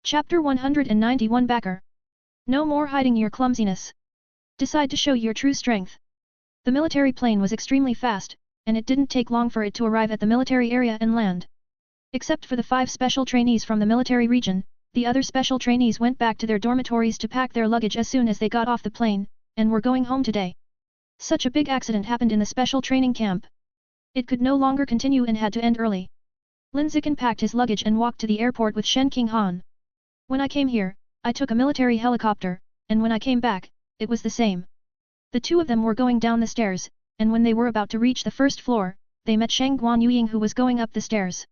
Chapter 191 Backer. No more hiding your clumsiness. Decide to show your true strength. The military plane was extremely fast, and it didn't take long for it to arrive at the military area and land. Except for the 5 special trainees from the military region, the other special trainees went back to their dormitories to pack their luggage as soon as they got off the plane, and were going home today. Such a big accident happened in the special training camp. It could no longer continue and had to end early. Lin Zichen packed his luggage and walked to the airport with Shen Qinghan. When I came here, I took a military helicopter, and when I came back, it was the same. The two of them were going down the stairs, and when they were about to reach the first floor, they met Shang Guanyueying who was going up the stairs.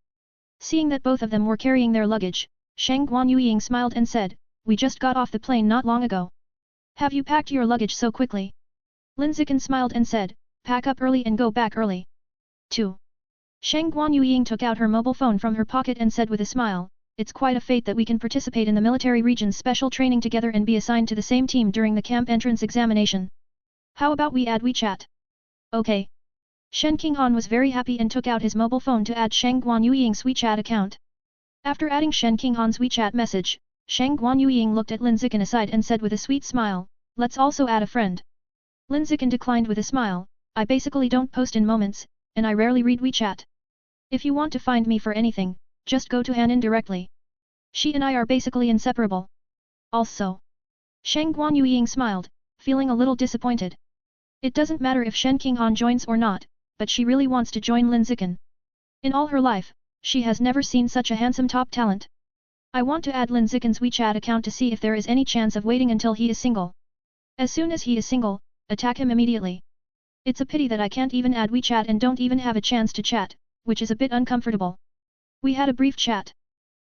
Seeing that both of them were carrying their luggage, Shang Guanyueying smiled and said, "We just got off the plane not long ago. Have you packed your luggage so quickly?" Lin Zichen smiled and said, "Pack up early and go back early." 2. Shang Guanyueying took out her mobile phone from her pocket and said with a smile, "It's quite a fate that we can participate in the military region's special training together and be assigned to the same team during the camp entrance examination. How about we add WeChat?" "Okay." Shen Qinghan was very happy and took out his mobile phone to add Shang Guanyueying's WeChat account. After adding Shen Qinghan's WeChat message, Shang Guanyueying looked at Lin Zichen aside and said with a sweet smile, "Let's also add a friend." Lin Zichen declined with a smile, "I basically don't post in moments, and I rarely read WeChat. If you want to find me for anything, just go to Hanin directly. She and I are basically inseparable." Also. Shang Guanyueying smiled, feeling a little disappointed. It doesn't matter if Shen Qinghan joins or not, but she really wants to join Lin Zichen. In all her life, she has never seen such a handsome top talent. "I want to add Lin Zichen's WeChat account to see if there is any chance of waiting until he is single. As soon as he is single, attack him immediately. It's a pity that I can't even add WeChat and don't even have a chance to chat, which is a bit uncomfortable." We had a brief chat.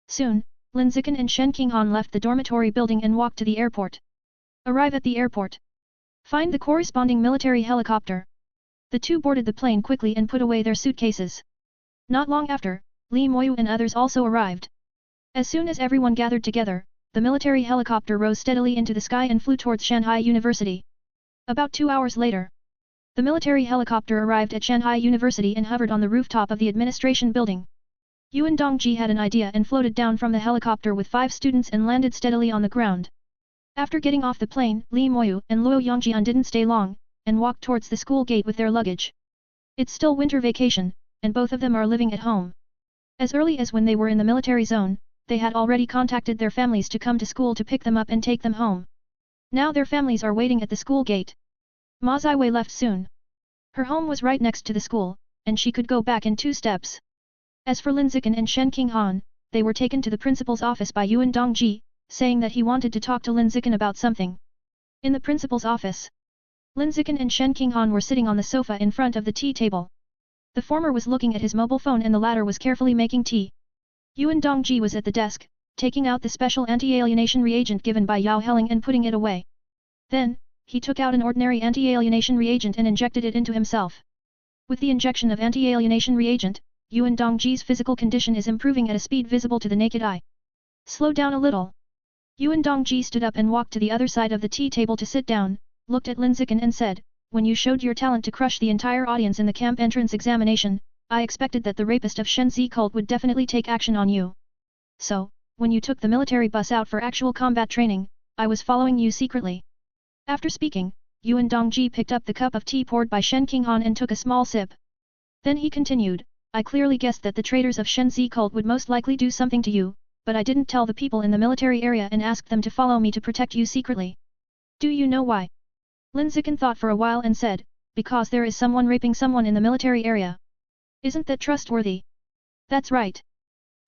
Soon, Lin Zichen and Shen Qinghan left the dormitory building and walked to the airport. Arrive at the airport. Find the corresponding military helicopter. The two boarded the plane quickly and put away their suitcases. Not long after, Li Moyu and others also arrived. As soon as everyone gathered together, the military helicopter rose steadily into the sky and flew towards Shanghai University. About 2 hours later, the military helicopter arrived at Shanghai University and hovered on the rooftop of the administration building. Yuan Dongji had an idea and floated down from the helicopter with 5 students and landed steadily on the ground. After getting off the plane, Li Moyu and Luo Yongjian didn't stay long, and walked towards the school gate with their luggage. It's still winter vacation, and both of them are living at home. As early as when they were in the military zone, they had already contacted their families to come to school to pick them up and take them home. Now their families are waiting at the school gate. Ma Ziwei left soon. Her home was right next to the school, and she could go back in 2 steps. As for Lin Zichen and Shen Qinghan, they were taken to the principal's office by Yuan Dongji, saying that he wanted to talk to Lin Zichen about something. In the principal's office, Lin Zichen and Shen Qinghan were sitting on the sofa in front of the tea table. The former was looking at his mobile phone and the latter was carefully making tea. Yuan Dongji was at the desk, taking out the special anti-alienation reagent given by Yao Helling and putting it away. Then, he took out an ordinary anti-alienation reagent and injected it into himself. With the injection of anti-alienation reagent, Yuan Dongji's physical condition is improving at a speed visible to the naked eye. "Slow down a little." Yuan Dongji stood up and walked to the other side of the tea table to sit down, looked at Lin Zichen and said, "When you showed your talent to crush the entire audience in the camp entrance examination, I expected that the rapist of Shenzi cult would definitely take action on you. So, when you took the military bus out for actual combat training, I was following you secretly." After speaking, Yuan Dongji picked up the cup of tea poured by Shen Qinghan and took a small sip. Then he continued, "I clearly guessed that the traitors of Shenzi cult would most likely do something to you, but I didn't tell the people in the military area and asked them to follow me to protect you secretly. Do you know why?" Lin Zichen thought for a while and said, "Because there is someone raping someone in the military area. Isn't that trustworthy?" "That's right."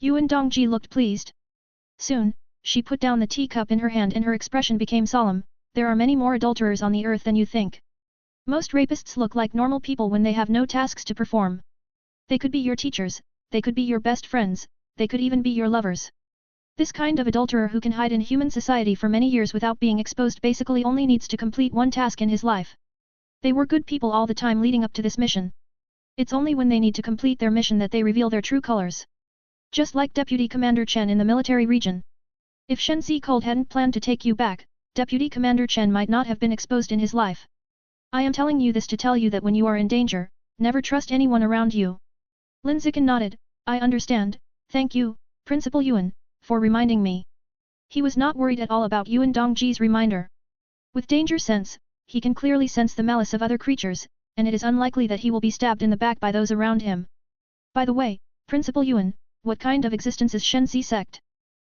Yuan Dongji looked pleased. Soon, she put down the teacup in her hand and her expression became solemn. "There are many more adulterers on the earth than you think. Most rapists look like normal people when they have no tasks to perform. They could be your teachers, they could be your best friends, they could even be your lovers. This kind of adulterer who can hide in human society for many years without being exposed basically only needs to complete one task in his life. They were good people all the time leading up to this mission. It's only when they need to complete their mission that they reveal their true colors. Just like Deputy Commander Chen in the military region. If Shenzi cult hadn't planned to take you back, Deputy Commander Chen might not have been exposed in his life. I am telling you this to tell you that when you are in danger, never trust anyone around you." Lin Zichen nodded, "I understand, thank you, Principal Yuan, for reminding me. He was not worried at all about Yuan Dongji's reminder. With danger sense, he can clearly sense the malice of other creatures, and it is unlikely that he will be stabbed in the back by those around him. By the way, Principal Yuan, what kind of existence is Shenzi sect?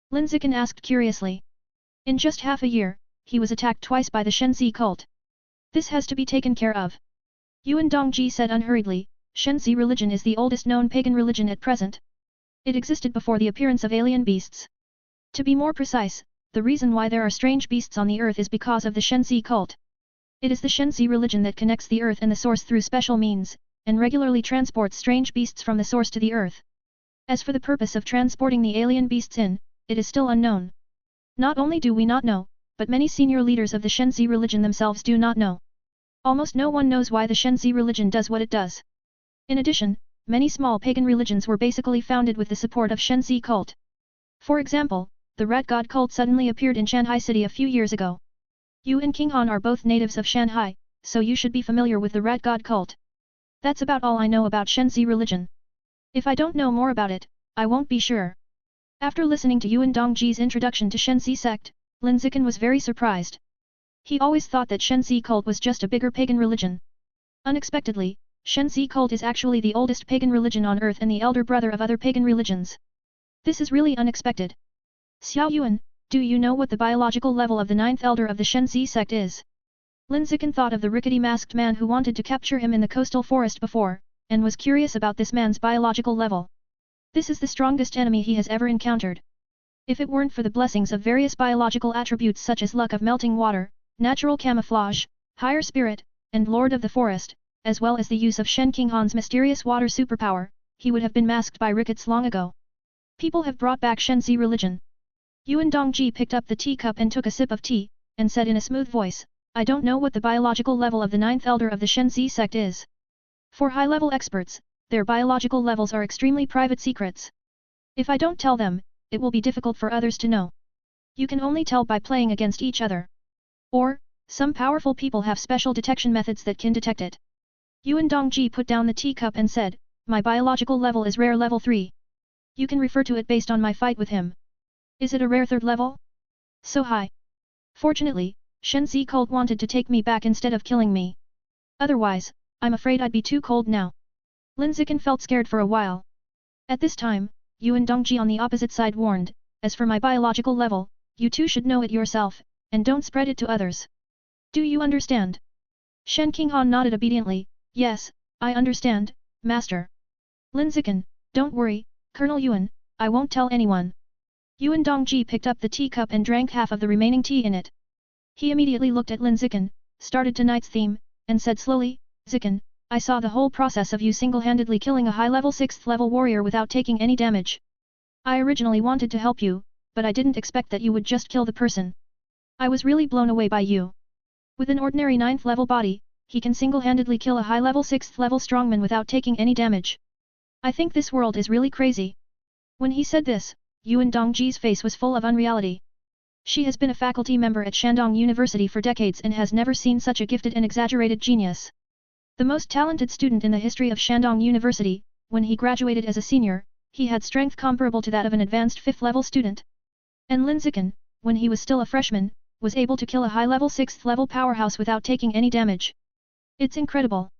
Lin Zichen asked curiously. In just half a year, he was attacked twice by the Shenzi cult. This has to be taken care of. Yuan Dongji said unhurriedly, Shenzi religion is the oldest known pagan religion at present. It existed before the appearance of alien beasts. To be more precise, the reason why there are strange beasts on the earth is because of the Shenzi cult. It is the Shenzi religion that connects the earth and the source through special means, and regularly transports strange beasts from the source to the earth. As for the purpose of transporting the alien beasts in, it is still unknown. Not only do we not know, but many senior leaders of the Shenzi religion themselves do not know. Almost no one knows why the Shenzi religion does what it does. In addition, many small pagan religions were basically founded with the support of Shenzi cult. For example, the Rat God cult suddenly appeared in Shanghai city a few years ago. You and King Han are both natives of Shanghai, so you should be familiar with the Rat God cult. That's about all I know about Shenzi religion. If I don't know more about it, I won't be sure. After listening to Yuan Dongji's introduction to Shenzi sect, Lin Zichen was very surprised. He always thought that Shenzi cult was just a bigger pagan religion. Unexpectedly, Shenzi cult is actually the oldest pagan religion on earth and the elder brother of other pagan religions. This is really unexpected. Xiao Yuan, do you know what the biological level of the ninth elder of the Shenzi sect is? Lin Zichen thought of the rickety masked man who wanted to capture him in the coastal forest before, and was curious about this man's biological level. This is the strongest enemy he has ever encountered. If it weren't for the blessings of various biological attributes such as luck of melting water, natural camouflage, higher spirit, and lord of the forest, as well as the use of Shen King Han's mysterious water superpower, he would have been masked by rickets long ago. People have brought back Shenzi religion. Yuan Dongji picked up the teacup and took a sip of tea, and said in a smooth voice, I don't know what the biological level of the ninth elder of the Shenzi sect is. For high-level experts, their biological levels are extremely private secrets. If I don't tell them, it will be difficult for others to know. You can only tell by playing against each other. Or, some powerful people have special detection methods that can detect it. Yuan Dongji put down the teacup and said, my biological level is rare level 3. You can refer to it based on my fight with him. Is it a rare third level? So high. Fortunately, Shenzi cult wanted to take me back instead of killing me. Otherwise, I'm afraid I'd be too cold now. Lin Zichen felt scared for a while. At this time, Yuan Dongji on the opposite side warned, as for my biological level, you too should know it yourself, and don't spread it to others. Do you understand? Shen King Han nodded obediently, yes, I understand, master. Lin Zichen, don't worry, Colonel Yuan, I won't tell anyone. Yuan Dongji picked up the teacup and drank half of the remaining tea in it. He immediately looked at Lin Zichen, started tonight's theme, and said slowly, Zichen, I saw the whole process of you single-handedly killing a high-level 6th level warrior without taking any damage. I originally wanted to help you, but I didn't expect that you would just kill the person. I was really blown away by you. With an ordinary 9th level body, he can single-handedly kill a high-level 6th level strongman without taking any damage. I think this world is really crazy. When he said this, Yuan Dongji's face was full of unreality. She has been a faculty member at Shandong University for decades and has never seen such a gifted and exaggerated genius. The most talented student in the history of Shandong University, when he graduated as a senior, he had strength comparable to that of an advanced 5th level student. And Lin Zichen, when he was still a freshman, was able to kill a high-level 6th level powerhouse without taking any damage. It's incredible.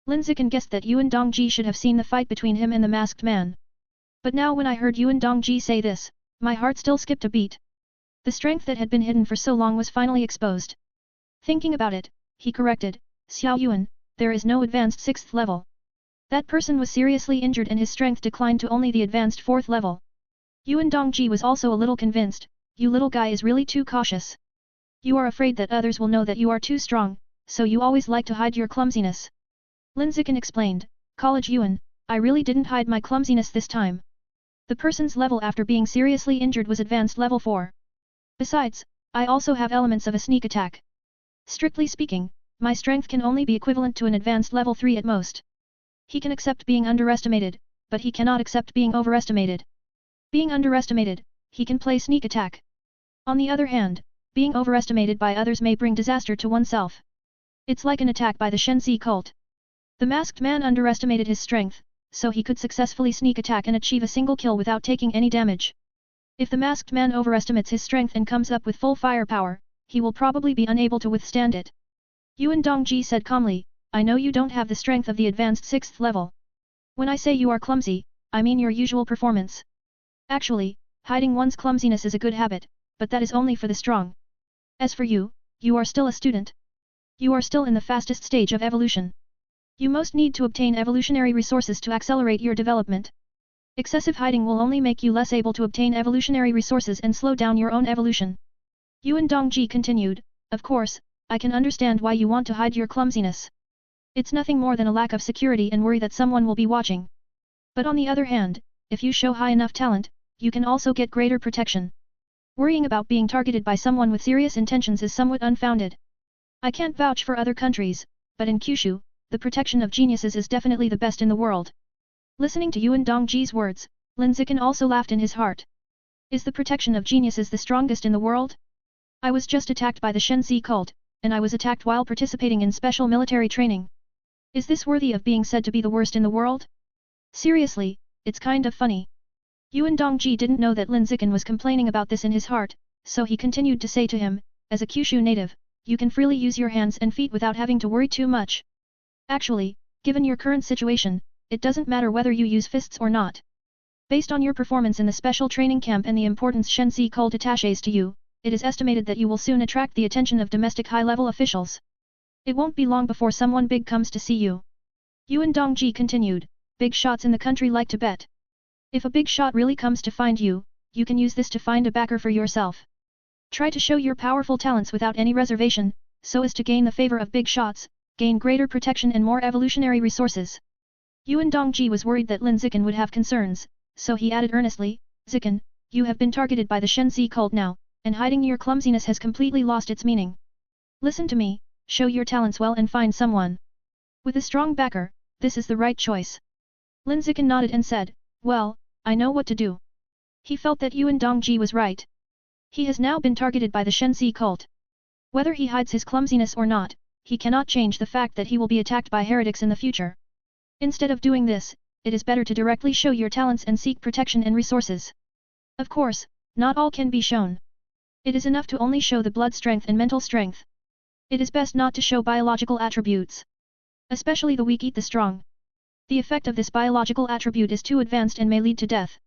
Lin Zichen guessed that Yuan Dongji should have seen the fight between him and the masked man. But now when I heard Yuan Dongji say this, my heart still skipped a beat. The strength that had been hidden for so long was finally exposed. Thinking about it, he corrected, Xiao Yuan, there is no advanced 6th level. That person was seriously injured and his strength declined to only the advanced 4th level. Yuan Dongji was also a little convinced, you little guy is really too cautious. You are afraid that others will know that you are too strong, so you always like to hide your clumsiness. Lin Zichen explained, College Yuan, I really didn't hide my clumsiness this time. The person's level after being seriously injured was advanced level 4. Besides, I also have elements of a sneak attack. Strictly speaking, my strength can only be equivalent to an advanced level 3 at most. He can accept being underestimated, but he cannot accept being overestimated. Being underestimated, he can play sneak attack. On the other hand, being overestimated by others may bring disaster to oneself. It's like an attack by the Shenzi cult. The masked man underestimated his strength, so he could successfully sneak attack and achieve a single kill without taking any damage. If the masked man overestimates his strength and comes up with full firepower, he will probably be unable to withstand it. Yuan Dongji said calmly, I know you don't have the strength of the advanced 6th level. When I say you are clumsy, I mean your usual performance. Actually, hiding one's clumsiness is a good habit, but that is only for the strong. As for you, you are still a student. You are still in the fastest stage of evolution. You most need to obtain evolutionary resources to accelerate your development. Excessive hiding will only make you less able to obtain evolutionary resources and slow down your own evolution. Yuan Dongji continued, of course, I can understand why you want to hide your clumsiness. It's nothing more than a lack of security and worry that someone will be watching. But on the other hand, if you show high enough talent, you can also get greater protection. Worrying about being targeted by someone with serious intentions is somewhat unfounded. I can't vouch for other countries, but in Kyushu, the protection of geniuses is definitely the best in the world. Listening to Yuan Dongji's words, Lin Zichen also laughed in his heart. Is the protection of geniuses the strongest in the world? I was just attacked by the Shenzi cult, and I was attacked while participating in special military training. Is this worthy of being said to be the worst in the world? Seriously, it's kind of funny. Yuan Dongji didn't know that Lin Zichen was complaining about this in his heart, so he continued to say to him, as a Kyushu native, you can freely use your hands and feet without having to worry too much. Actually, given your current situation, it doesn't matter whether you use fists or not. Based on your performance in the special training camp and the importance Shenzi cult attaches to you, it is estimated that you will soon attract the attention of domestic high-level officials. It won't be long before someone big comes to see you. Yuan Dongji continued, big shots in the country like to bet. If a big shot really comes to find you, you can use this to find a backer for yourself. Try to show your powerful talents without any reservation, so as to gain the favor of big shots, gain greater protection and more evolutionary resources. Yuan Dongji was worried that Lin Zichen would have concerns, so he added earnestly, Zichen, you have been targeted by the Shenzi cult now, and hiding your clumsiness has completely lost its meaning. Listen to me, show your talents well and find someone. With a strong backer, this is the right choice. Lin Zichen nodded and said, well, I know what to do. He felt that Yuan Dongji was right. He has now been targeted by the Shenzi cult. Whether he hides his clumsiness or not, he cannot change the fact that he will be attacked by heretics in the future. Instead of doing this, it is better to directly show your talents and seek protection and resources. Of course, not all can be shown. It is enough to only show the blood strength and mental strength. It is best not to show biological attributes. Especially the weak eat the strong. The effect of this biological attribute is too advanced and may lead to death.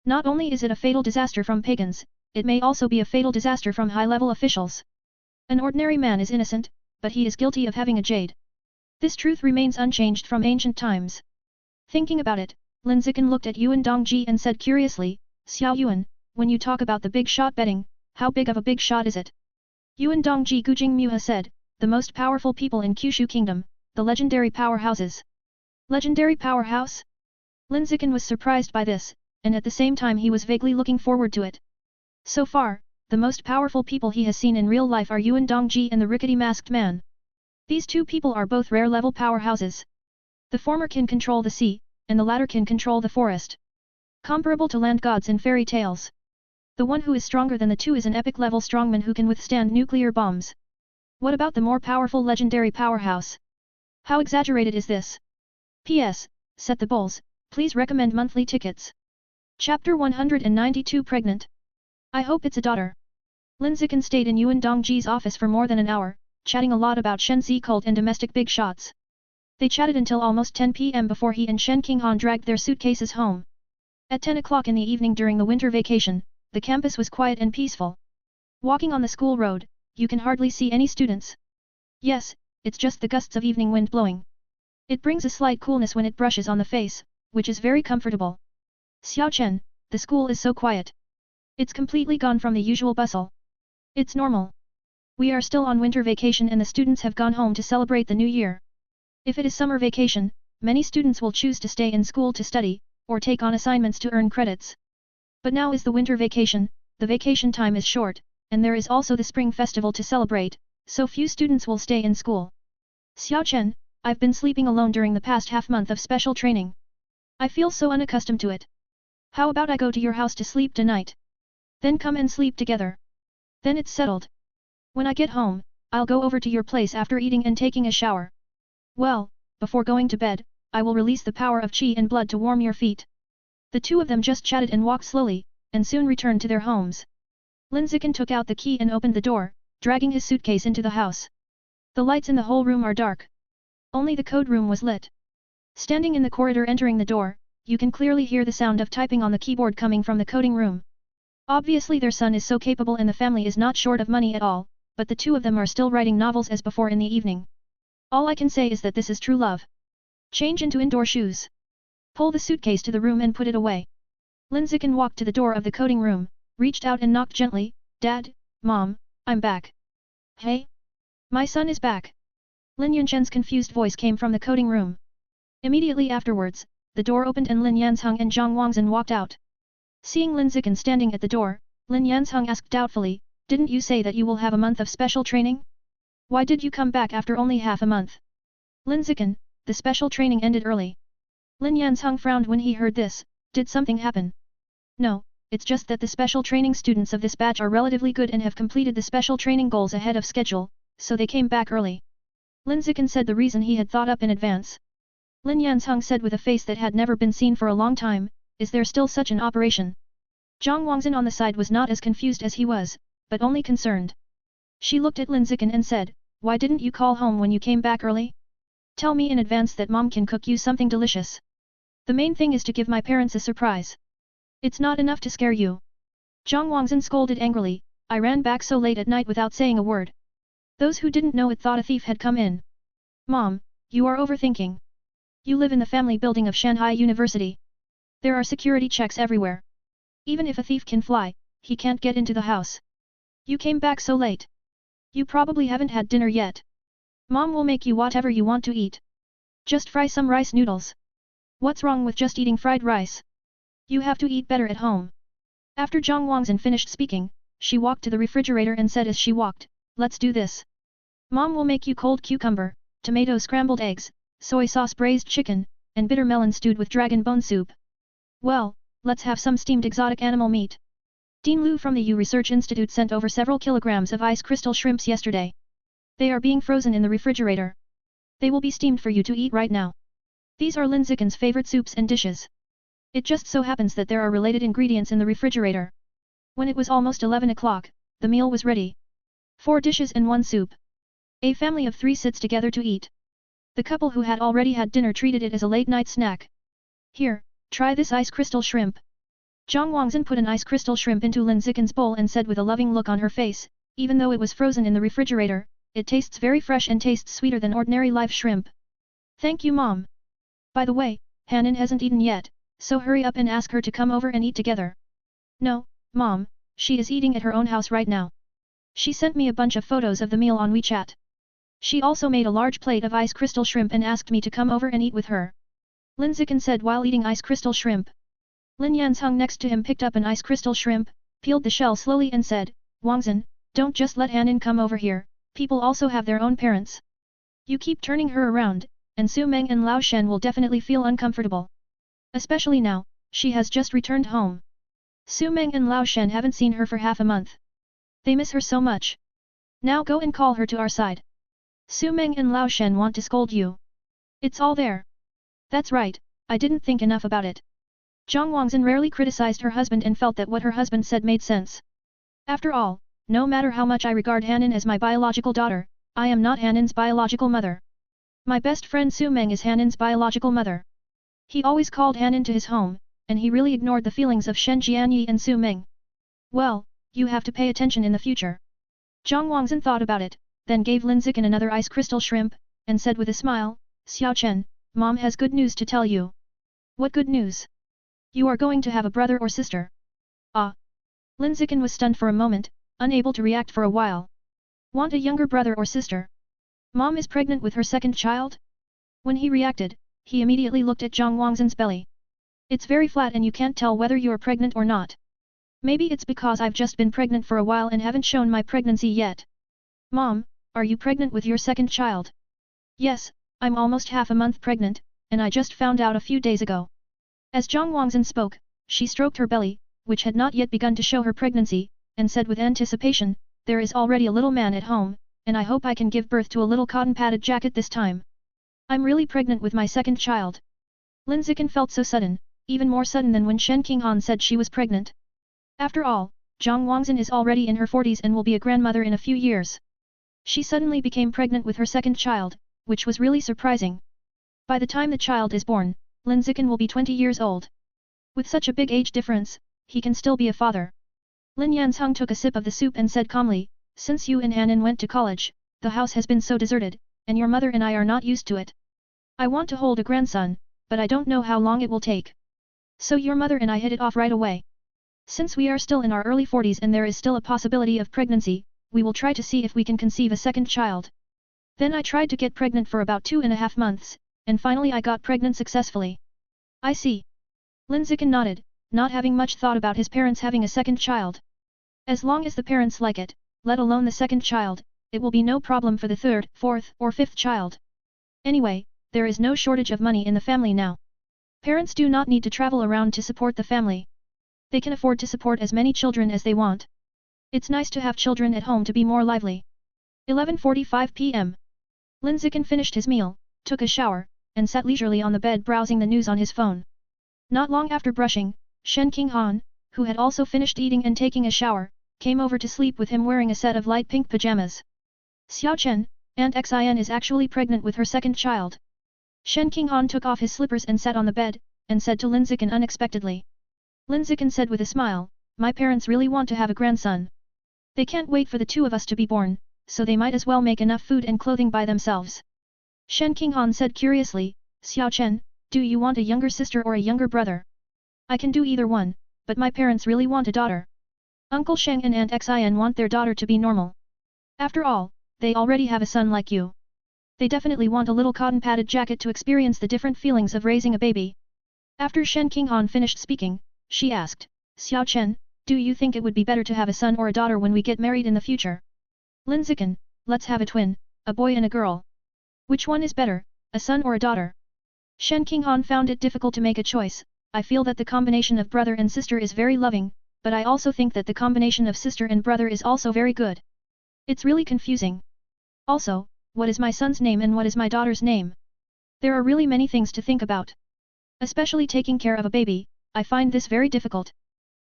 Not only is it a fatal disaster from pagans, it may also be a fatal disaster from high-level officials. An ordinary man is innocent, but he is guilty of having a jade. This truth remains unchanged from ancient times. Thinking about it, Lin Zichen looked at Yuan Dongji and said curiously, Xiao Yuan, when you talk about the big shot betting, how big of a big shot is it? Yuan Dongji Gujing Muha said, the most powerful people in Kyushu Kingdom, the legendary powerhouses. Legendary powerhouse? Lin Zichen was surprised by this, and at the same time he was vaguely looking forward to it. So far, the most powerful people he has seen in real life are Yuan Dongji and the rickety masked man. These two people are both rare-level powerhouses. The former can control the sea, and the latter can control the forest. Comparable to land gods in fairy tales. The one who is stronger than the two is an epic-level strongman who can withstand nuclear bombs. What about the more powerful legendary powerhouse? How exaggerated is this? P.S. Set the bulls, please recommend monthly tickets. Chapter 192 Pregnant. I hope it's a daughter. Lin Zichen stayed in Yuan Dongji's office for more than an hour, chatting a lot about Shenzi cult and domestic big shots. They chatted until almost 10 p.m. before he and Shen Qinghan dragged their suitcases home. At 10 o'clock in the evening during the winter vacation, the campus was quiet and peaceful. Walking on the school road, you can hardly see any students. Yes, it's just the gusts of evening wind blowing. It brings a slight coolness when it brushes on the face, which is very comfortable. Xiao Chen, the school is so quiet. It's completely gone from the usual bustle. It's normal. We are still on winter vacation and the students have gone home to celebrate the new year. If it is summer vacation, many students will choose to stay in school to study, or take on assignments to earn credits. But now is the winter vacation, the vacation time is short, and there is also the spring festival to celebrate, so few students will stay in school. Xiao Chen, I've been sleeping alone during the past half-month of special training. I feel so unaccustomed to it. How about I go to your house to sleep tonight? Then come and sleep together. Then it's settled. When I get home, I'll go over to your place after eating and taking a shower. Well, before going to bed, I will release the power of qi and blood to warm your feet. The two of them just chatted and walked slowly, and soon returned to their homes. Lin Zichen took out the key and opened the door, dragging his suitcase into the house. The lights in the whole room are dark. Only the code room was lit. Standing in the corridor entering the door, you can clearly hear the sound of typing on the keyboard coming from the coding room. Obviously their son is so capable and the family is not short of money at all, but the two of them are still writing novels as before in the evening. All I can say is that this is true love. Change into indoor shoes. Pull the suitcase to the room and put it away. Lin Zichen walked to the door of the coding room, reached out and knocked gently. Dad, Mom, I'm back. Hey? My son is back. Lin Yunchen's confused voice came from the coding room. Immediately afterwards, the door opened and Lin Yanzheng and Zhang Wangzhen walked out. Seeing Lin Zichen standing at the door, Lin Yanzheng asked doubtfully, didn't you say that you will have a month of special training? Why did you come back after only half a month? Lin Zichen, the special training ended early. Lin Yanzheng frowned when he heard this. Did something happen? No, it's just that the special training students of this batch are relatively good and have completed the special training goals ahead of schedule, so they came back early. Lin Zichen said the reason he had thought up in advance. Lin Yanzheng said with a face that had never been seen for a long time, is there still such an operation? Zhang Wangzhen on the side was not as confused as he was, but only concerned. She looked at Lin Zichen and said, why didn't you call home when you came back early? Tell me in advance that Mom can cook you something delicious. The main thing is to give my parents a surprise. It's not enough to scare you. Zhang Wangzhen scolded angrily, I ran back so late at night without saying a word. Those who didn't know it thought a thief had come in. Mom, you are overthinking. You live in the family building of Shanghai University. There are security checks everywhere. Even if a thief can fly, he can't get into the house. You came back so late. You probably haven't had dinner yet. Mom will make you whatever you want to eat. Just fry some rice noodles. What's wrong with just eating fried rice? You have to eat better at home. After Zhang Wangzhen finished speaking, she walked to the refrigerator and said as she walked, let's do this. Mom will make you cold cucumber, tomato scrambled eggs, soy sauce braised chicken, and bitter melon stewed with dragon bone soup. Well, let's have some steamed exotic animal meat. Dean Liu from the U Research Institute sent over several kilograms of ice crystal shrimps yesterday. They are being frozen in the refrigerator. They will be steamed for you to eat right now. These are Lin Zichen's favorite soups and dishes. It just so happens that there are related ingredients in the refrigerator. When it was almost 11 o'clock, the meal was ready. 4 dishes and 1 soup. A family of 3 sits together to eat. The couple who had already had dinner treated it as a late-night snack. Here, try this ice crystal shrimp. Zhang Wangzhen put an ice crystal shrimp into Lin Zichen's bowl and said with a loving look on her face, even though it was frozen in the refrigerator, it tastes very fresh and tastes sweeter than ordinary live shrimp. Thank you, Mom. By the way, Hanan hasn't eaten yet, so hurry up and ask her to come over and eat together. No, Mom, she is eating at her own house right now. She sent me a bunch of photos of the meal on WeChat. She also made a large plate of ice crystal shrimp and asked me to come over and eat with her. Lin Zichen said while eating ice crystal shrimp. Lin Yanzheng next to him picked up an ice crystal shrimp, peeled the shell slowly and said, Wangzhen, don't just let Hanan come over here, people also have their own parents. You keep turning her around, and Su Meng and Lao Shen will definitely feel uncomfortable. Especially now, she has just returned home. Su Meng and Lao Shen haven't seen her for half a month. They miss her so much. Now go and call her to our side. Su Meng and Lao Shen want to scold you. It's all there. That's right, I didn't think enough about it. Zhang Wangzhen rarely criticized her husband and felt that what her husband said made sense. After all, no matter how much I regard Hanan as my biological daughter, I am not Hanan's biological mother. My best friend Su Meng is Hanan's biological mother. He always called Hanan to his home, and he really ignored the feelings of Shen Jianyi and Su Meng. Well, you have to pay attention in the future. Zhang Wangzhen thought about it, then gave Lin Zichen another ice crystal shrimp, and said with a smile, Xiao Chen, Mom has good news to tell you. What good news? You are going to have a brother or sister. Ah. Lin Zichen was stunned for a moment, unable to react for a while. Want a younger brother or sister? Mom is pregnant with her second child? When he reacted, he immediately looked at Zhang Wangzhen's belly. It's very flat and you can't tell whether you're pregnant or not. Maybe it's because I've just been pregnant for a while and haven't shown my pregnancy yet. Mom, are you pregnant with your second child? Yes, I'm almost half a month pregnant, and I just found out a few days ago. As Zhang Wangzhen spoke, she stroked her belly, which had not yet begun to show her pregnancy, and said with anticipation, there is already a little man at home, and I hope I can give birth to a little cotton-padded jacket this time. I'm really pregnant with my second child. Lin Zichen felt so sudden, even more sudden than when Shen Qinghan said she was pregnant. After all, Zhang Wangzhen is already in her 40s and will be a grandmother in a few years. She suddenly became pregnant with her second child, which was really surprising. By the time the child is born, Lin Zichen will be 20 years old. With such a big age difference, he can still be a father. Lin Yanzheng took a sip of the soup and said calmly, since you and Hanan went to college, the house has been so deserted, and your mother and I are not used to it. I want to hold a grandson, but I don't know how long it will take. So your mother and I hit it off right away. Since we are still in our early 40s and there is still a possibility of pregnancy, we will try to see if we can conceive a second child. Then I tried to get pregnant for about 2.5 months, and finally I got pregnant successfully. I see. Lin Zichen nodded, not having much thought about his parents having a second child. As long as the parents like it, let alone the second child, it will be no problem for the third, fourth, or fifth child. Anyway, there is no shortage of money in the family now. Parents do not need to travel around to support the family. They can afford to support as many children as they want. It's nice to have children at home to be more lively. 11:45 p.m. Lin Zichen finished his meal, took a shower, and sat leisurely on the bed browsing the news on his phone. Not long after brushing, Shen Qinghan, who had also finished eating and taking a shower, came over to sleep with him wearing a set of light pink pajamas. Xiao Chen, Aunt Xin is actually pregnant with her second child. Shen Qinghan took off his slippers and sat on the bed, and said to Lin Zichen unexpectedly. Lin Zichen said with a smile, my parents really want to have a grandson. They can't wait for the two of us to be born, so they might as well make enough food and clothing by themselves. Shen Qinghan said curiously, Xiao Chen, do you want a younger sister or a younger brother? I can do either one, but my parents really want a daughter. Uncle Sheng and Aunt Xin want their daughter to be normal. After all, they already have a son like you. They definitely want a little cotton-padded jacket to experience the different feelings of raising a baby. After Shen Qinghan finished speaking, she asked, Xiao Chen, do you think it would be better to have a son or a daughter when we get married in the future? Lin Zichen, let's have a twin, a boy and a girl. Which one is better, a son or a daughter? Shen Qinghan found it difficult to make a choice. I feel that the combination of brother and sister is very loving, but I also think that the combination of sister and brother is also very good. It's really confusing. Also, what is my son's name and what is my daughter's name? There are really many things to think about. Especially taking care of a baby, I find this very difficult.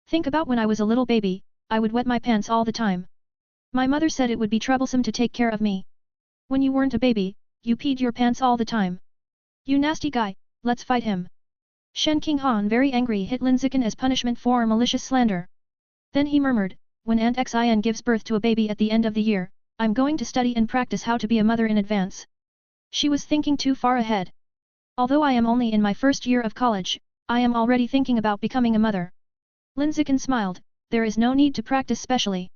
Think about when I was a little baby, I would wet my pants all the time. My mother said it would be troublesome to take care of me. When you weren't a baby, you peed your pants all the time. You nasty guy, let's fight him. Shen Qinghan very angry hit Lin Zichen as punishment for malicious slander. Then he murmured, when Aunt Xin gives birth to a baby at the end of the year, I'm going to study and practice how to be a mother in advance. She was thinking too far ahead. Although I am only in my first year of college, I am already thinking about becoming a mother. Lin Zichen smiled, there is no need to practice specially.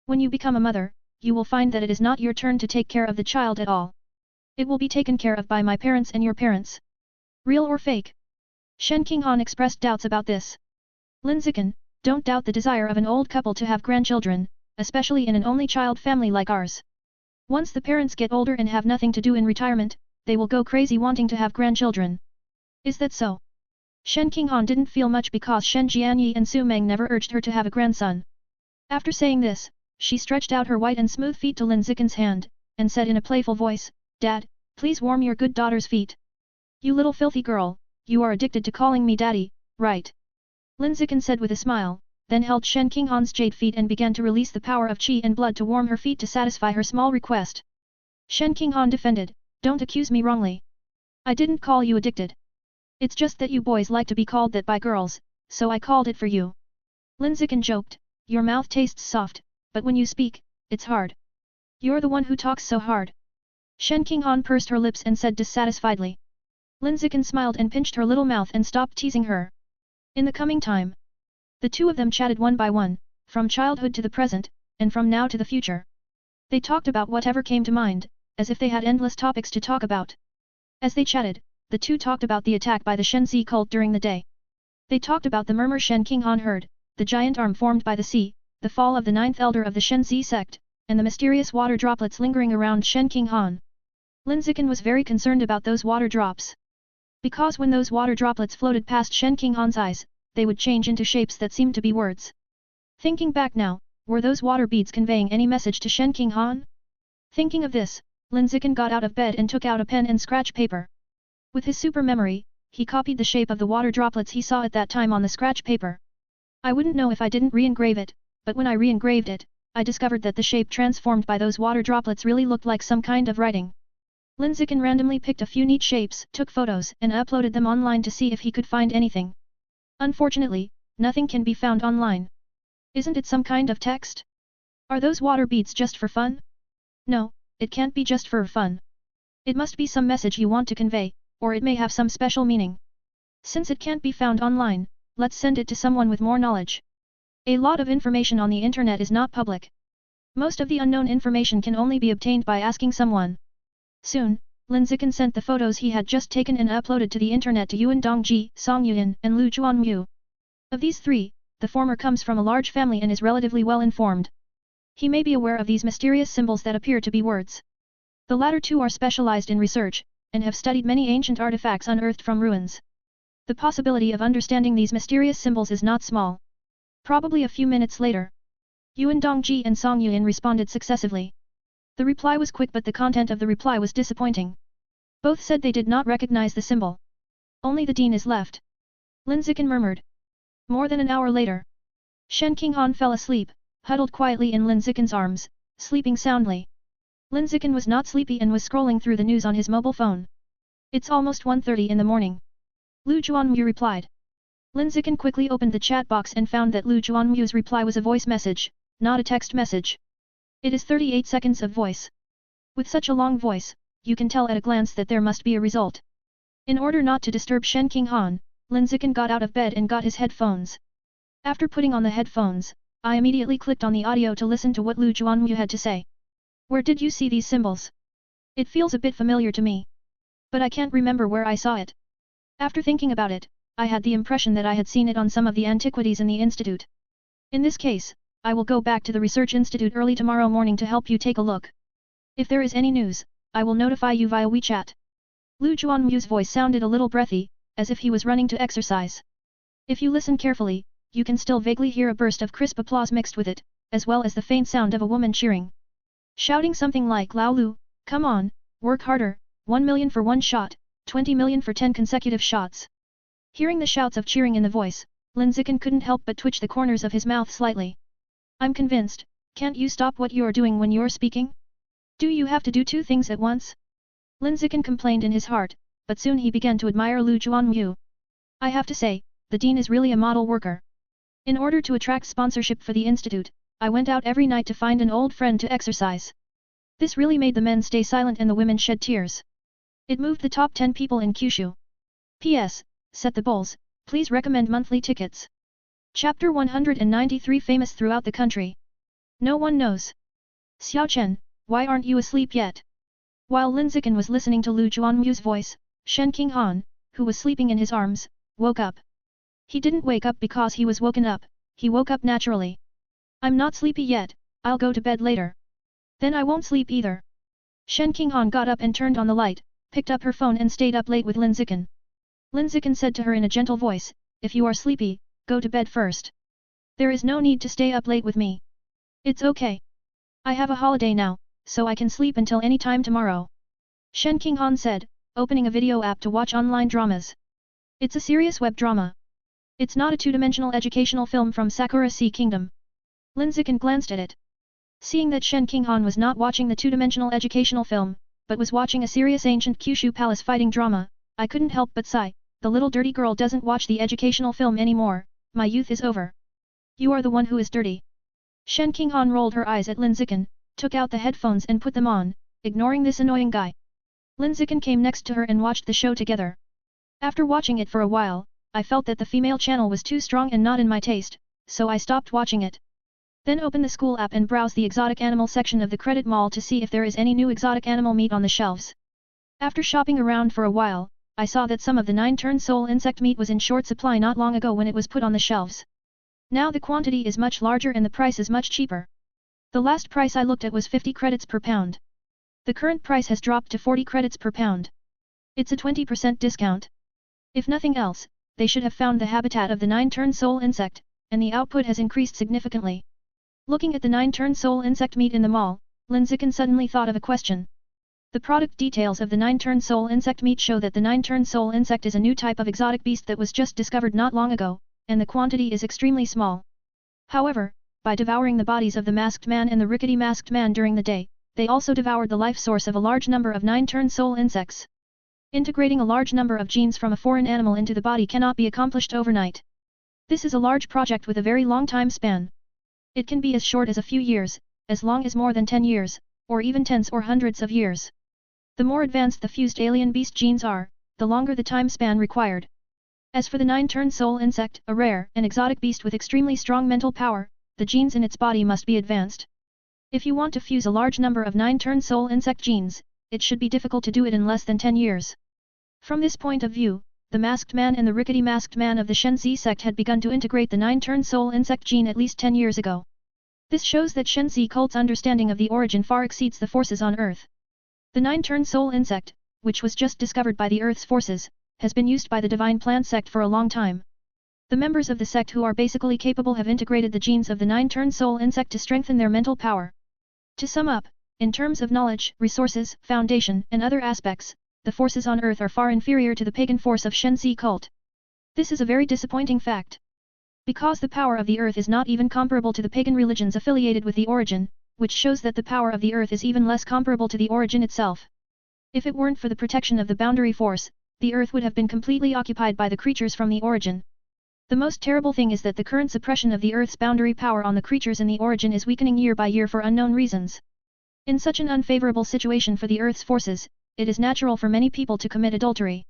When you become a mother, you will find that it is not your turn to take care of the child at all. It will be taken care of by my parents and your parents. Real or fake? Shen Qinghan expressed doubts about this. Lin Zichen, don't doubt the desire of an old couple to have grandchildren, especially in an only child family like ours. Once the parents get older and have nothing to do in retirement, they will go crazy wanting to have grandchildren. Is that so? Shen Qinghan didn't feel much because Shen Jianyi and Su Meng never urged her to have a grandson. After saying this, she stretched out her white and smooth feet to Lin Zichen's hand, and said in a playful voice, Dad, please warm your good daughter's feet. You little filthy girl, you are addicted to calling me daddy, right? Lin Zichen said with a smile, then held Shen Qinghan's jade feet and began to release the power of qi and blood to warm her feet to satisfy her small request. Shen Qinghan defended, don't accuse me wrongly. I didn't call you addicted. It's just that you boys like to be called that by girls, so I called it for you. Lin Zichen joked, your mouth tastes soft, but when you speak, it's hard. You're the one who talks so hard. Shen Qinghan pursed her lips and said dissatisfiedly. Lin Zichen smiled and pinched her little mouth and stopped teasing her. In the coming time, the two of them chatted one by one, from childhood to the present, and from now to the future. They talked about whatever came to mind, as if they had endless topics to talk about. As they chatted, the two talked about the attack by the Shenzi cult during the day. They talked about the murmur Shen Qinghan heard, the giant arm formed by the sea, the fall of the ninth elder of the Shenzi sect, and the mysterious water droplets lingering around Shen Qinghan. Lin Zichen was very concerned about those water drops. Because when those water droplets floated past Shen Qinghan's eyes, they would change into shapes that seemed to be words. Thinking back now, were those water beads conveying any message to Shen Qinghan? Thinking of this, Lin Zichen got out of bed and took out a pen and scratch paper. With his super memory, he copied the shape of the water droplets he saw at that time on the scratch paper. I wouldn't know if I didn't re-engrave it, but when I re-engraved it, I discovered that the shape transformed by those water droplets really looked like some kind of writing. Lin Zichen randomly picked a few neat shapes, took photos and uploaded them online to see if he could find anything. Unfortunately, nothing can be found online. Isn't it some kind of text? Are those water beads just for fun? No, it can't be just for fun. It must be some message you want to convey, or it may have some special meaning. Since it can't be found online, let's send it to someone with more knowledge. A lot of information on the internet is not public. Most of the unknown information can only be obtained by asking someone. Soon, Lin Zichen sent the photos he had just taken and uploaded to the internet to Yuan Dongji, Song Yuan, and Lu Juanmu. Of these three, the former comes from a large family and is relatively well informed. He may be aware of these mysterious symbols that appear to be words. The latter two are specialized in research, and have studied many ancient artifacts unearthed from ruins. The possibility of understanding these mysterious symbols is not small. Probably a few minutes later, Yuan Dongji and Song Yuan responded successively. The reply was quick but the content of the reply was disappointing. Both said they did not recognize the symbol. Only the dean is left. Lin Zichen murmured. More than an hour later, Shen Qinghan fell asleep, huddled quietly in Lin Zichen's arms, sleeping soundly. Lin Zichen was not sleepy and was scrolling through the news on his mobile phone. It's almost 1:30 in the morning. Lu Juanmu replied. Lin Zichen quickly opened the chat box and found that Lu Juanmu's reply was a voice message, not a text message. It is 38 seconds of voice. With such a long voice, you can tell at a glance that there must be a result. In order not to disturb Shen Qinghan, Lin Zichen got out of bed and got his headphones. After putting on the headphones, I immediately clicked on the audio to listen to what Lu Juanmu had to say. Where did you see these symbols? It feels a bit familiar to me. But I can't remember where I saw it. After thinking about it, I had the impression that I had seen it on some of the antiquities in the institute. In this case, I will go back to the research institute early tomorrow morning to help you take a look. If there is any news, I will notify you via WeChat. Lu Juanmu's voice sounded a little breathy, as if he was running to exercise. If you listen carefully, you can still vaguely hear a burst of crisp applause mixed with it, as well as the faint sound of a woman cheering. Shouting something like Lao Lu, come on, work harder, 1 million for one shot, 20 million for 10 consecutive shots. Hearing the shouts of cheering in the voice, Lin Zichen couldn't help but twitch the corners of his mouth slightly. I'm convinced, can't you stop what you're doing when you're speaking? Do you have to do two things at once? Lin Zichen complained in his heart, but soon he began to admire Lu Juanmu. I have to say, the dean is really a model worker. In order to attract sponsorship for the institute, I went out every night to find an old friend to exercise. This really made the men stay silent and the women shed tears. It moved the top 10 people in Kyushu. P.S. Set the bowls, please recommend monthly tickets. Chapter 193 Famous throughout the country. No one knows. Xiao Chen, why aren't you asleep yet? While Lin Zichen was listening to Lu Juanmu's voice, Shen Qinghan, who was sleeping in his arms, woke up. He didn't wake up because he was woken up, he woke up naturally. I'm not sleepy yet, I'll go to bed later. Then I won't sleep either. Shen Qinghan got up and turned on the light, picked up her phone and stayed up late with Lin Zichen. Lin Zichen said to her in a gentle voice, if you are sleepy, go to bed first. There is no need to stay up late with me. It's okay. I have a holiday now, so I can sleep until any time tomorrow. Shen Qinghan said, opening a video app to watch online dramas. It's a serious web drama. It's not a two-dimensional educational film from Sakura Sea Kingdom. Lin Zichen glanced at it. Seeing that Shen Qinghan was not watching the two-dimensional educational film, but was watching a serious ancient Kyushu palace fighting drama, I couldn't help but sigh, the little dirty girl doesn't watch the educational film anymore, my youth is over. You are the one who is dirty. Shen Qinghan rolled her eyes at Lin Zichen, took out the headphones and put them on, ignoring this annoying guy. Lin Zichen came next to her and watched the show together. After watching it for a while, I felt that the female channel was too strong and not in my taste, so I stopped watching it. Then open the school app and browse the exotic animal section of the credit mall to see if there is any new exotic animal meat on the shelves. After shopping around for a while, I saw that some of the 9-turn soul insect meat was in short supply not long ago when it was put on the shelves. Now the quantity is much larger and the price is much cheaper. The last price I looked at was 50 credits per pound. The current price has dropped to 40 credits per pound. It's a 20% discount. If nothing else, they should have found the habitat of the 9-turn soul insect, and the output has increased significantly. Looking at the 9-turn soul insect meat in the mall, Lin Zichen suddenly thought of a question. The product details of the 9-turn soul insect meat show that the 9-turn soul insect is a new type of exotic beast that was just discovered not long ago, and the quantity is extremely small. However, by devouring the bodies of the masked man and the rickety masked man during the day, they also devoured the life source of a large number of 9-turn soul insects. Integrating a large number of genes from a foreign animal into the body cannot be accomplished overnight. This is a large project with a very long time span. It can be as short as a few years, as long as more than 10 years, or even tens or hundreds of years. The more advanced the fused alien beast genes are, the longer the time span required. As for the 9-turn soul insect, a rare and exotic beast with extremely strong mental power, the genes in its body must be advanced. If you want to fuse a large number of 9-turn soul insect genes, it should be difficult to do it in less than 10 years. From this point of view, the masked man and the rickety masked man of the Shenzi sect had begun to integrate the 9-turn soul insect gene at least 10 years ago. This shows that Shenzi cult's understanding of the origin far exceeds the forces on Earth. The 9-turn soul insect, which was just discovered by the Earth's forces, has been used by the divine plant sect for a long time. The members of the sect who are basically capable have integrated the genes of the 9-turn soul insect to strengthen their mental power. To sum up, in terms of knowledge, resources, foundation, and other aspects, the forces on Earth are far inferior to the pagan force of Shenzi cult. This is a very disappointing fact. Because the power of the Earth is not even comparable to the pagan religions affiliated with the origin, which shows that the power of the Earth is even less comparable to the origin itself. If it weren't for the protection of the boundary force, the Earth would have been completely occupied by the creatures from the origin. The most terrible thing is that the current suppression of the Earth's boundary power on the creatures in the origin is weakening year by year for unknown reasons. In such an unfavorable situation for the Earth's forces, it is natural for many people to commit adultery.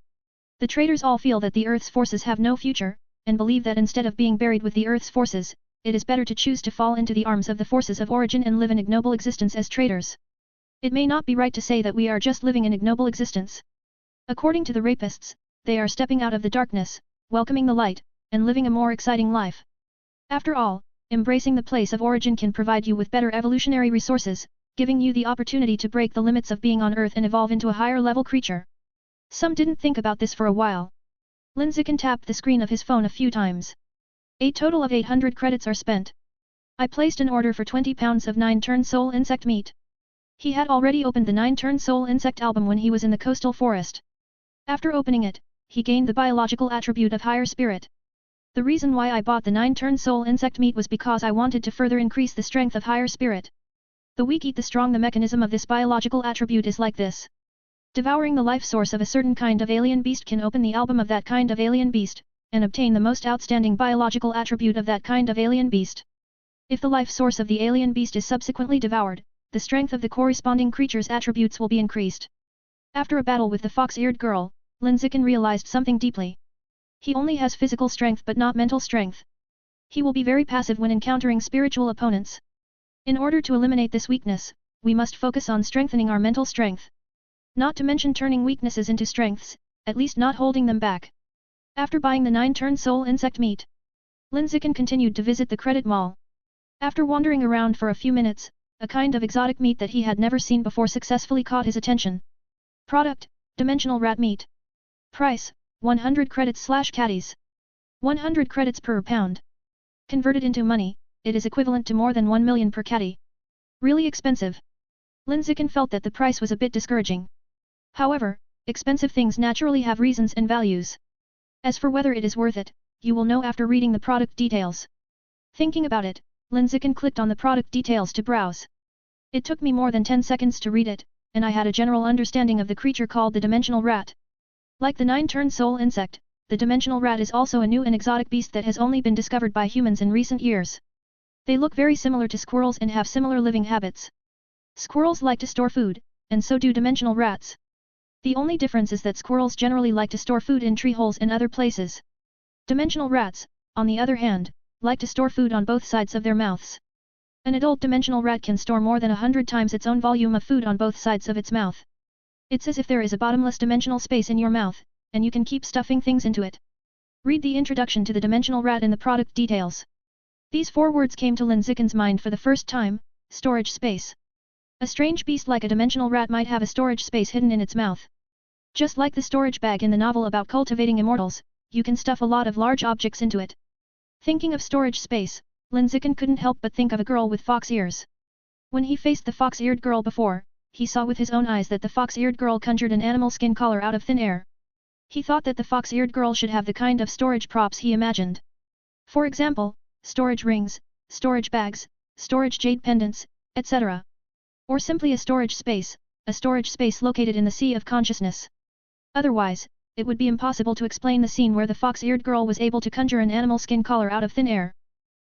The traitors all feel that the Earth's forces have no future, and believe that instead of being buried with the Earth's forces, it is better to choose to fall into the arms of the forces of origin and live an ignoble existence as traitors. It may not be right to say that we are just living an ignoble existence. According to the rapists, they are stepping out of the darkness, welcoming the light, and living a more exciting life. After all, embracing the place of origin can provide you with better evolutionary resources, giving you the opportunity to break the limits of being on Earth and evolve into a higher level creature. Some didn't think about this for a while. Lin Zichen tapped the screen of his phone a few times. A total of 800 credits are spent. I placed an order for 20 pounds of 9-turn soul insect meat. He had already opened the 9-turn soul insect album when he was in the coastal forest. After opening it, he gained the biological attribute of higher spirit. The reason why I bought the 9-turn soul insect meat was because I wanted to further increase the strength of higher spirit. The weak eat the strong. The mechanism of this biological attribute is like this. Devouring the life source of a certain kind of alien beast can open the album of that kind of alien beast, and obtain the most outstanding biological attribute of that kind of alien beast. If the life source of the alien beast is subsequently devoured, the strength of the corresponding creature's attributes will be increased. After a battle with the fox-eared girl, Lin Zichen realized something deeply. He only has physical strength but not mental strength. He will be very passive when encountering spiritual opponents. In order to eliminate this weakness, we must focus on strengthening our mental strength. Not to mention turning weaknesses into strengths, at least not holding them back. After buying the 9-turn soul insect meat, Lin Zichen continued to visit the credit mall. After wandering around for a few minutes, a kind of exotic meat that he had never seen before successfully caught his attention. Product: dimensional rat meat. Price: 100 credits/caddies. 100 credits per pound. Converted into money, it is equivalent to more than 1 million per caddy. Really expensive. Lin Zichen felt that the price was a bit discouraging. However, expensive things naturally have reasons and values. As for whether it is worth it, you will know after reading the product details. Thinking about it, Lin Zichen clicked on the product details to browse. It took me more than 10 seconds to read it, and I had a general understanding of the creature called the dimensional rat. Like the 9-turn soul insect, the dimensional rat is also a new and exotic beast that has only been discovered by humans in recent years. They look very similar to squirrels and have similar living habits. Squirrels like to store food, and so do dimensional rats. The only difference is that squirrels generally like to store food in tree holes and other places. Dimensional rats, on the other hand, like to store food on both sides of their mouths. An adult dimensional rat can store more than 100 times its own volume of food on both sides of its mouth. It's as if there is a bottomless dimensional space in your mouth, and you can keep stuffing things into it. Read the introduction to the dimensional rat in the product details. These 4 words came to Lin Zichen's mind for the first time: storage space. A strange beast like a dimensional rat might have a storage space hidden in its mouth. Just like the storage bag in the novel about cultivating immortals, you can stuff a lot of large objects into it. Thinking of storage space, Lin Zichen couldn't help but think of a girl with fox ears. When he faced the fox-eared girl before, he saw with his own eyes that the fox-eared girl conjured an animal skin collar out of thin air. He thought that the fox-eared girl should have the kind of storage props he imagined. For example, storage rings, storage bags, storage jade pendants, etc. Or simply a storage space located in the sea of consciousness. Otherwise, it would be impossible to explain the scene where the fox-eared girl was able to conjure an animal skin collar out of thin air.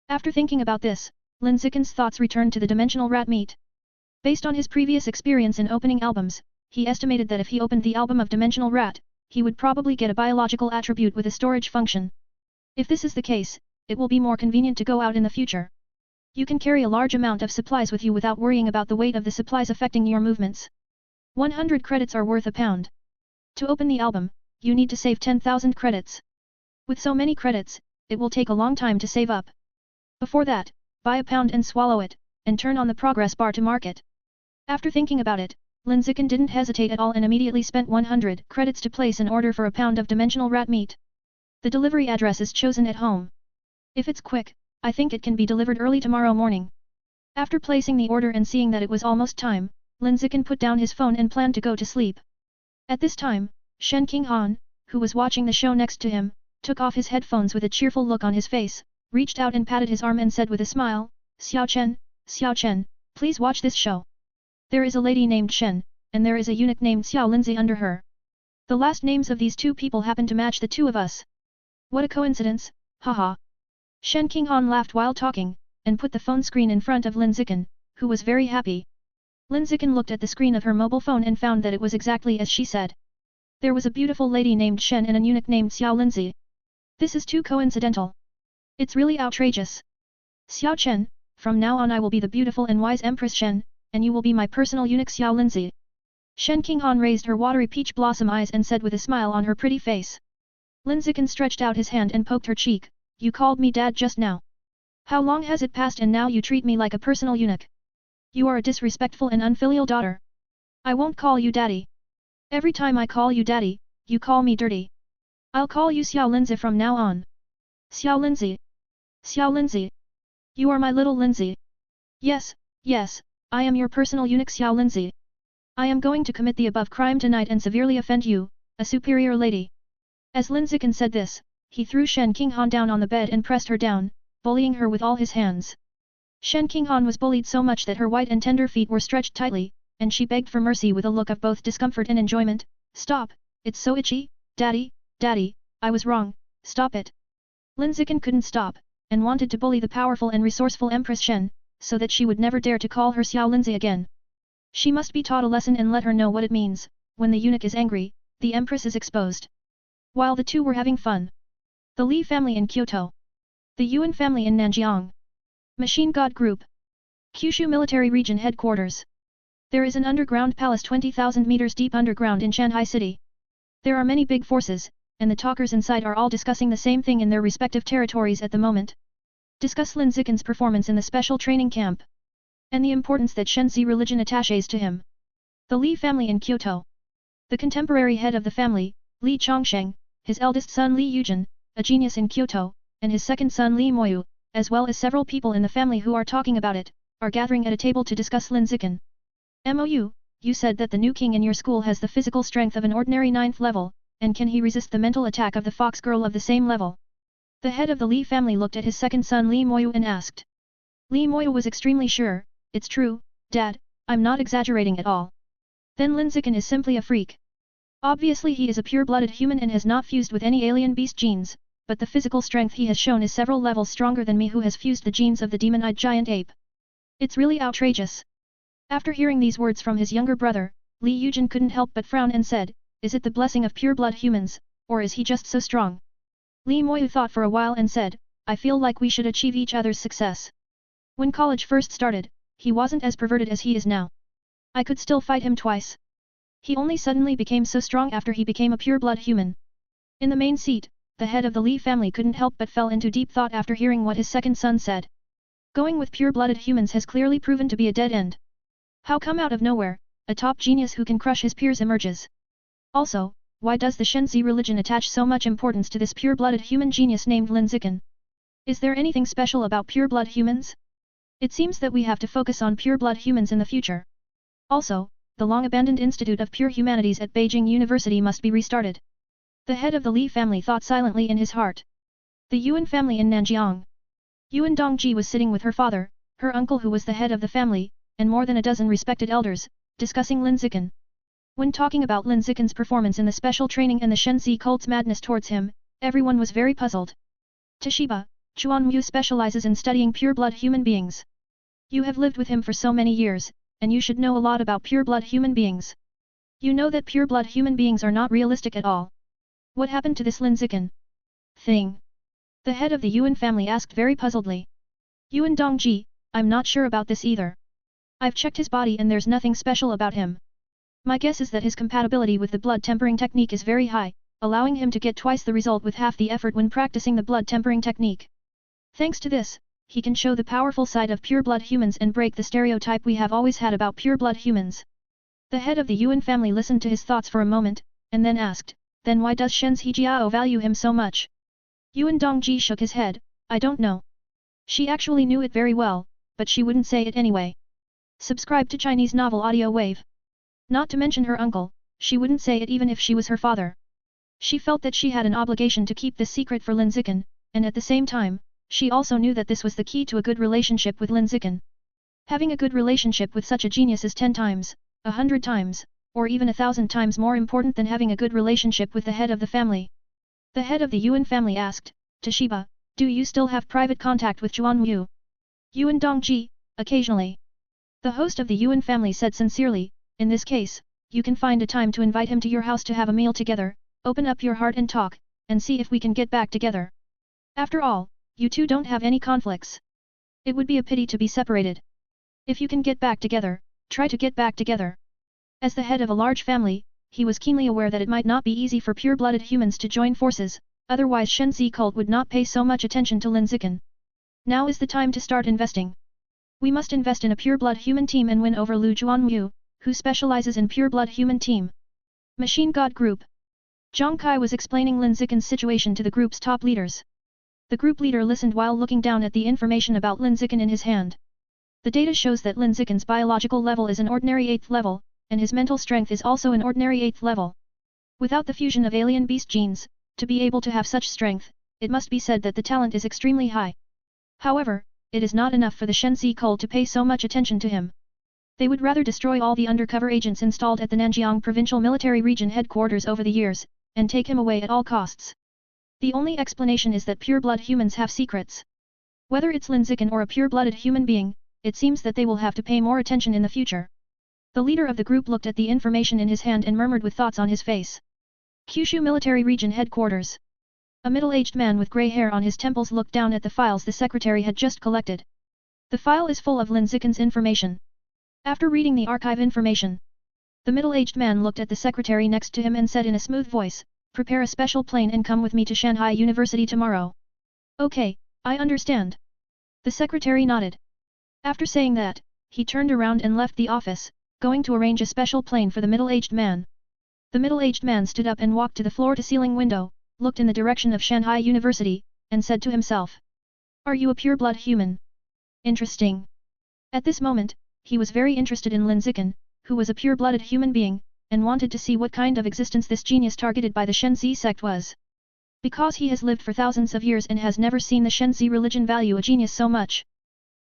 After thinking about this, Lin Zichen's thoughts returned to the dimensional rat meat. Based on his previous experience in opening albums, he estimated that if he opened the album of dimensional rat, he would probably get a biological attribute with a storage function. If this is the case, it will be more convenient to go out in the future. You can carry a large amount of supplies with you without worrying about the weight of the supplies affecting your movements. 100 credits are worth a pound. To open the album, you need to save 10,000 credits. With so many credits, it will take a long time to save up. Before that, buy a pound and swallow it, and turn on the progress bar to mark it. After thinking about it, Lin Zichen didn't hesitate at all and immediately spent 100 credits to place an order for a pound of dimensional rat meat. The delivery address is chosen at home. If it's quick, I think it can be delivered early tomorrow morning. After placing the order and seeing that it was almost time, Lin Zichen put down his phone and planned to go to sleep. At this time, Shen Qinghan, who was watching the show next to him, took off his headphones with a cheerful look on his face, reached out and patted his arm and said with a smile, Xiao Chen, please watch this show. There is a lady named Shen, and there is a eunuch named Xiao Linzi under her. The last names of these two people happen to match the two of us. What a coincidence, haha. Shen Qinghan laughed while talking, and put the phone screen in front of Lin Zichen, who was very happy. Lin Zichen looked at the screen of her mobile phone and found that it was exactly as she said. There was a beautiful lady named Shen and a eunuch named Xiao Linzi. This is too coincidental. It's really outrageous. Xiao Chen, from now on I will be the beautiful and wise Empress Shen, and you will be my personal eunuch Xiao Linzi. Shen Qinghan raised her watery peach blossom eyes and said with a smile on her pretty face. Lin Zichen stretched out his hand and poked her cheek, you called me dad just now. How long has it passed and now you treat me like a personal eunuch? You are a disrespectful and unfilial daughter. I won't call you daddy. Every time I call you daddy, you call me dirty. I'll call you Xiao Linzi from now on. Xiao Linzi. Xiao Linzi. You are my little Linzi. Yes, I am your personal eunuch Xiao Linzi. I am going to commit the above crime tonight and severely offend you, a superior lady. As Lin Zichen said this, he threw Shen Qinghan down on the bed and pressed her down, bullying her with all his hands. Shen Qinghan was bullied so much that her white and tender feet were stretched tightly, and she begged for mercy with a look of both discomfort and enjoyment. Stop, it's so itchy, daddy, I was wrong, stop it. Lin Zichen couldn't stop, and wanted to bully the powerful and resourceful Empress Shen, so that she would never dare to call her Xiao Linzi again. She must be taught a lesson and let her know what it means, when the eunuch is angry, the Empress is exposed. While the two were having fun. The Li family in Kyoto. The Yuan family in Nanjiang. Machine God Group. Kyushu Military Region Headquarters. There is an underground palace 20,000 meters deep underground in Shanghai City. There are many big forces, and the talkers inside are all discussing the same thing in their respective territories at the moment. Discuss Lin Zichen's performance in the special training camp. And the importance that Shenzi religion attaches to him. The Li family in Kyoto. The contemporary head of the family, Li Chongsheng, his eldest son Li Yujin, a genius in Kyoto, and his second son Li Moyu, as well as several people in the family who are talking about it, are gathering at a table to discuss Lin Zichen. Mou, you said that the new king in your school has the physical strength of an ordinary 9th level, and can he resist the mental attack of the fox girl of the same level? The head of the Li family looked at his second son Li Moyu and asked. Li Moyu was extremely sure, it's true, Dad, I'm not exaggerating at all. Then Lin Zichen is simply a freak. Obviously he is a pure-blooded human and has not fused with any alien beast genes, but the physical strength he has shown is several levels stronger than me who has fused the genes of the demon-eyed giant ape. It's really outrageous. After hearing these words from his younger brother, Li Yujin couldn't help but frown and said, is it the blessing of pure-blood humans, or is he just so strong? Li Moyu thought for a while and said, I feel like we should achieve each other's success. When college first started, he wasn't as perverted as he is now. I could still fight him twice. He only suddenly became so strong after he became a pure-blood human. In the main seat, the head of the Li family couldn't help but fell into deep thought after hearing what his second son said. Going with pure-blooded humans has clearly proven to be a dead end. How come out of nowhere, a top genius who can crush his peers emerges? Also, why does the Shenzi religion attach so much importance to this pure-blooded human genius named Lin Zichen? Is there anything special about pure-blood humans? It seems that we have to focus on pure-blood humans in the future. Also, the long-abandoned Institute of Pure Humanities at Beijing University must be restarted. The head of the Li family thought silently in his heart. The Yuan family in Nanjiang. Yuan Dongji was sitting with her father, her uncle who was the head of the family, and more than a dozen respected elders, discussing Lin Zichen. When talking about Lin Zichen's performance in the special training and the Shenzi cult's madness towards him, everyone was very puzzled. Toshiba, Chuan Yu specializes in studying pure-blood human beings. You have lived with him for so many years, and you should know a lot about pure-blood human beings. You know that pure-blood human beings are not realistic at all. What happened to this Lin Zichen thing? The head of the Yuan family asked very puzzledly. Yuan Dongji, I'm not sure about this either. I've checked his body and there's nothing special about him. My guess is that his compatibility with the blood tempering technique is very high, allowing him to get twice the result with half the effort when practicing the blood tempering technique. Thanks to this, he can show the powerful side of pure-blood humans and break the stereotype we have always had about pure-blood humans. The head of the Yuan family listened to his thoughts for a moment, and then asked, then why does Shen Zijiao value him so much? Yuan Dongji shook his head, I don't know. She actually knew it very well, but she wouldn't say it anyway. Subscribe to Chinese novel audio wave. Not to mention her uncle, she wouldn't say it even if she was her father. She felt that she had an obligation to keep this secret for Lin Zichen, and at the same time, she also knew that this was the key to a good relationship with Lin Zichen. Having a good relationship with such a genius is 10 times, 100 times, or even 1,000 times more important than having a good relationship with the head of the family. The head of the Yuan family asked, Toshiba, do you still have private contact with Zhuan Yu? Yuan Dongji, occasionally. The host of the Yuan family said sincerely, in this case, you can find a time to invite him to your house to have a meal together, open up your heart and talk, and see if we can get back together. After all, you two don't have any conflicts. It would be a pity to be separated. If you can get back together, try to get back together. As the head of a large family, he was keenly aware that it might not be easy for pure-blooded humans to join forces, otherwise Shenzi cult would not pay so much attention to Lin Zichen. Now is the time to start investing. We must invest in a pure-blood human team and win over Lu Zhuanyu, who specializes in pure-blood human team. Machine God Group. Zhang Kai was explaining Lin Zichen's situation to the group's top leaders. The group leader listened while looking down at the information about Lin Zichen in his hand. The data shows that Lin Zichen's biological level is an ordinary 8th level, and his mental strength is also an ordinary 8th level. Without the fusion of alien beast genes, to be able to have such strength, it must be said that the talent is extremely high. However, it is not enough for the Shenzi cult to pay so much attention to him. They would rather destroy all the undercover agents installed at the Nanjiang Provincial Military Region headquarters over the years, and take him away at all costs. The only explanation is that pure-blood humans have secrets. Whether it's Lin Zichen or a pure-blooded human being, it seems that they will have to pay more attention in the future. The leader of the group looked at the information in his hand and murmured with thoughts on his face. Kyushu Military Region Headquarters. A middle-aged man with grey hair on his temples looked down at the files the secretary had just collected. The file is full of Lin Zichen's information. After reading the archive information, the middle-aged man looked at the secretary next to him and said in a smooth voice, "Prepare a special plane and come with me to Shanghai University tomorrow." "Okay, I understand." The secretary nodded. After saying that, he turned around and left the office, going to arrange a special plane for the middle-aged man. The middle-aged man stood up and walked to the floor-to-ceiling window, looked in the direction of Shanghai University, and said to himself, "Are you a pure-blood human? Interesting." At this moment, he was very interested in Lin Zichen, who was a pure-blooded human being, and wanted to see what kind of existence this genius targeted by the Shenzi sect was. Because he has lived for thousands of years and has never seen the Shenzi religion value a genius so much.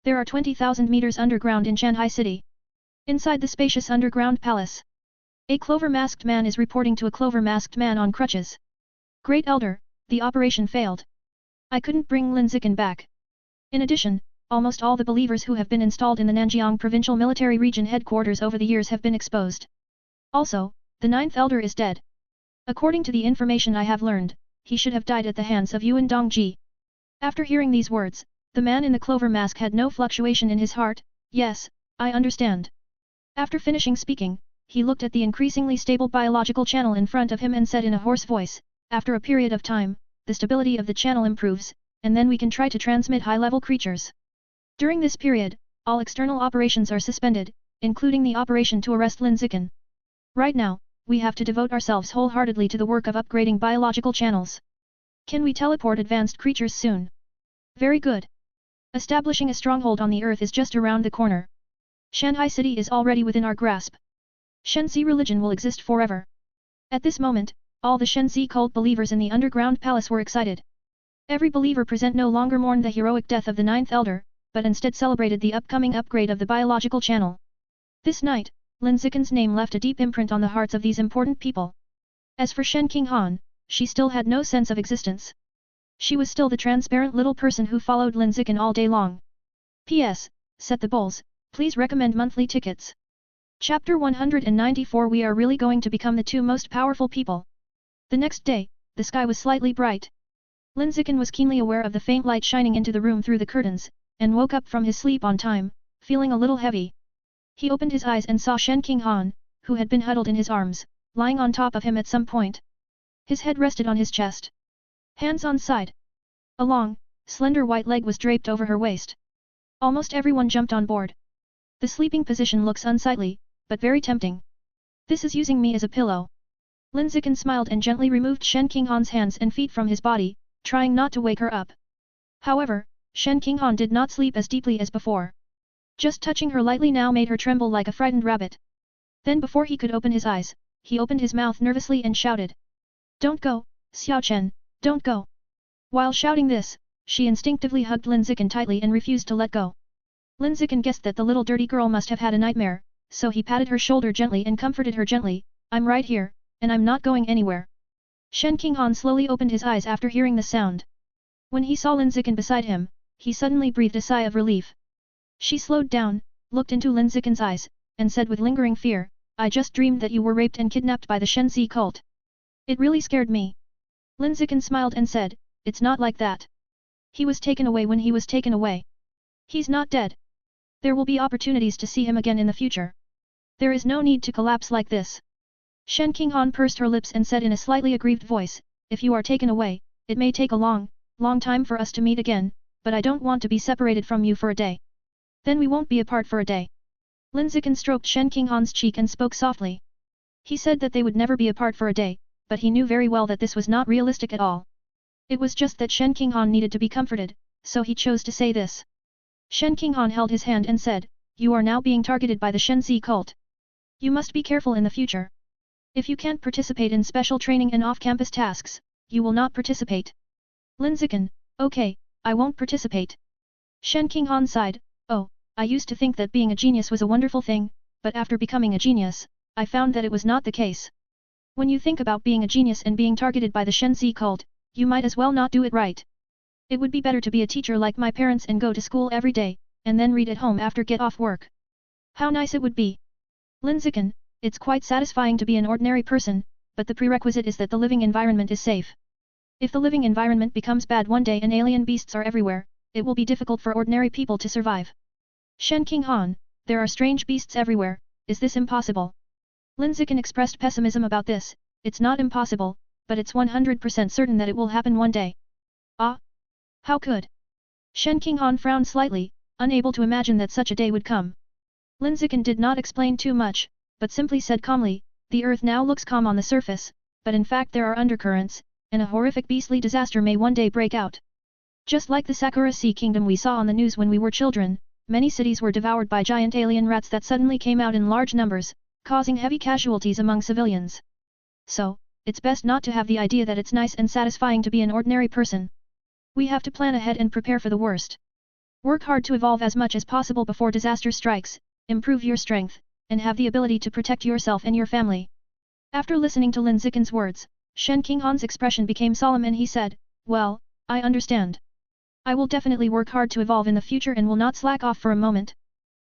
There are 20,000 meters underground in Shanghai City. Inside the spacious underground palace, a clover-masked man is reporting to a clover-masked man on crutches. "Great Elder, the operation failed. I couldn't bring Lin Zichen back. In addition, almost all the believers who have been installed in the Nanjiang Provincial Military Region headquarters over the years have been exposed. Also, the 9th Elder is dead. According to the information I have learned, he should have died at the hands of Yuan Dongji." After hearing these words, the man in the clover mask had no fluctuation in his heart. "Yes, I understand." After finishing speaking, he looked at the increasingly stable biological channel in front of him and said in a hoarse voice, "After a period of time, the stability of the channel improves, and then we can try to transmit high-level creatures. During this period, all external operations are suspended, including the operation to arrest Lin Zichen. Right now, we have to devote ourselves wholeheartedly to the work of upgrading biological channels. Can we teleport advanced creatures soon?" "Very good. Establishing a stronghold on the earth is just around the corner. Shanghai City is already within our grasp. Shenzi religion will exist forever." At this moment, all the Shenzi cult believers in the underground palace were excited. Every believer present no longer mourned the heroic death of the ninth elder, but instead celebrated the upcoming upgrade of the biological channel. This night, Lin Zichen's name left a deep imprint on the hearts of these important people. As for Shen Qinghan, she still had no sense of existence. She was still the transparent little person who followed Lin Zichen all day long. P.S. Set the bowls, please recommend monthly tickets. Chapter 194 We are really going to become the two most powerful people. The next day, the sky was slightly bright. Lin Zichen was keenly aware of the faint light shining into the room through the curtains, and woke up from his sleep on time, feeling a little heavy. He opened his eyes and saw Shen Qinghan, who had been huddled in his arms, lying on top of him at some point. His head rested on his chest. Hands on side. A long, slender white leg was draped over her waist. Almost everyone jumped on board. The sleeping position looks unsightly, but very tempting. This is using me as a pillow. Lin Zichen smiled and gently removed Shen Qinghan's hands and feet from his body, trying not to wake her up. However, Shen Qinghan did not sleep as deeply as before. Just touching her lightly now made her tremble like a frightened rabbit. Then before he could open his eyes, he opened his mouth nervously and shouted. Don't go, Xiao Chen, don't go. While shouting this, she instinctively hugged Lin Zichen tightly and refused to let go. Lin Zichen guessed that the little dirty girl must have had a nightmare, so he patted her shoulder gently and comforted her gently, I'm right here, and I'm not going anywhere. Shen Qinghan slowly opened his eyes after hearing the sound. When he saw Lin Zichen beside him, he suddenly breathed a sigh of relief. She slowed down, looked into Lin Zichen's eyes, and said with lingering fear, I just dreamed that you were raped and kidnapped by the Shenzi cult. It really scared me. Lin Zichen smiled and said, it's not like that. He was taken away when he was taken away. He's not dead. There will be opportunities to see him again in the future. There is no need to collapse like this. Shen Qinghan pursed her lips and said in a slightly aggrieved voice, if you are taken away, it may take a long time for us to meet again, but I don't want to be separated from you for a day. Then we won't be apart for a day. Lin Zichen stroked Shen Qinghan's cheek and spoke softly. He said that they would never be apart for a day, but he knew very well that this was not realistic at all. It was just that Shen Qinghan needed to be comforted, so he chose to say this. Shen Qinghan held his hand and said, you are now being targeted by the Shenzi cult. You must be careful in the future. If you can't participate in special training and off-campus tasks, you will not participate. Lin Zichen, okay, I won't participate. Shen Qinghan sighed, oh, I used to think that being a genius was a wonderful thing, but after becoming a genius, I found that it was not the case. When you think about being a genius and being targeted by the Shenzi cult, you might as well not do it right. It would be better to be a teacher like my parents and go to school every day, and then read at home after get off work. How nice it would be. Lin Zichen, it's quite satisfying to be an ordinary person, but the prerequisite is that the living environment is safe. If the living environment becomes bad one day and alien beasts are everywhere, it will be difficult for ordinary people to survive. Shen Qinghan, there are strange beasts everywhere, is this impossible? Lin Zichen expressed pessimism about this, it's not impossible, but it's 100% certain that it will happen one day. Ah? How could? Shen Qinghan frowned slightly, unable to imagine that such a day would come. Lin Zichen did not explain too much, but simply said calmly, the earth now looks calm on the surface, but in fact there are undercurrents, and a horrific beastly disaster may one day break out. Just like the Sakura Sea Kingdom we saw on the news when we were children, many cities were devoured by giant alien rats that suddenly came out in large numbers, causing heavy casualties among civilians. So, it's best not to have the idea that it's nice and satisfying to be an ordinary person. We have to plan ahead and prepare for the worst. Work hard to evolve as much as possible before disaster strikes, improve your strength, and have the ability to protect yourself and your family. After listening to Lin Zichen's words, Shen Qinghan's expression became solemn and he said, well, I understand. I will definitely work hard to evolve in the future and will not slack off for a moment.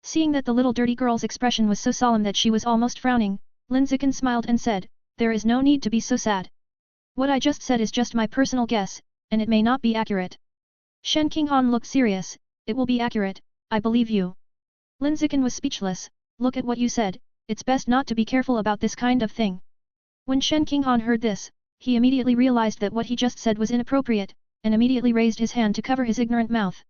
Seeing that the little dirty girl's expression was so solemn that she was almost frowning, Lin Zichen smiled and said, there is no need to be so sad. What I just said is just my personal guess, and it may not be accurate. Shen Qinghan looked serious, it will be accurate, I believe you. Lin Zichen was speechless, look at what you said, it's best not to be careful about this kind of thing. When Shen Qinghan heard this, he immediately realized that what he just said was inappropriate, and immediately raised his hand to cover his ignorant mouth.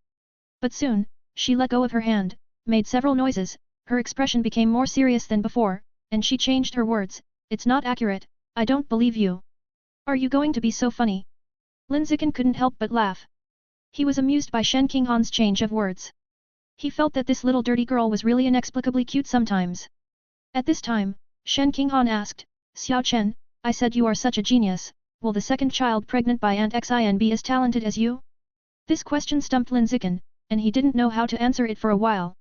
But soon, she let go of her hand, made several noises, her expression became more serious than before, and she changed her words, it's not accurate, I don't believe you. Are you going to be so funny? Lin Zichen couldn't help but laugh. He was amused by Shen Qinghan's change of words. He felt that this little dirty girl was really inexplicably cute sometimes. At this time, Shen Qinghan asked, Xiao Chen, I said you are such a genius, will the second child pregnant by Aunt Xin be as talented as you? This question stumped Lin Zichen, and he didn't know how to answer it for a while.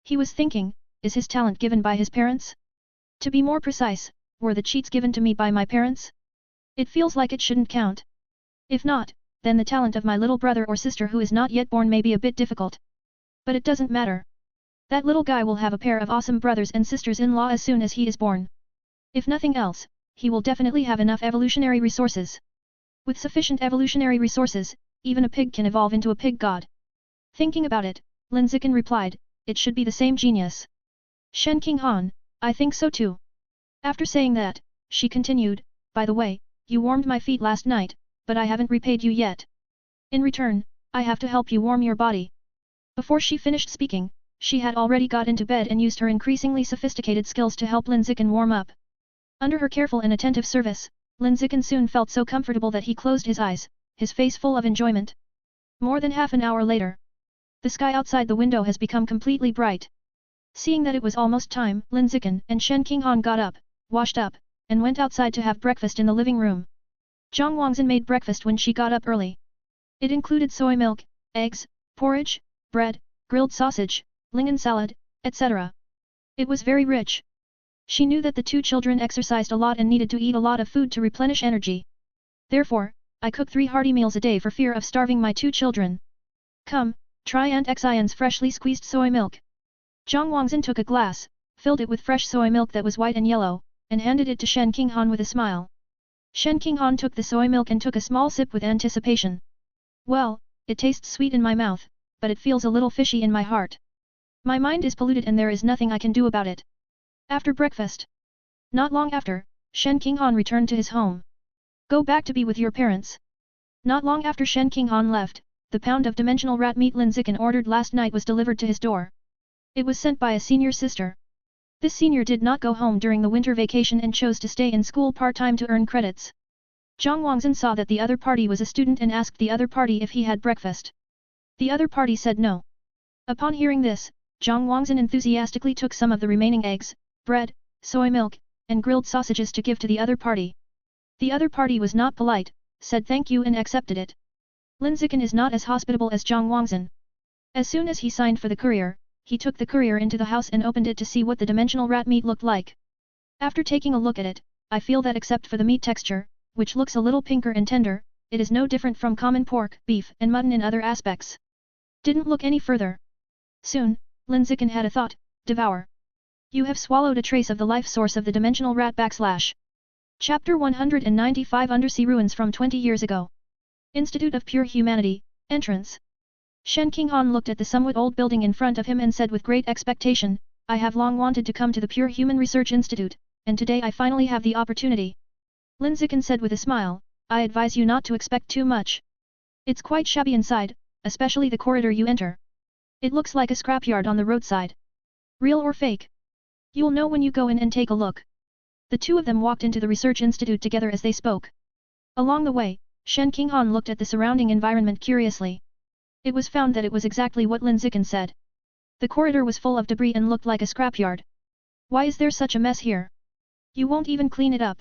He was thinking, is his talent given by his parents? To be more precise, were the cheats given to me by my parents? It feels like it shouldn't count. If not, then the talent of my little brother or sister who is not yet born may be a bit difficult. But it doesn't matter. That little guy will have a pair of awesome brothers and sisters-in-law as soon as he is born. If nothing else, he will definitely have enough evolutionary resources. With sufficient evolutionary resources, even a pig can evolve into a pig god. Thinking about it, Lin Zichen replied, it should be the same genius. Shen Qinghan, I think so too. After saying that, she continued, by the way, you warmed my feet last night, but I haven't repaid you yet. In return, I have to help you warm your body. Before she finished speaking, she had already got into bed and used her increasingly sophisticated skills to help Lin Zichen warm up. Under her careful and attentive service, Lin Zichen soon felt so comfortable that he closed his eyes, his face full of enjoyment. More than half an hour later, the sky outside the window has become completely bright. Seeing that it was almost time, Lin Zichen and Shen Qinghan got up, washed up, and went outside to have breakfast in the living room. Zhang Wangzhen made breakfast when she got up early. It included soy milk, eggs, porridge, bread, grilled sausage, lingon salad, etc. It was very rich. She knew that the two children exercised a lot and needed to eat a lot of food to replenish energy. Therefore, I cook 3 hearty meals a day for fear of starving my 2 children. Come, try Aunt Xion's freshly squeezed soy milk. Zhang Wangzhen took a glass, filled it with fresh soy milk that was white and yellow, and handed it to Shen Qinghan with a smile. Shen Qinghan took the soy milk and took a small sip with anticipation. Well, it tastes sweet in my mouth, but it feels a little fishy in my heart. My mind is polluted and there is nothing I can do about it. After breakfast. Not long after, Shen Qinghan returned to his home. Go back to be with your parents. Not long after Shen Qinghan left, the pound of dimensional rat meat Lin Zichen ordered last night was delivered to his door. It was sent by a senior sister. This senior did not go home during the winter vacation and chose to stay in school part-time to earn credits. Zhang Wangzhen saw that the other party was a student and asked the other party if he had breakfast. The other party said no. Upon hearing this, Zhang Wangzhen enthusiastically took some of the remaining eggs, bread, soy milk, and grilled sausages to give to the other party. The other party was not polite, said thank you and accepted it. Lin Zichen is not as hospitable as Zhang Wangzhen. As soon as he signed for the courier, he took the courier into the house and opened it to see what the dimensional rat meat looked like. After taking a look at it, I feel that except for the meat texture, which looks a little pinker and tender, it is no different from common pork, beef and mutton in other aspects. Didn't look any further. Soon, Lin Zichen had a thought, devour. You have swallowed a trace of the life source of the dimensional rat / Chapter 195 Undersea Ruins from 20 years ago. Institute of Pure Humanity, Entrance. Shen Qinghan looked at the somewhat old building in front of him and said with great expectation, I have long wanted to come to the Pure Human Research Institute, and today I finally have the opportunity. Lin Zichen said with a smile, I advise you not to expect too much. It's quite shabby inside, especially the corridor you enter. It looks like a scrapyard on the roadside. Real or fake? You'll know when you go in and take a look. The two of them walked into the research institute together as they spoke. Along the way, Shen Qinghan looked at the surrounding environment curiously. It was found that it was exactly what Lin Zichen said. The corridor was full of debris and looked like a scrapyard. Why is there such a mess here? You won't even clean it up.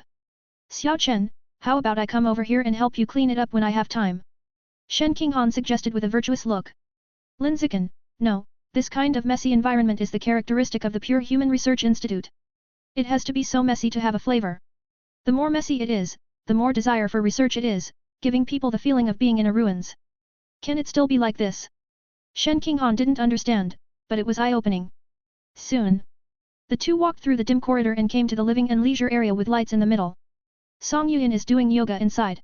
Xiao Chen, how about I come over here and help you clean it up when I have time? Shen Qinghan suggested with a virtuous look. Lin Zichen, no, this kind of messy environment is the characteristic of the Pure Human Research Institute. It has to be so messy to have a flavor. The more messy it is, the more desire for research it is, giving people the feeling of being in a ruins. Can it still be like this? Shen Qinghan didn't understand, but it was eye-opening. Soon, the two walked through the dim corridor and came to the living and leisure area with lights in the middle. Song Yuan is doing yoga inside.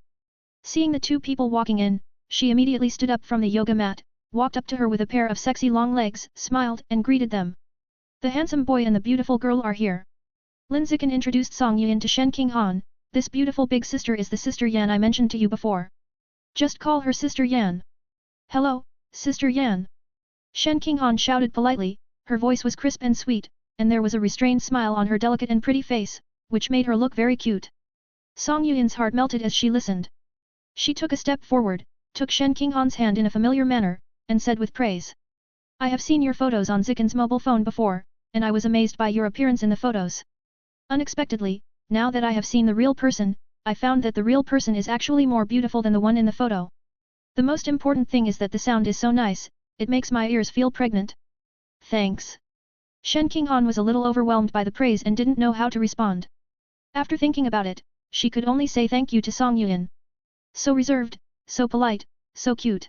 Seeing the two people walking in, she immediately stood up from the yoga mat, walked up to her with a pair of sexy long legs, smiled and greeted them. The handsome boy and the beautiful girl are here. Lin Zichen introduced Song Yuan to Shen Qinghan. This beautiful big sister is the Sister Yan I mentioned to you before. Just call her Sister Yan. Hello, Sister Yan. Shen Qinghan shouted politely, her voice was crisp and sweet, and there was a restrained smile on her delicate and pretty face, which made her look very cute. Song Yuan's heart melted as she listened. She took a step forward, took Shen Qinghan's hand in a familiar manner, and said with praise. I have seen your photos on Zichen's mobile phone before, and I was amazed by your appearance in the photos. Unexpectedly, now that I have seen the real person, I found that the real person is actually more beautiful than the one in the photo. The most important thing is that the sound is so nice, it makes my ears feel pregnant. Thanks. Shen Qinghan was a little overwhelmed by the praise and didn't know how to respond. After thinking about it, she could only say thank you to Song Yuan. So reserved, so polite, so cute.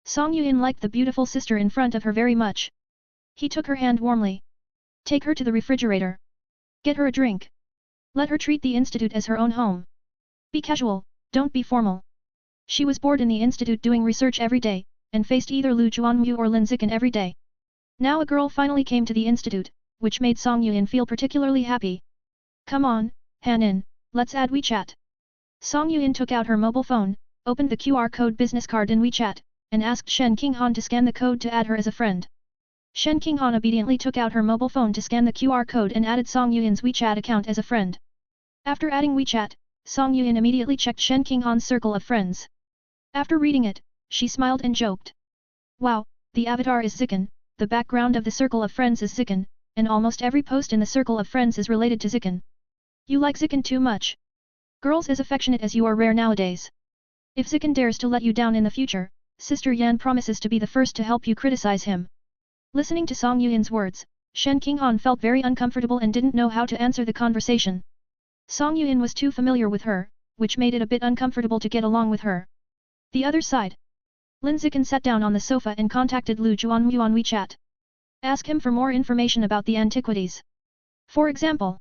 Song Yuan liked the beautiful sister in front of her very much. He took her hand warmly. Take her to the refrigerator. Get her a drink. Let her treat the institute as her own home. Be casual, don't be formal. She was bored in the institute doing research every day, and faced either Lu Juanmu or Lin Zichen every day. Now a girl finally came to the institute, which made Song Yuan feel particularly happy. Come on, Hanin, let's add WeChat. Song Yuan took out her mobile phone, opened the QR code business card in WeChat, and asked Shen Qinghan to scan the code to add her as a friend. Shen Qinghan obediently took out her mobile phone to scan the QR code and added Song Yuan's WeChat account as a friend. After adding WeChat, Song Yuan immediately checked Shen Qinghan's circle of friends. After reading it, she smiled and joked. Wow, the avatar is Zichen, the background of the circle of friends is Zichen, and almost every post in the circle of friends is related to Zichen. You like Zichen too much. Girls as affectionate as you are rare nowadays. If Zichen dares to let you down in the future, Sister Yan promises to be the first to help you criticize him. Listening to Song Yuan's words, Shen Qinghan felt very uncomfortable and didn't know how to answer the conversation. Song Yuan was too familiar with her, which made it a bit uncomfortable to get along with her. The other side. Lin Zichen sat down on the sofa and contacted Lu Juanmu on WeChat. Ask him for more information about the antiquities. For example,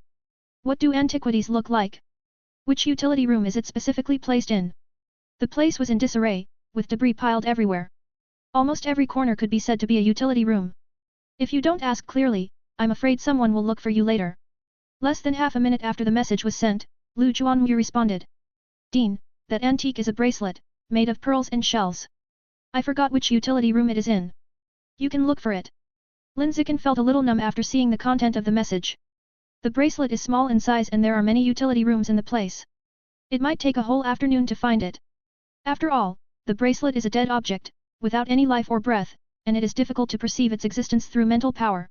what do antiquities look like? Which utility room is it specifically placed in? The place was in disarray, with debris piled everywhere. Almost every corner could be said to be a utility room. If you don't ask clearly, I'm afraid someone will look for you later. Less than half a minute after the message was sent, Lu Juanmu responded. Dean, that antique is a bracelet, made of pearls and shells. I forgot which utility room it is in. You can look for it. Lin Zichen felt a little numb after seeing the content of the message. The bracelet is small in size and there are many utility rooms in the place. It might take a whole afternoon to find it. After all, the bracelet is a dead object, without any life or breath, and it is difficult to perceive its existence through mental power.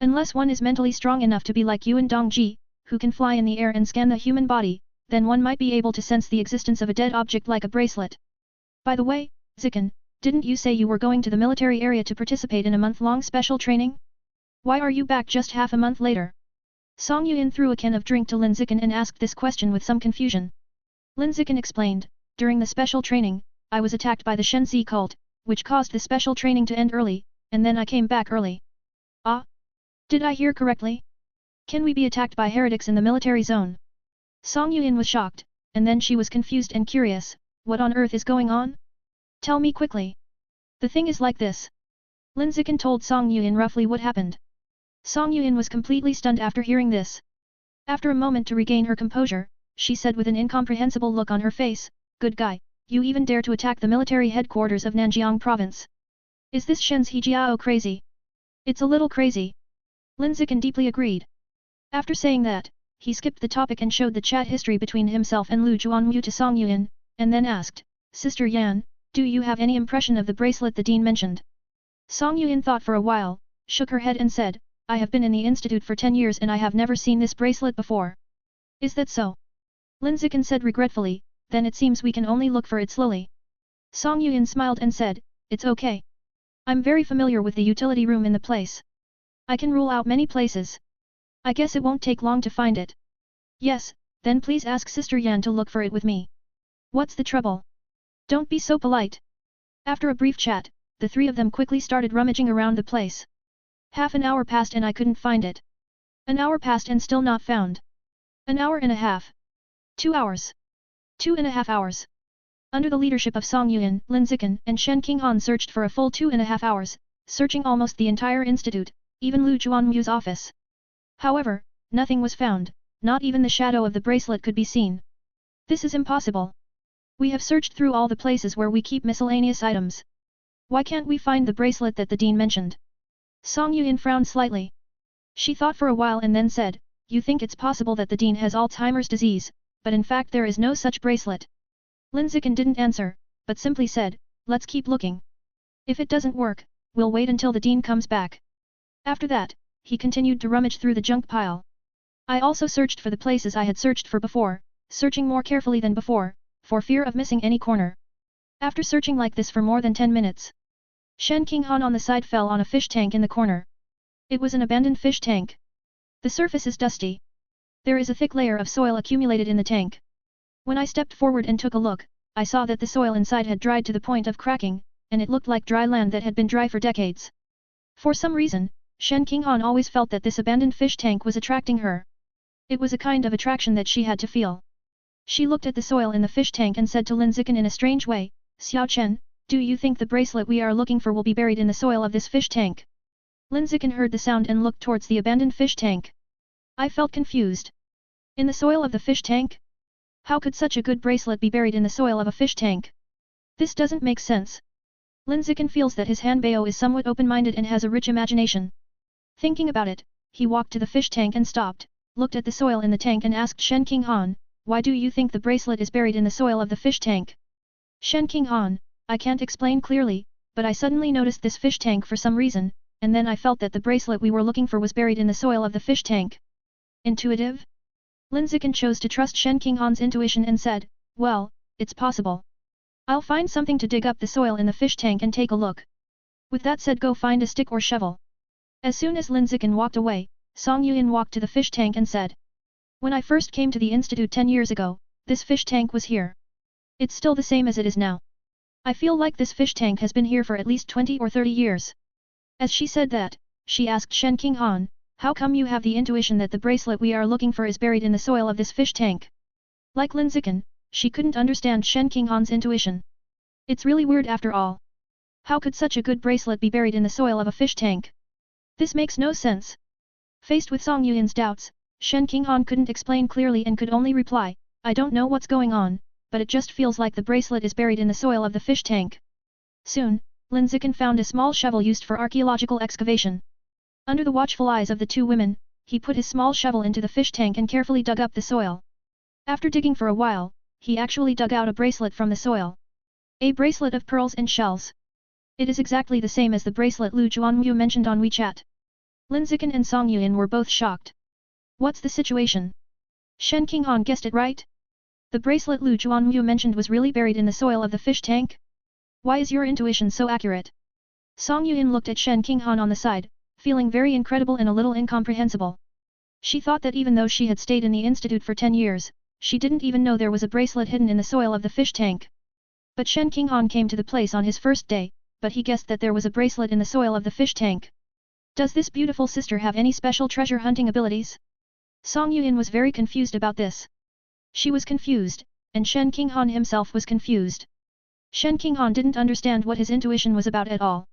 Unless one is mentally strong enough to be like Yuan Dongji, who can fly in the air and scan the human body, then one might be able to sense the existence of a dead object like a bracelet. By the way, Zichen, didn't you say you were going to the military area to participate in a month-long special training? Why are you back just half a month later? Song Yuan threw a can of drink to Lin Zichen and asked this question with some confusion. Lin Zichen explained, during the special training, I was attacked by the Shenzi cult, which caused the special training to end early, and then I came back early. Ah? Did I hear correctly? Can we be attacked by heretics in the military zone? Song Yuan was shocked, and then she was confused and curious, what on earth is going on? Tell me quickly. The thing is like this. Lin Zichen told Song Yuan roughly what happened. Song Yuan was completely stunned after hearing this. After a moment to regain her composure, she said with an incomprehensible look on her face, Good guy, you even dare to attack the military headquarters of Nanjiang province. Is this Shen's Hejiao crazy? It's a little crazy. Lin Zichen deeply agreed. After saying that, he skipped the topic and showed the chat history between himself and Lu Juanmu to Song Yuan, and then asked, Sister Yan, do you have any impression of the bracelet the dean mentioned? Song Yuan thought for a while, shook her head and said, I have been in the institute for 10 years and I have never seen this bracelet before. Is that so? Lin Zichen said regretfully, then it seems we can only look for it slowly. Song Yuan smiled and said, it's okay. I'm very familiar with the utility room in the place. I can rule out many places. I guess it won't take long to find it. Yes, then please ask Sister Yan to look for it with me. What's the trouble? Don't be so polite. After a brief chat, the three of them quickly started rummaging around the place. Half an hour passed and I couldn't find it. An hour passed and still not found. An hour and a half. 2 hours. 2.5 hours. Under the leadership of Song Yuan, Lin Zichen, and Shen Qinghan searched for a full 2.5 hours, searching almost the entire institute, even Lu Juanmu's office. However, nothing was found, not even the shadow of the bracelet could be seen. This is impossible. We have searched through all the places where we keep miscellaneous items. Why can't we find the bracelet that the dean mentioned? Song Yuan frowned slightly. She thought for a while and then said, You think it's possible that the dean has Alzheimer's disease, but in fact there is no such bracelet. Lin Zichen didn't answer, but simply said, Let's keep looking. If it doesn't work, we'll wait until the dean comes back. After that, he continued to rummage through the junk pile. I also searched for the places I had searched for before, searching more carefully than before, for fear of missing any corner. After searching like this for more than 10 minutes, Shen Qinghan on the side fell on a fish tank in the corner. It was an abandoned fish tank. The surface is dusty. There is a thick layer of soil accumulated in the tank. When I stepped forward and took a look, I saw that the soil inside had dried to the point of cracking, and it looked like dry land that had been dry for decades. For some reason, Shen Qinghan always felt that this abandoned fish tank was attracting her. It was a kind of attraction that she had to feel. She looked at the soil in the fish tank and said to Lin Zichen in a strange way, "Xiao Chen, do you think the bracelet we are looking for will be buried in the soil of this fish tank?" Lin Zichen heard the sound and looked towards the abandoned fish tank. I felt confused. In the soil of the fish tank? How could such a good bracelet be buried in the soil of a fish tank? This doesn't make sense. Lin Zichen feels that his Hanbao is somewhat open-minded and has a rich imagination. Thinking about it, he walked to the fish tank and stopped, looked at the soil in the tank and asked Shen Qinghan, "Why do you think the bracelet is buried in the soil of the fish tank?" Shen Qinghan, "I can't explain clearly, but I suddenly noticed this fish tank for some reason, and then I felt that the bracelet we were looking for was buried in the soil of the fish tank." Intuitive? Lin Zichen chose to trust Shen Qinghan's intuition and said, "Well, it's possible. I'll find something to dig up the soil in the fish tank and take a look." With that said, go find a stick or shovel. As soon as Lin Zichen walked away, Song Yuan walked to the fish tank and said, "When I first came to the institute 10 years ago, this fish tank was here. It's still the same as it is now. I feel like this fish tank has been here for at least 20 or 30 years. As she said that, she asked Shen Qinghan, "How come you have the intuition that the bracelet we are looking for is buried in the soil of this fish tank?" Like Lin Zichen, she couldn't understand Shen Qinghan's intuition. It's really weird after all. How could such a good bracelet be buried in the soil of a fish tank? This makes no sense. Faced with Song Yuan's doubts, Shen Qinghan couldn't explain clearly and could only reply, "I don't know what's going on, but it just feels like the bracelet is buried in the soil of the fish tank." Soon, Lin Zichen found a small shovel used for archaeological excavation. Under the watchful eyes of the two women, he put his small shovel into the fish tank and carefully dug up the soil. After digging for a while, he actually dug out a bracelet from the soil. A bracelet of pearls and shells. It is exactly the same as the bracelet Lu Juanmu mentioned on WeChat. Lin Zichen and Song Yuan were both shocked. What's the situation? Shen Qinghan guessed it right? The bracelet Lu Juanmu mentioned was really buried in the soil of the fish tank? Why is your intuition so accurate? Song Yuan looked at Shen Qinghan on the side, feeling very incredible and a little incomprehensible. She thought that even though she had stayed in the institute for 10 years, she didn't even know there was a bracelet hidden in the soil of the fish tank. But Shen Qinghan came to the place on his first day, but he guessed that there was a bracelet in the soil of the fish tank. Does this beautiful sister have any special treasure hunting abilities? Song Yuan was very confused about this. She was confused, and Shen Qinghan himself was confused. Shen Qinghan didn't understand what his intuition was about at all.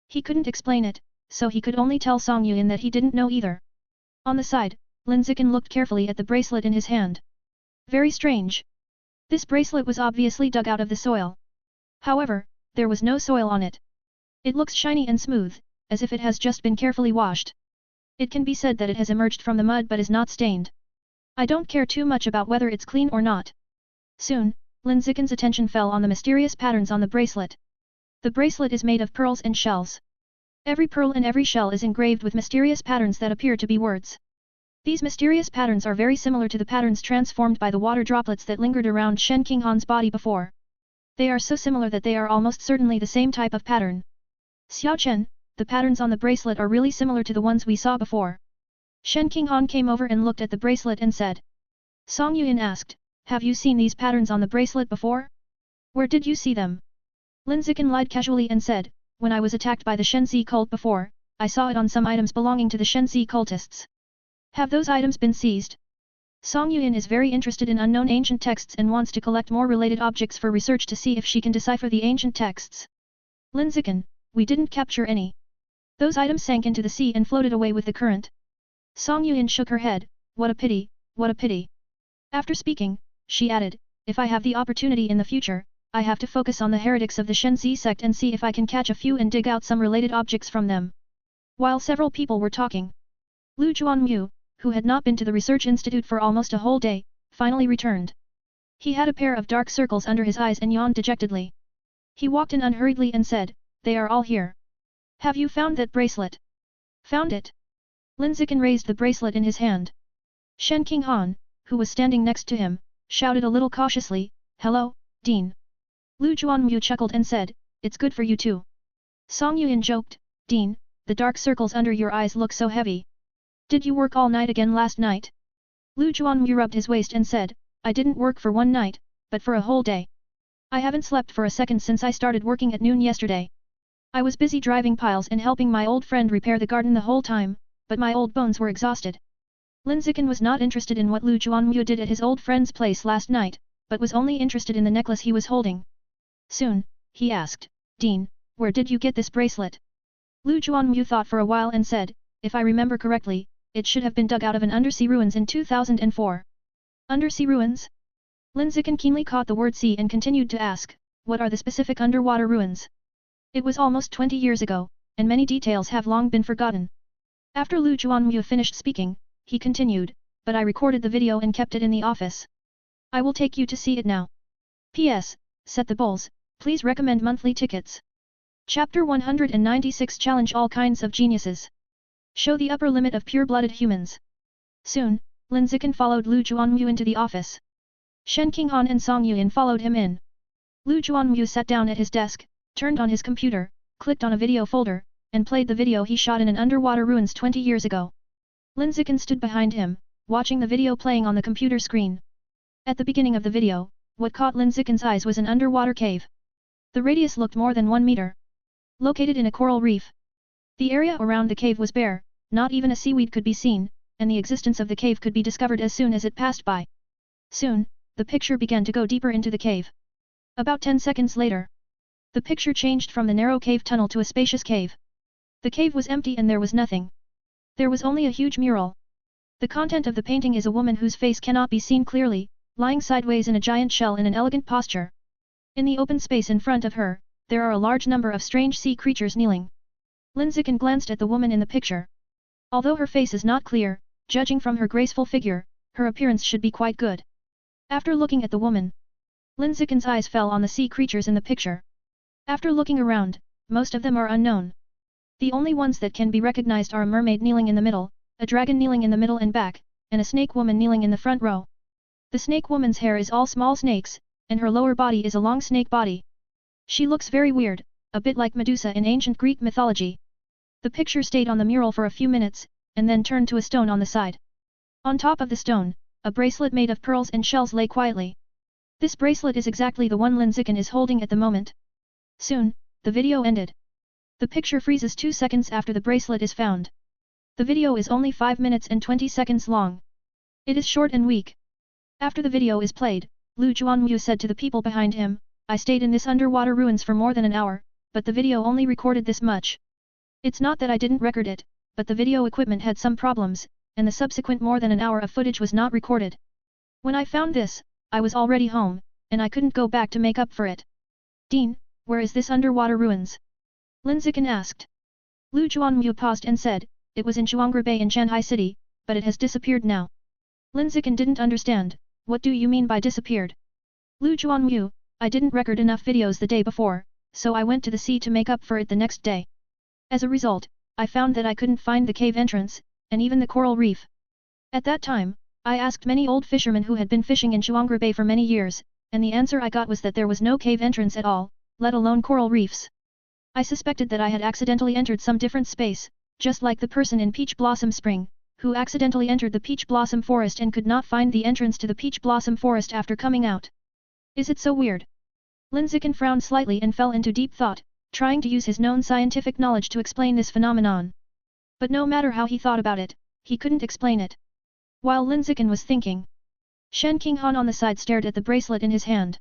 He couldn't explain it, so he could only tell Song Yuan that he didn't know either. On the side, Lin Zichen looked carefully at the bracelet in his hand. Very strange. This bracelet was obviously dug out of the soil. However, there was no soil on it. It looks shiny and smooth, as if it has just been carefully washed. It can be said that it has emerged from the mud but is not stained. I don't care too much about whether it's clean or not. Soon, Lin Zichen's attention fell on the mysterious patterns on the bracelet. The bracelet is made of pearls and shells. Every pearl and every shell is engraved with mysterious patterns that appear to be words. These mysterious patterns are very similar to the patterns transformed by the water droplets that lingered around Shen Qinghan's body before. They are so similar that they are almost certainly the same type of pattern. Xiao Chen, the patterns on the bracelet are really similar to the ones we saw before. Shen Qinghan came over and looked at the bracelet and said. Song Yuan asked, "Have you seen these patterns on the bracelet before? Where did you see them?" Lin Zichen lied casually and said, "When I was attacked by the Shenzi cult before, I saw it on some items belonging to the Shenzi cultists." Have those items been seized? Song Yuan is very interested in unknown ancient texts and wants to collect more related objects for research to see if she can decipher the ancient texts. Lin Zichen, we didn't capture any. Those items sank into the sea and floated away with the current. Song Yuan shook her head, what a pity, what a pity. After speaking, she added, if I have the opportunity in the future, I have to focus on the heretics of the Shenzi sect and see if I can catch a few and dig out some related objects from them. While several people were talking, Lu Juanmu, who had not been to the research institute for almost a whole day, finally returned. He had a pair of dark circles under his eyes and yawned dejectedly. He walked in unhurriedly and said, "They are all here. Have you found that bracelet?" "Found it." Lin Zichen raised the bracelet in his hand. Shen Qinghan, who was standing next to him, shouted a little cautiously, "Hello, Dean." Lu Juanmu chuckled and said, "It's good for you too." Song Yuan joked, "Dean, the dark circles under your eyes look so heavy. Did you work all night again last night?" Lu Juanmu rubbed his waist and said, "I didn't work for one night, but for a whole day. I haven't slept for a second since I started working at noon yesterday. I was busy driving piles and helping my old friend repair the garden the whole time, but my old bones were exhausted." Lin Zichen was not interested in what Lu Juanmu did at his old friend's place last night, but was only interested in the necklace he was holding. Soon, he asked, "Dean, where did you get this bracelet?" Lu Juanmu thought for a while and said, "If I remember correctly, it should have been dug out of an undersea ruins in 2004. Undersea ruins? Lin Zichen keenly caught the word sea and continued to ask, "What are the specific underwater ruins?" It was almost 20 years ago, and many details have long been forgotten. After Lu Juanmu finished speaking, he continued, "But I recorded the video and kept it in the office. I will take you to see it now. P.S. Set the goals, please recommend monthly tickets." Chapter 196 Challenge all kinds of geniuses. Show the upper limit of pure-blooded humans. Soon, Lin Zichen followed Lu Juanmu into the office. Shen Qinghan and Song Yuan followed him in. Lu Juanmu sat down at his desk, turned on his computer, clicked on a video folder, and played the video he shot in an underwater ruins 20 years ago. Lin Zichen stood behind him, watching the video playing on the computer screen. At the beginning of the video, what caught Lin Zichen's eyes was an underwater cave. The radius looked more than 1 meter. Located in a coral reef. The area around the cave was bare, not even a seaweed could be seen, and the existence of the cave could be discovered as soon as it passed by. Soon, the picture began to go deeper into the cave. About 10 seconds later, the picture changed from the narrow cave tunnel to a spacious cave. The cave was empty and there was nothing. There was only a huge mural. The content of the painting is a woman whose face cannot be seen clearly, lying sideways in a giant shell in an elegant posture. In the open space in front of her, there are a large number of strange sea creatures kneeling. Lin Zichen glanced at the woman in the picture. Although her face is not clear, judging from her graceful figure, her appearance should be quite good. After looking at the woman, Lin Zichen's eyes fell on the sea creatures in the picture. After looking around, most of them are unknown. The only ones that can be recognized are a mermaid kneeling in the middle, a dragon kneeling in the middle and back, and a snake woman kneeling in the front row. The snake woman's hair is all small snakes, and her lower body is a long snake body. She looks very weird, a bit like Medusa in ancient Greek mythology. The picture stayed on the mural for a few minutes, and then turned to a stone on the side. On top of the stone, a bracelet made of pearls and shells lay quietly. This bracelet is exactly the one Lin Zichen is holding at the moment. Soon, the video ended. The picture freezes 2 seconds after the bracelet is found. The video is only 5 minutes and 20 seconds long. It is short and weak. After the video is played, Lu Juanmu said to the people behind him, "I stayed in this underwater ruins for more than an hour, but the video only recorded this much. It's not that I didn't record it, but the video equipment had some problems, and the subsequent more than an hour of footage was not recorded. When I found this, I was already home, and I couldn't go back to make up for it." "Dean, where is this underwater ruins?" Lin Zichen asked. Lu Juanmu paused and said, "It was in Chuangra Bay in Shanghai City, but it has disappeared now." Lin Zichen didn't understand, "What do you mean by disappeared?" Lu Juanmu, "I didn't record enough videos the day before, so I went to the sea to make up for it the next day. As a result, I found that I couldn't find the cave entrance, and even the coral reef. At that time, I asked many old fishermen who had been fishing in Chuangra Bay for many years, and the answer I got was that there was no cave entrance at all, let alone coral reefs. I suspected that I had accidentally entered some different space, just like the person in Peach Blossom Spring, who accidentally entered the Peach Blossom Forest and could not find the entrance to the Peach Blossom Forest after coming out. Is it so weird?" Lin Zichen frowned slightly and fell into deep thought, trying to use his known scientific knowledge to explain this phenomenon. But no matter how he thought about it, he couldn't explain it. While Lin Zichen was thinking, Shen Qinghan on the side stared at the bracelet in his hand.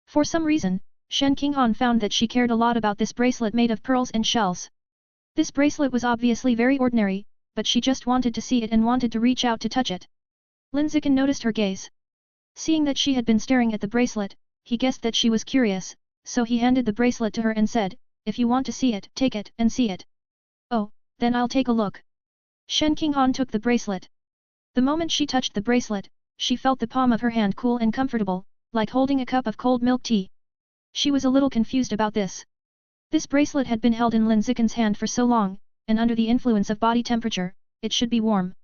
For some reason, Shen Qinghan found that she cared a lot about this bracelet made of pearls and shells. This bracelet was obviously very ordinary, but she just wanted to see it and wanted to reach out to touch it. Lin Zichen noticed her gaze. Seeing that she had been staring at the bracelet, he guessed that she was curious, so he handed the bracelet to her and said, "If you want to see it, take it and see it." "Oh, then I'll take a look." Shen Qinghan took the bracelet. The moment she touched the bracelet, she felt the palm of her hand cool and comfortable, like holding a cup of cold milk tea. She was a little confused about this. This bracelet had been held in Lin Zichen's hand for so long, and under the influence of body temperature, it should be warm.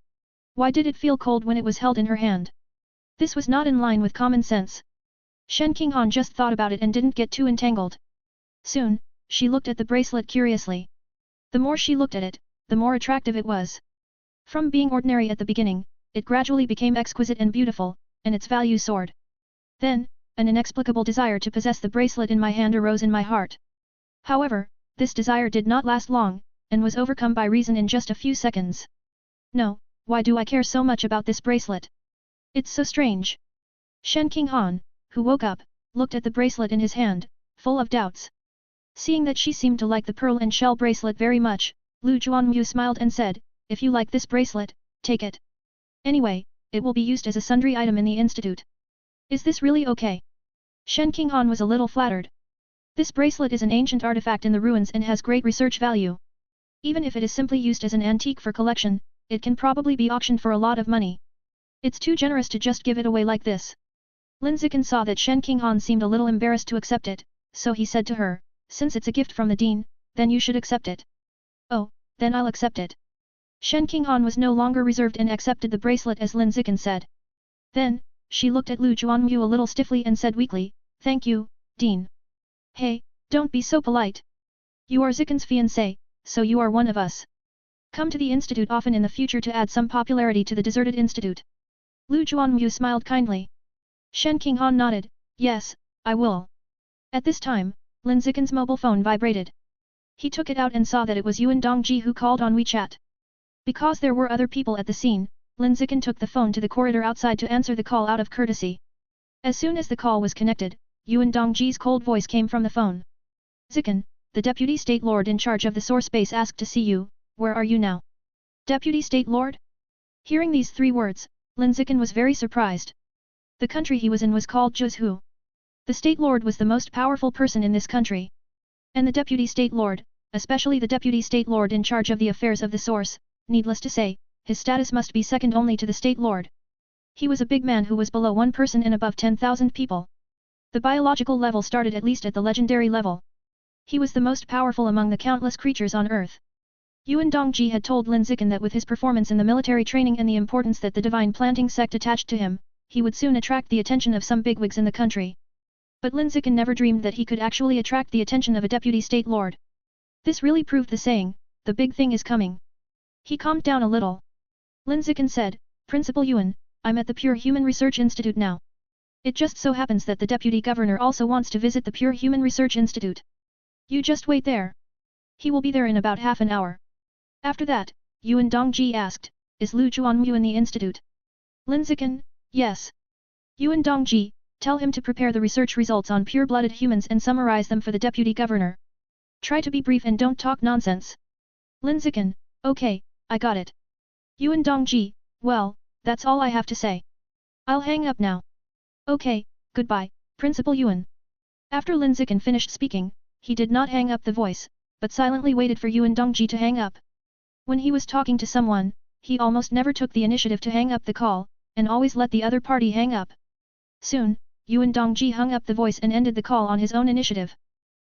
Why did it feel cold when it was held in her hand? This was not in line with common sense. Shen Qinghan just thought about it and didn't get too entangled. Soon, she looked at the bracelet curiously. The more she looked at it, the more attractive it was. From being ordinary at the beginning, it gradually became exquisite and beautiful, and its value soared. Then, an inexplicable desire to possess the bracelet in my hand arose in my heart. However, this desire did not last long, and was overcome by reason in just a few seconds. No, why do I care so much about this bracelet? It's so strange. Shen Qinghan, who woke up, looked at the bracelet in his hand, full of doubts. Seeing that she seemed to like the pearl and shell bracelet very much, Lu Juanmu smiled and said, "If you like this bracelet, take it. Anyway, it will be used as a sundry item in the institute. Is this really okay?" Shen Qinghan was a little flattered. This bracelet is an ancient artifact in the ruins and has great research value. Even if it is simply used as an antique for collection, it can probably be auctioned for a lot of money. It's too generous to just give it away like this. Lin Zichen saw that Shen Qinghan seemed a little embarrassed to accept it, so he said to her, "Since it's a gift from the dean, then you should accept it." "Oh, then I'll accept it." Shen Qinghan was no longer reserved and accepted the bracelet as Lin Zichen said. Then, she looked at Lu Juanmu a little stiffly and said weakly, "Thank you, Dean." "Hey, don't be so polite. You are Zichen's fiancé, so you are one of us. Come to the institute often in the future to add some popularity to the deserted institute." Lu Juanmu smiled kindly. Shen Qinghan nodded, "Yes, I will." At this time, Lin Zichen's mobile phone vibrated. He took it out and saw that it was Yuan Dongji who called on WeChat. Because there were other people at the scene, Lin Zichen took the phone to the corridor outside to answer the call out of courtesy. As soon as the call was connected, Yuan Dongji's cold voice came from the phone. "Zichen, the Deputy State Lord in charge of the source base asked to see you, where are you now?" "Deputy State Lord?" Hearing these three words, Lin Zichen was very surprised. The country he was in was called Zhuzhu. The State Lord was the most powerful person in this country. And the Deputy State Lord, especially the Deputy State Lord in charge of the affairs of the source, needless to say, his status must be second only to the State Lord. He was a big man who was below one person and above 10,000 people. The biological level started at least at the legendary level. He was the most powerful among the countless creatures on Earth. Yuan Dongji had told Lin Zichen that with his performance in the military training and the importance that the divine planting sect attached to him, he would soon attract the attention of some bigwigs in the country. But Lin Zichen never dreamed that he could actually attract the attention of a deputy state lord. This really proved the saying, "The big thing is coming." He calmed down a little. Lin Zichen said, "Principal Yuan, I'm at the Pure Human Research Institute now. It just so happens that the deputy governor also wants to visit the Pure Human Research Institute. You just wait there. He will be there in about half an hour." After that, Yuan Dongji asked, "Is Lu Juanmu in the institute?" Lin Zichen, "Yes." Yuan Dongji, "Tell him to prepare the research results on pure-blooded humans and summarize them for the deputy governor. Try to be brief and don't talk nonsense." Lin Zichen, "Okay, I got it." Yuan Dongji, "Well, that's all I have to say. I'll hang up now." "Okay, goodbye, Principal Yuan." After Lin Zichen finished speaking, he did not hang up the voice, but silently waited for Yuan Dongji to hang up. When he was talking to someone, he almost never took the initiative to hang up the call, and always let the other party hang up. Soon, Yuan Dongji hung up the voice and ended the call on his own initiative.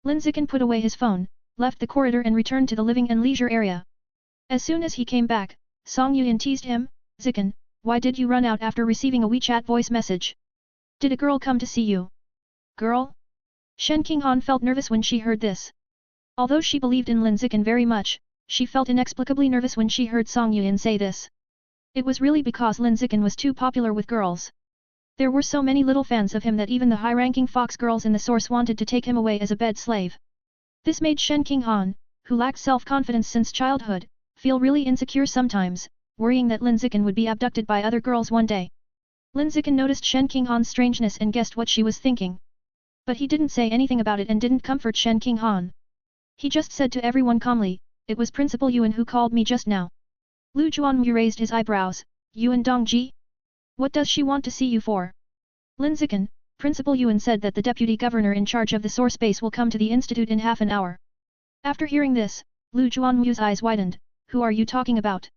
Lin Zichen put away his phone, left the corridor and returned to the living and leisure area. As soon as he came back, Song Yuan teased him, "Zichen, why did you run out after receiving a WeChat voice message? Did a girl come to see you?" "Girl?" Shen Qinghan felt nervous when she heard this. Although she believed in Lin Zichen very much, she felt inexplicably nervous when she heard Song Yuan say this. It was really because Lin Zichen was too popular with girls. There were so many little fans of him that even the high-ranking fox girls in the source wanted to take him away as a bed slave. This made Shen Qinghan, who lacked self-confidence since childhood, feel really insecure sometimes, worrying that Lin Zichen would be abducted by other girls one day. Lin Zichen noticed Shen Qinghan's strangeness and guessed what she was thinking. But he didn't say anything about it and didn't comfort Shen Qinghan. He just said to everyone calmly, "It was Principal Yuan who called me just now." Lu Juanmu raised his eyebrows, "Yuan Dongji? What does she want to see you for?" Lin Zichen, Principal Yuan said that the deputy governor in charge of the source base will come to the institute in half an hour. After hearing this, Lu Juanmu's eyes widened, "Who are you talking about?"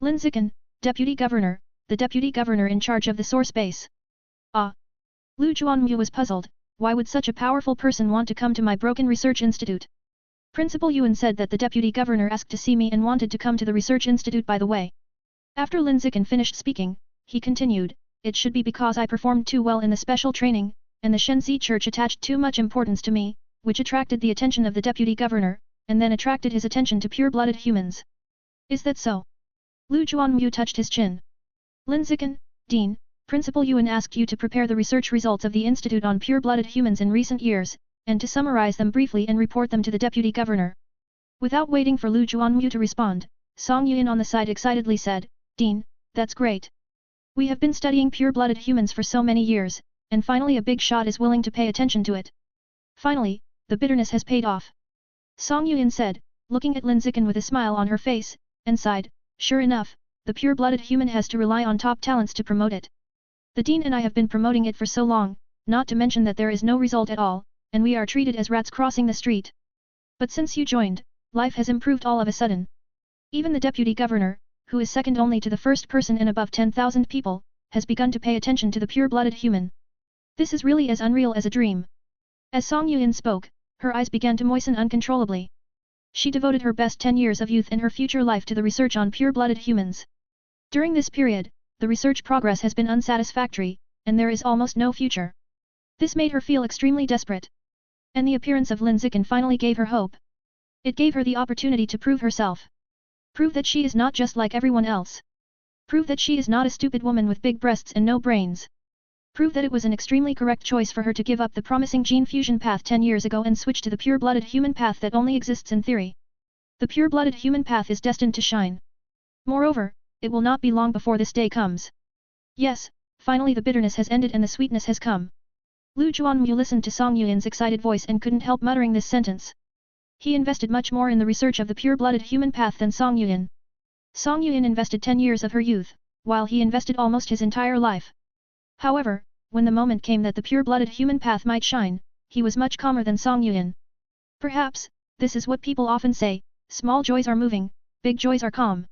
Lin Zichen, "Deputy Governor, the deputy governor in charge of the source base." "Ah." Lu Juanmu was puzzled, "Why would such a powerful person want to come to my broken research institute?" Principal Yuan said that the deputy governor asked to see me and wanted to come to the research institute by the way. After Lin Zichen finished speaking, he continued, it should be because I performed too well in the special training, and the Shenzi Church attached too much importance to me, which attracted the attention of the deputy governor, and then attracted his attention to pure-blooded humans. Is that so? Lu Juanmu touched his chin. Lin Zichen, Dean, Principal Yuan asked you to prepare the research results of the Institute on pure-blooded humans in recent years, and to summarize them briefly and report them to the deputy governor. Without waiting for Lu Juanmu to respond, Song Yuan on the side excitedly said, Dean, that's great. We have been studying pure-blooded humans for so many years, and finally a big shot is willing to pay attention to it. Finally, the bitterness has paid off. Song Yuan said, looking at Lin Zichen with a smile on her face, and sighed, sure enough, the pure-blooded human has to rely on top talents to promote it. The Dean and I have been promoting it for so long, not to mention that there is no result at all, and we are treated as rats crossing the street. But since you joined, life has improved all of a sudden. Even the deputy governor, who is second only to the first person in above 10,000 people, has begun to pay attention to the pure-blooded human. This is really as unreal as a dream. As Song Yuan spoke, her eyes began to moisten uncontrollably. She devoted her best 10 years of youth and her future life to the research on pure-blooded humans. During this period, the research progress has been unsatisfactory, and there is almost no future. This made her feel extremely desperate. And the appearance of Lin Zichen finally gave her hope. It gave her the opportunity to prove herself. Prove that she is not just like everyone else. Prove that she is not a stupid woman with big breasts and no brains. Prove that it was an extremely correct choice for her to give up the promising gene fusion path 10 years ago and switch to the pure-blooded human path that only exists in theory. The pure-blooded human path is destined to shine. Moreover, it will not be long before this day comes. Yes, finally the bitterness has ended and the sweetness has come. Lu Juanmu listened to Song Yuan's excited voice and couldn't help muttering this sentence. He invested much more in the research of the pure-blooded human path than Song Yuan. Song Yuan invested 10 years of her youth, while he invested almost his entire life. However, when the moment came that the pure-blooded human path might shine, he was much calmer than Song Yuan. Perhaps, this is what people often say, small joys are moving, big joys are calm.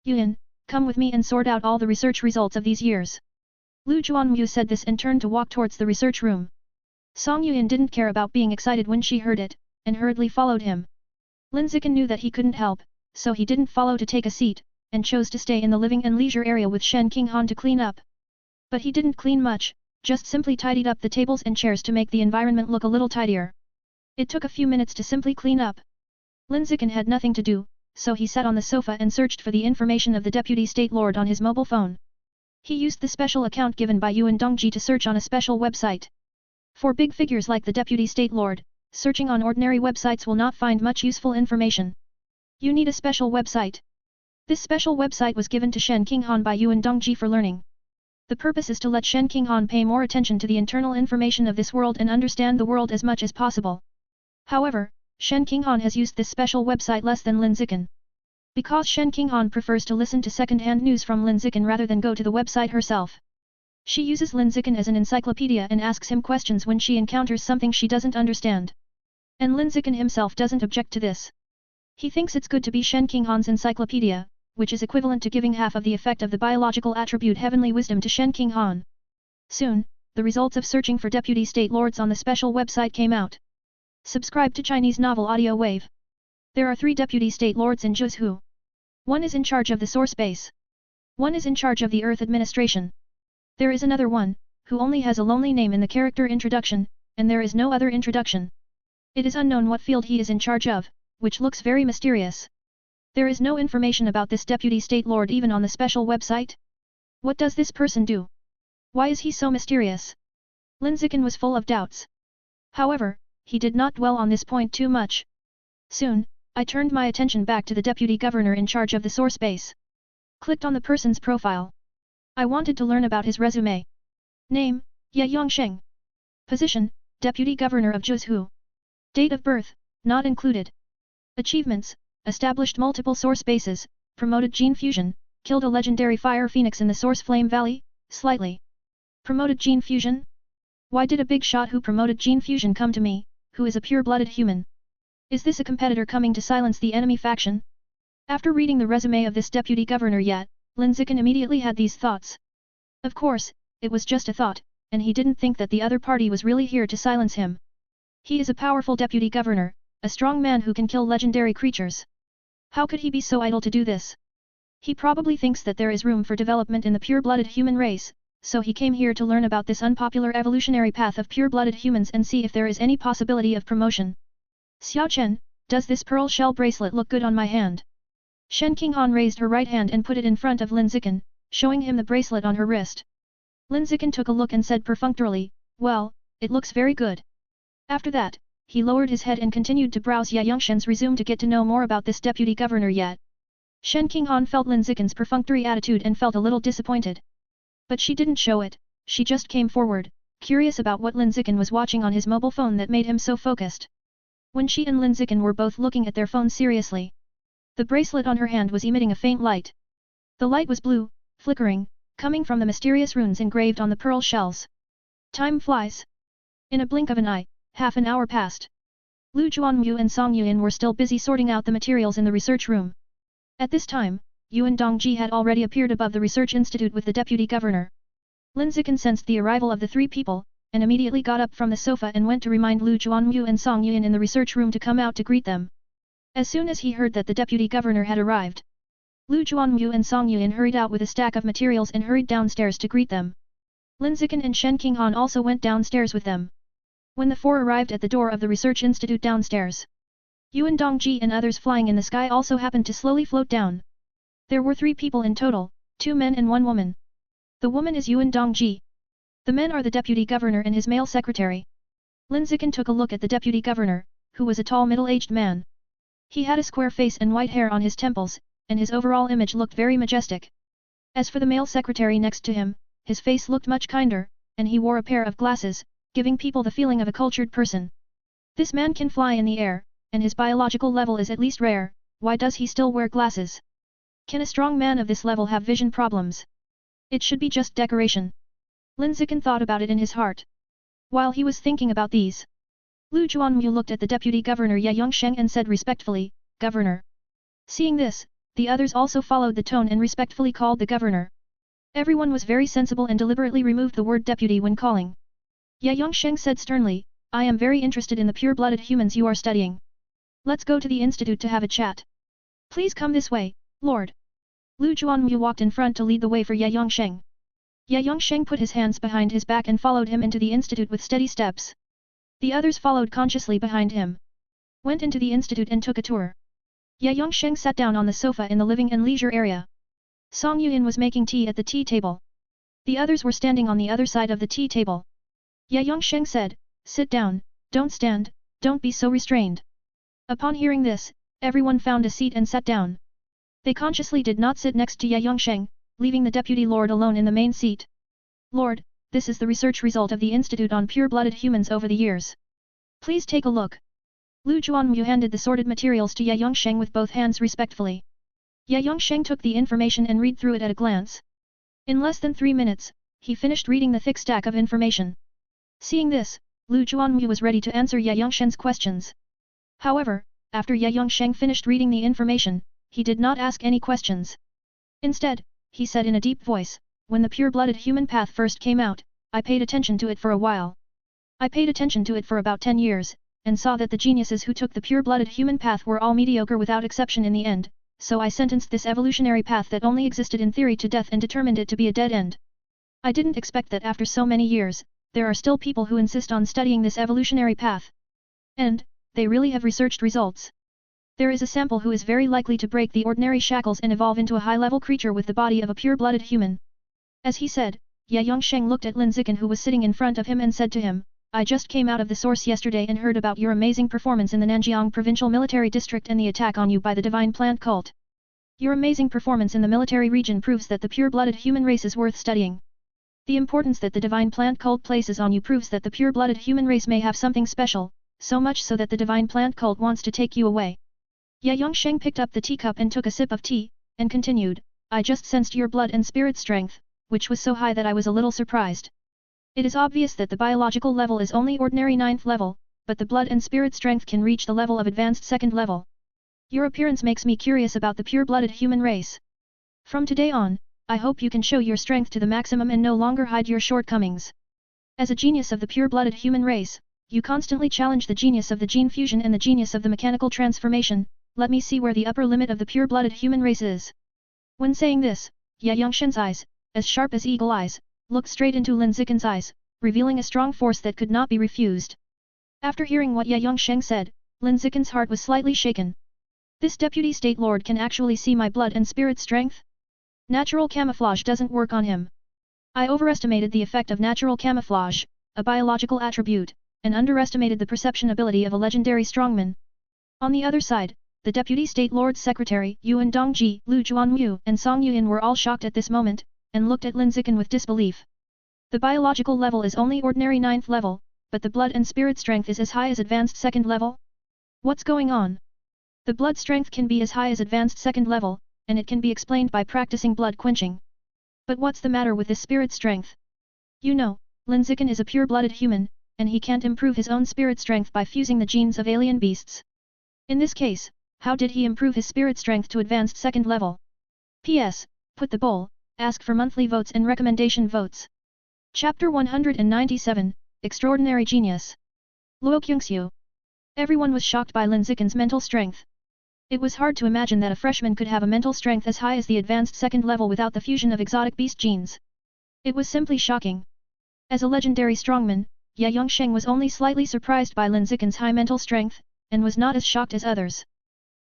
Yuan, come with me and sort out all the research results of these years. Lu Juanmu said this and turned to walk towards the research room. Song Yuan didn't care about being excited when she heard it, and hurriedly followed him. Lin Zichen knew that he couldn't help, so he didn't follow to take a seat, and chose to stay in the living and leisure area with Shen Qinghan to clean up. But he didn't clean much, just simply tidied up the tables and chairs to make the environment look a little tidier. It took a few minutes to simply clean up. Lin Zichen had nothing to do, so he sat on the sofa and searched for the information of the Deputy State Lord on his mobile phone. He used the special account given by Yuan Dongji to search on a special website. For big figures like the Deputy State Lord, searching on ordinary websites will not find much useful information. You need a special website. This special website was given to Shen Qinghan by Yuan Dongji for learning. The purpose is to let Shen Qinghan pay more attention to the internal information of this world and understand the world as much as possible. However, Shen Qinghan has used this special website less than Lin Zichen. Because Shen Qinghan prefers to listen to second-hand news from Lin Zichen rather than go to the website herself. She uses Lin Zichen as an encyclopedia and asks him questions when she encounters something she doesn't understand. And Lin Zichen himself doesn't object to this. He thinks it's good to be Shen Qinghan's encyclopedia, which is equivalent to giving half of the effect of the biological attribute heavenly wisdom to Shen Qinghan. Soon, the results of searching for deputy state lords on the special website came out. Subscribe to Chinese Novel Audio Wave. There are 3 deputy state lords in Zhuzhou. One is in charge of the source base. One is in charge of the Earth administration. There is another one, who only has a lonely name in the character introduction, and there is no other introduction. It is unknown what field he is in charge of, which looks very mysterious. There is no information about this deputy state lord even on the special website. What does this person do? Why is he so mysterious? Lin Zichen was full of doubts. However, he did not dwell on this point too much. Soon, I turned my attention back to the deputy governor in charge of the source base. Clicked on the person's profile. I wanted to learn about his resume. Name, Ye Yongsheng. Position, deputy governor of Zhuzhou. Date of birth, not included. Achievements, established multiple source bases, promoted gene fusion, killed a legendary fire phoenix in the source flame valley, slightly. Promoted gene fusion? Why did a big shot who promoted gene fusion come to me, who is a pure-blooded human? Is this a competitor coming to silence the enemy faction? After reading the resume of this deputy governor yet, Lin Zichen immediately had these thoughts. Of course, it was just a thought, and he didn't think that the other party was really here to silence him. He is a powerful deputy governor, a strong man who can kill legendary creatures. How could he be so idle to do this? He probably thinks that there is room for development in the pure-blooded human race, so he came here to learn about this unpopular evolutionary path of pure-blooded humans and see if there is any possibility of promotion. Xiao Chen, does this pearl shell bracelet look good on my hand? Shen Qinghan raised her right hand and put it in front of Lin Zichen, showing him the bracelet on her wrist. Lin Zichen took a look and said perfunctorily, well, it looks very good. After that, he lowered his head and continued to browse Ya Yongshen's resume to get to know more about this deputy governor yet. Shen Qinghan felt Lin Zichen's perfunctory attitude and felt a little disappointed. But she didn't show it, she just came forward, curious about what Lin Zichen was watching on his mobile phone that made him so focused. When she and Lin Zichen were both looking at their phones seriously, the bracelet on her hand was emitting a faint light. The light was blue, flickering, coming from the mysterious runes engraved on the pearl shells. Time flies. In a blink of an eye, half an hour passed. Lu Juanmu and Song Yuan were still busy sorting out the materials in the research room. At this time, Yuan Dongji had already appeared above the research institute with the deputy governor. Lin Zichen sensed the arrival of the three people, and immediately got up from the sofa and went to remind Lu Juanmu and Song Yuan in the research room to come out to greet them. As soon as he heard that the deputy governor had arrived, Lu Juanmu and Song Yuan hurried out with a stack of materials and hurried downstairs to greet them. Lin Zichen and Shen Qinghan also went downstairs with them. When the four arrived at the door of the research institute downstairs, Yuan Dongji and others flying in the sky also happened to slowly float down. There were 3 people in total, 2 men and 1 woman. The woman is Yuan Dongji. The men are the deputy governor and his male secretary. Lin Zichen took a look at the deputy governor, who was a tall middle-aged man. He had a square face and white hair on his temples, and his overall image looked very majestic. As for the male secretary next to him, his face looked much kinder, and he wore a pair of glasses, giving people the feeling of a cultured person. This man can fly in the air, and his biological level is at least rare, why does he still wear glasses? Can a strong man of this level have vision problems? It should be just decoration. Lin Zichen thought about it in his heart. While he was thinking about these, Lu Juanmu looked at the deputy governor Ya Yongsheng and said respectfully, Governor. Seeing this, the others also followed the tone and respectfully called the governor. Everyone was very sensible and deliberately removed the word deputy when calling. Ya Yongsheng said sternly, I am very interested in the pure-blooded humans you are studying. Let's go to the institute to have a chat. Please come this way, Lord. Lu Juanmu walked in front to lead the way for Ya Yongsheng. Ya Yongsheng put his hands behind his back and followed him into the institute with steady steps. The others followed consciously behind him. Went into the institute and took a tour. Ya Yongsheng sat down on the sofa in the living and leisure area. Song Yuan was making tea at the tea table. The others were standing on the other side of the tea table. Ya Yongsheng said, sit down, don't stand, don't be so restrained. Upon hearing this, everyone found a seat and sat down. They consciously did not sit next to Ya Yongsheng, leaving the deputy lord alone in the main seat. Lord, this is the research result of the Institute on Pure-Blooded Humans over the years. Please take a look. Lu Juanmu handed the sorted materials to Ya Yongsheng with both hands respectfully. Ya Yongsheng took the information and read through it at a glance. In less than 3 minutes, he finished reading the thick stack of information. Seeing this, Lu Juanmu was ready to answer Ya Yongsheng's questions. However, after Ya Yongsheng finished reading the information, he did not ask any questions. Instead, he said in a deep voice, when the pure-blooded human path first came out, I paid attention to it for a while. I paid attention to it for about 10 years, and saw that the geniuses who took the pure-blooded human path were all mediocre without exception in the end, so I sentenced this evolutionary path that only existed in theory to death and determined it to be a dead end. I didn't expect that after so many years, there are still people who insist on studying this evolutionary path. And, they really have researched results. There is a sample who is very likely to break the ordinary shackles and evolve into a high-level creature with the body of a pure-blooded human. As he said, Ya Yongsheng looked at Lin Zichen who was sitting in front of him and said to him, I just came out of the source yesterday and heard about your amazing performance in the Nanjiang Provincial Military District and the attack on you by the Divine Plant Cult. Your amazing performance in the military region proves that the pure-blooded human race is worth studying. The importance that the Divine Plant Cult places on you proves that the pure-blooded human race may have something special, so much so that the Divine Plant Cult wants to take you away. Ya Yongsheng picked up the teacup and took a sip of tea, and continued, I just sensed your blood and spirit strength, which was so high that I was a little surprised. It is obvious that the biological level is only ordinary 9th level, but the blood and spirit strength can reach the level of advanced 2nd level. Your appearance makes me curious about the pure-blooded human race. From today on, I hope you can show your strength to the maximum and no longer hide your shortcomings. As a genius of the pure-blooded human race, you constantly challenge the genius of the gene fusion and the genius of the mechanical transformation. Let me see where the upper limit of the pure-blooded human race is. When saying this, Ya Yongsheng's eyes, as sharp as eagle eyes, looked straight into Lin Zichen's eyes, revealing a strong force that could not be refused. After hearing what Ye Yongsheng said, Lin Zichen's heart was slightly shaken. This deputy state lord can actually see my blood and spirit strength? Natural camouflage doesn't work on him. I overestimated the effect of natural camouflage, a biological attribute, and underestimated the perception ability of a legendary strongman. On the other side, the Deputy State Lord's Secretary, Yuan Dongji, Lu Juanwu, and Song Yuan were all shocked at this moment, and looked at Lin Zichen with disbelief. The biological level is only ordinary 9th level, but the blood and spirit strength is as high as advanced 2nd level? What's going on? The blood strength can be as high as advanced 2nd level, and it can be explained by practicing blood quenching. But what's the matter with this spirit strength? You know, Lin Zichen is a pure-blooded human, and he can't improve his own spirit strength by fusing the genes of alien beasts. In this case, how did he improve his spirit strength to advanced 2nd level? P.S. Put the bowl, ask for monthly votes and recommendation votes. Chapter 197, Extraordinary Genius. Luo Kyungsyu. Everyone was shocked by Lin Zichen's mental strength. It was hard to imagine that a freshman could have a mental strength as high as the advanced 2nd level without the fusion of exotic beast genes. It was simply shocking. As a legendary strongman, Ye Yongsheng was only slightly surprised by Lin Zichen's high mental strength, and was not as shocked as others.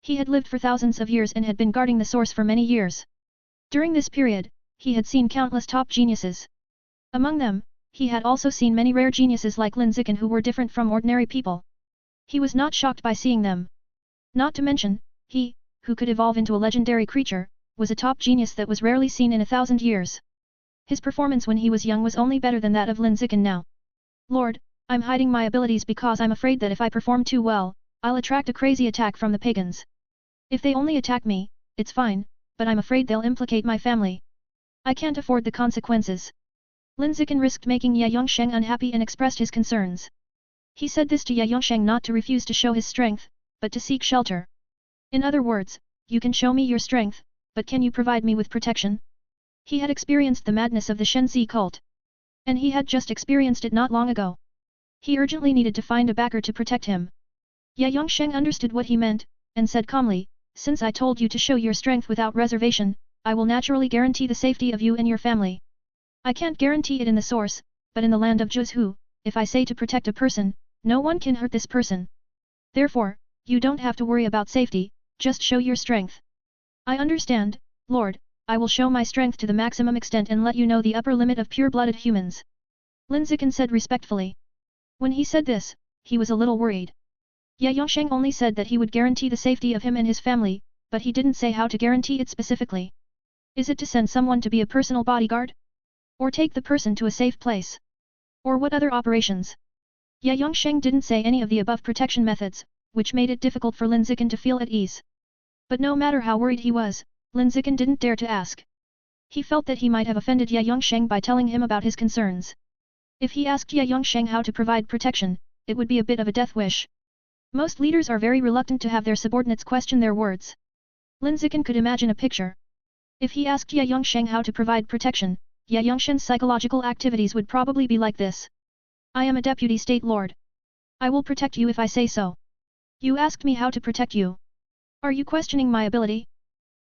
He had lived for thousands of years and had been guarding the source for many years. During this period, he had seen countless top geniuses. Among them, he had also seen many rare geniuses like Lin Zichen who were different from ordinary people. He was not shocked by seeing them. Not to mention, he, who could evolve into a legendary creature, was a top genius that was rarely seen in 1,000 years. His performance when he was young was only better than that of Lin Zichen now. Lord, I'm hiding my abilities because I'm afraid that if I perform too well, I'll attract a crazy attack from the pagans. If they only attack me, it's fine, but I'm afraid they'll implicate my family. I can't afford the consequences. Lin Zichen risked making Ye Yongsheng unhappy and expressed his concerns. He said this to Ye Yongsheng not to refuse to show his strength, but to seek shelter. In other words, you can show me your strength, but can you provide me with protection? He had experienced the madness of the Shenzi cult. And he had just experienced it not long ago. He urgently needed to find a backer to protect him. Ye Yongsheng understood what he meant, and said calmly, since I told you to show your strength without reservation, I will naturally guarantee the safety of you and your family. I can't guarantee it in the source, but in the land of Zhu, if I say to protect a person, no one can hurt this person. Therefore, you don't have to worry about safety, just show your strength. I understand, Lord, I will show my strength to the maximum extent and let you know the upper limit of pure-blooded humans. Lin Zichen said respectfully. When he said this, he was a little worried. Ye Yongsheng only said that he would guarantee the safety of him and his family, but he didn't say how to guarantee it specifically. Is it to send someone to be a personal bodyguard? Or take the person to a safe place? Or what other operations? Ye Yongsheng didn't say any of the above protection methods, which made it difficult for Lin Zichen to feel at ease. But no matter how worried he was, Lin Zichen didn't dare to ask. He felt that he might have offended Ye Yongsheng by telling him about his concerns. If he asked Ye Yongsheng how to provide protection, it would be a bit of a death wish. Most leaders are very reluctant to have their subordinates question their words. Lin Zichen could imagine a picture. If he asked Ye Yongsheng how to provide protection, Ye Yongsheng's psychological activities would probably be like this. I am a deputy state lord. I will protect you if I say so. You asked me how to protect you. Are you questioning my ability?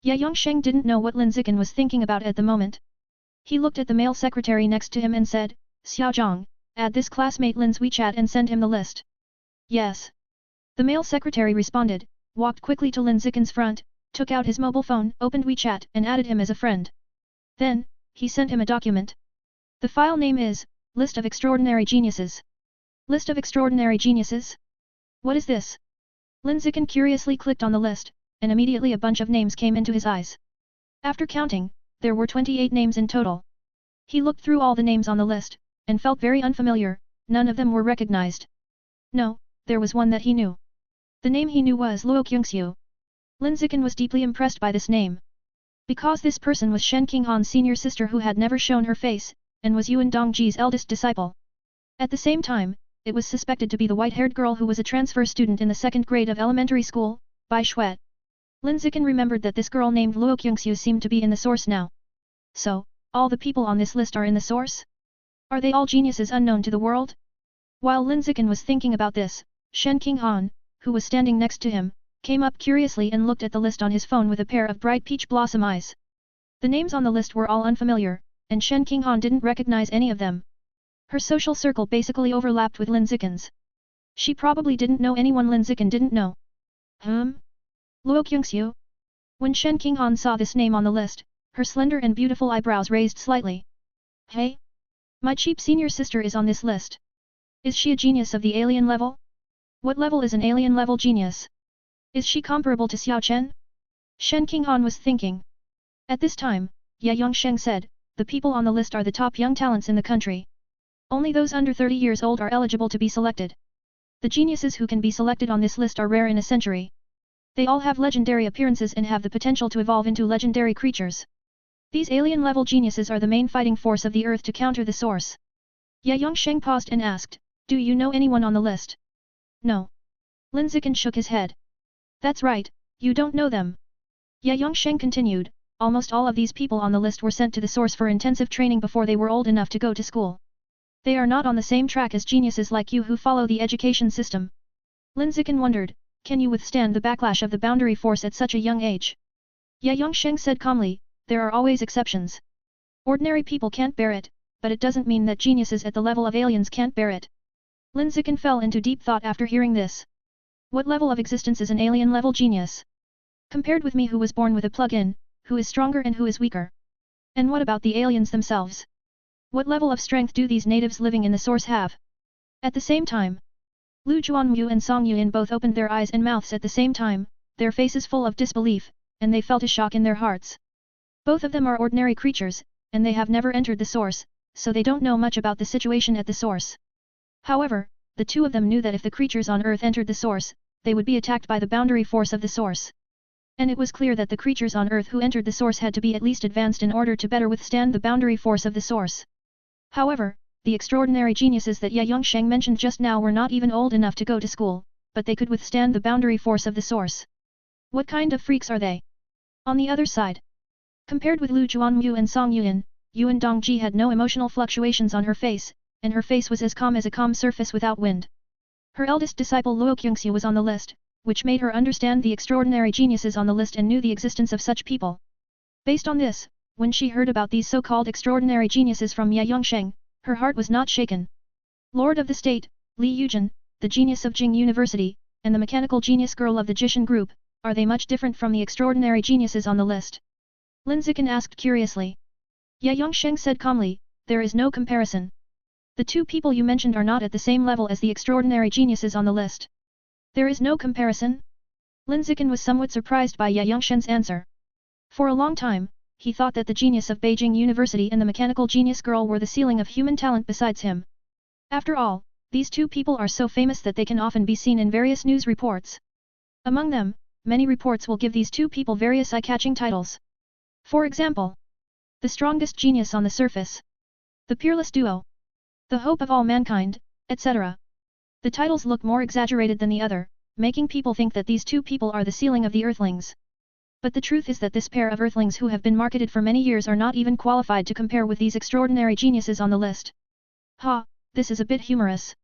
Ye Yongsheng didn't know what Lin Zichen was thinking about at the moment. He looked at the male secretary next to him and said, Xiaozhang, add this classmate Lin's WeChat and send him the list. Yes. The male secretary responded, walked quickly to Lin Zichen's front, took out his mobile phone, opened WeChat and added him as a friend. Then, he sent him a document. The file name is, List of Extraordinary Geniuses. List of Extraordinary Geniuses? What is this? Lin Zichen curiously clicked on the list, and immediately a bunch of names came into his eyes. After counting, there were 28 names in total. He looked through all the names on the list, and felt very unfamiliar, none of them were recognized. No, there was one that he knew. The name he knew was Luo Kyungsyu. Lin Zichen was deeply impressed by this name. Because this person was Shen Qinghan's senior sister who had never shown her face, and was Yuan Dongji's eldest disciple. At the same time, it was suspected to be the white-haired girl who was a transfer student in the 2nd grade of elementary school, Bai Shuet. Lin Zichen remembered that this girl named Luo Kyungsyu seemed to be in the source now. So, all the people on this list are in the source? Are they all geniuses unknown to the world? While Lin Zichen was thinking about this, Shen Qinghan, who was standing next to him, came up curiously and looked at the list on his phone with a pair of bright peach blossom eyes. The names on the list were all unfamiliar, and Shen Qinghan didn't recognize any of them. Her social circle basically overlapped with Lin Zichen's. She probably didn't know anyone Lin Zichen didn't know. Luo Kyungsu? When Shen Qinghan saw this name on the list, her slender and beautiful eyebrows raised slightly. Hey? My cheap senior sister is on this list. Is she a genius of the alien level? What level is an alien level genius? Is she comparable to Xiao Chen? Shen Qinghan was thinking. At this time, Ye Yongsheng said, the people on the list are the top young talents in the country. Only those under 30 years old are eligible to be selected. The geniuses who can be selected on this list are rare in a century. They all have legendary appearances and have the potential to evolve into legendary creatures. These alien-level geniuses are the main fighting force of the Earth to counter the Source. Ye Yongsheng paused and asked, do you know anyone on the list? No. Lin Zichen shook his head. That's right, you don't know them. Ye Yongsheng continued, almost all of these people on the list were sent to the Source for intensive training before they were old enough to go to school. They are not on the same track as geniuses like you who follow the education system. Lin Zichen wondered, can you withstand the backlash of the boundary force at such a young age? Ye Yongsheng said calmly, there are always exceptions. Ordinary people can't bear it, but it doesn't mean that geniuses at the level of aliens can't bear it. Lin Zichen fell into deep thought after hearing this. What level of existence is an alien-level genius? Compared with me who was born with a plug-in, who is stronger and who is weaker? And what about the aliens themselves? What level of strength do these natives living in the Source have? At the same time, Lu Juanmu and Song Yuan both opened their eyes and mouths at the same time, their faces full of disbelief, and they felt a shock in their hearts. Both of them are ordinary creatures, and they have never entered the Source, so they don't know much about the situation at the Source. However, the two of them knew that if the creatures on Earth entered the Source, they would be attacked by the boundary force of the Source. And it was clear that the creatures on Earth who entered the Source had to be at least advanced in order to better withstand the boundary force of the Source. However, the extraordinary geniuses that Ye Yongsheng mentioned just now were not even old enough to go to school, but they could withstand the boundary force of the Source. What kind of freaks are they? On the other side, compared with Lu Juanmu and Song Yuan, Yuan Dongji had no emotional fluctuations on her face, and her face was as calm as a calm surface without wind. Her eldest disciple Luo Kyungsu was on the list, which made her understand the extraordinary geniuses on the list and knew the existence of such people. Based on this, when she heard about these so-called extraordinary geniuses from Ye Yongsheng, her heart was not shaken. Lord of the State, Li Yujin, the genius of Jing University, and the mechanical genius girl of the Jishan group, are they much different from the extraordinary geniuses on the list? Lin Zichen asked curiously. Ye Yongsheng said calmly, there is no comparison. The two people you mentioned are not at the same level as the extraordinary geniuses on the list. There is no comparison? Lin Zichen was somewhat surprised by Ye Yongsheng's answer. For a long time, he thought that the genius of Beijing University and the mechanical genius girl were the ceiling of human talent besides him. After all, these two people are so famous that they can often be seen in various news reports. Among them, many reports will give these two people various eye-catching titles. For example, the strongest genius on the surface, the peerless duo, the hope of all mankind, etc. The titles look more exaggerated than the other, making people think that these two people are the ceiling of the Earthlings. But the truth is that this pair of Earthlings who have been marketed for many years are not even qualified to compare with these extraordinary geniuses on the list. Ha, this is a bit humorous.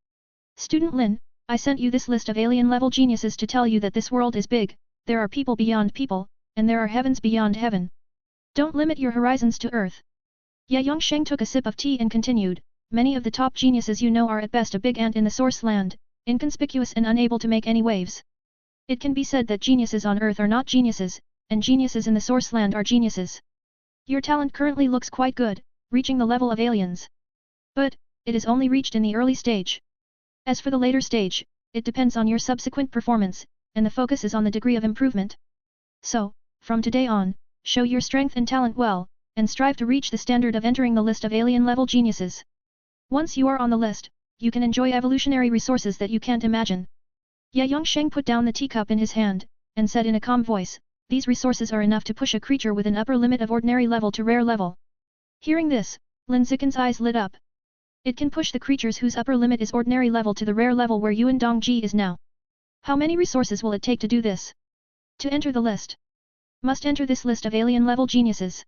Student Lin, I sent you this list of alien-level geniuses to tell you that this world is big, there are people beyond people, and there are heavens beyond heaven. Don't limit your horizons to Earth. Ye Yongsheng took a sip of tea and continued, many of the top geniuses you know are at best a big ant in the Source land, inconspicuous and unable to make any waves. It can be said that geniuses on Earth are not geniuses, and geniuses in the Source land are geniuses. Your talent currently looks quite good, reaching the level of aliens. But, it is only reached in the early stage. As for the later stage, it depends on your subsequent performance, and the focus is on the degree of improvement. So, from today on, show your strength and talent well, and strive to reach the standard of entering the list of alien-level geniuses. Once you are on the list, you can enjoy evolutionary resources that you can't imagine. Ye Yongsheng put down the teacup in his hand, and said in a calm voice, these resources are enough to push a creature with an upper limit of ordinary level to rare level. Hearing this, Lin Zichen's eyes lit up. It can push the creatures whose upper limit is ordinary level to the rare level where Yuan Dongji is now. How many resources will it take to do this? To enter the list. Must enter this list of alien-level geniuses.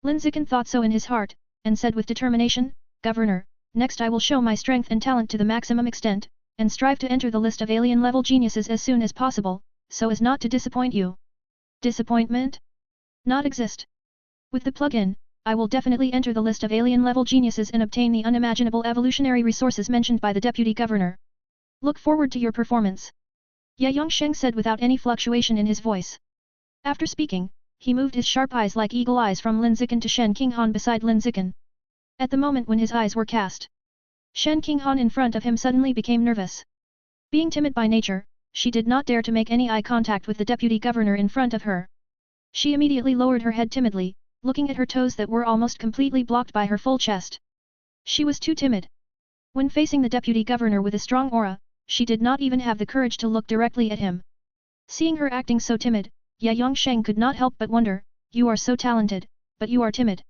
Lin Zichen thought so in his heart, and said with determination, Governor, next I will show my strength and talent to the maximum extent, and strive to enter the list of alien-level geniuses as soon as possible, so as not to disappoint you. Disappointment? Not exist. With the plug-in, I will definitely enter the list of alien-level geniuses and obtain the unimaginable evolutionary resources mentioned by the Deputy Governor. Look forward to your performance. Ye Yongsheng said without any fluctuation in his voice. After speaking, he moved his sharp eyes like eagle eyes from Lin Zichen to Shen Qinghan beside Lin Zichen. At the moment when his eyes were cast, Shen Qinghan in front of him suddenly became nervous. Being timid by nature, she did not dare to make any eye contact with the Deputy Governor in front of her. She immediately lowered her head timidly, looking at her toes that were almost completely blocked by her full chest. She was too timid. When facing the Deputy Governor with a strong aura, she did not even have the courage to look directly at him. Seeing her acting so timid, Ye Yongsheng could not help but wonder, you are so talented, but you are timid.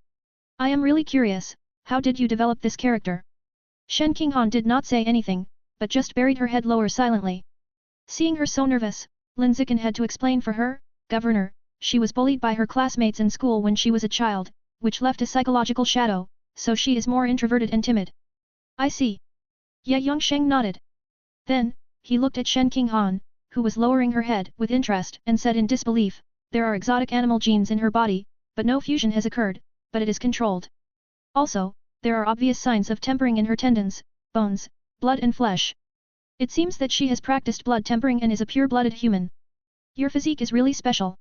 I am really curious, how did you develop this character? Shen Qinghan did not say anything, but just buried her head lower silently. Seeing her so nervous, Lin Zichen had to explain for her, Governor, she was bullied by her classmates in school when she was a child, which left a psychological shadow, so she is more introverted and timid. I see. Ye Yongsheng nodded. Then, he looked at Shen Qinghan, who was lowering her head with interest and said in disbelief, there are exotic animal genes in her body, but no fusion has occurred, but it is controlled. Also, there are obvious signs of tempering in her tendons, bones, blood and flesh. It seems that she has practiced blood tempering and is a pure-blooded human. Your physique is really special.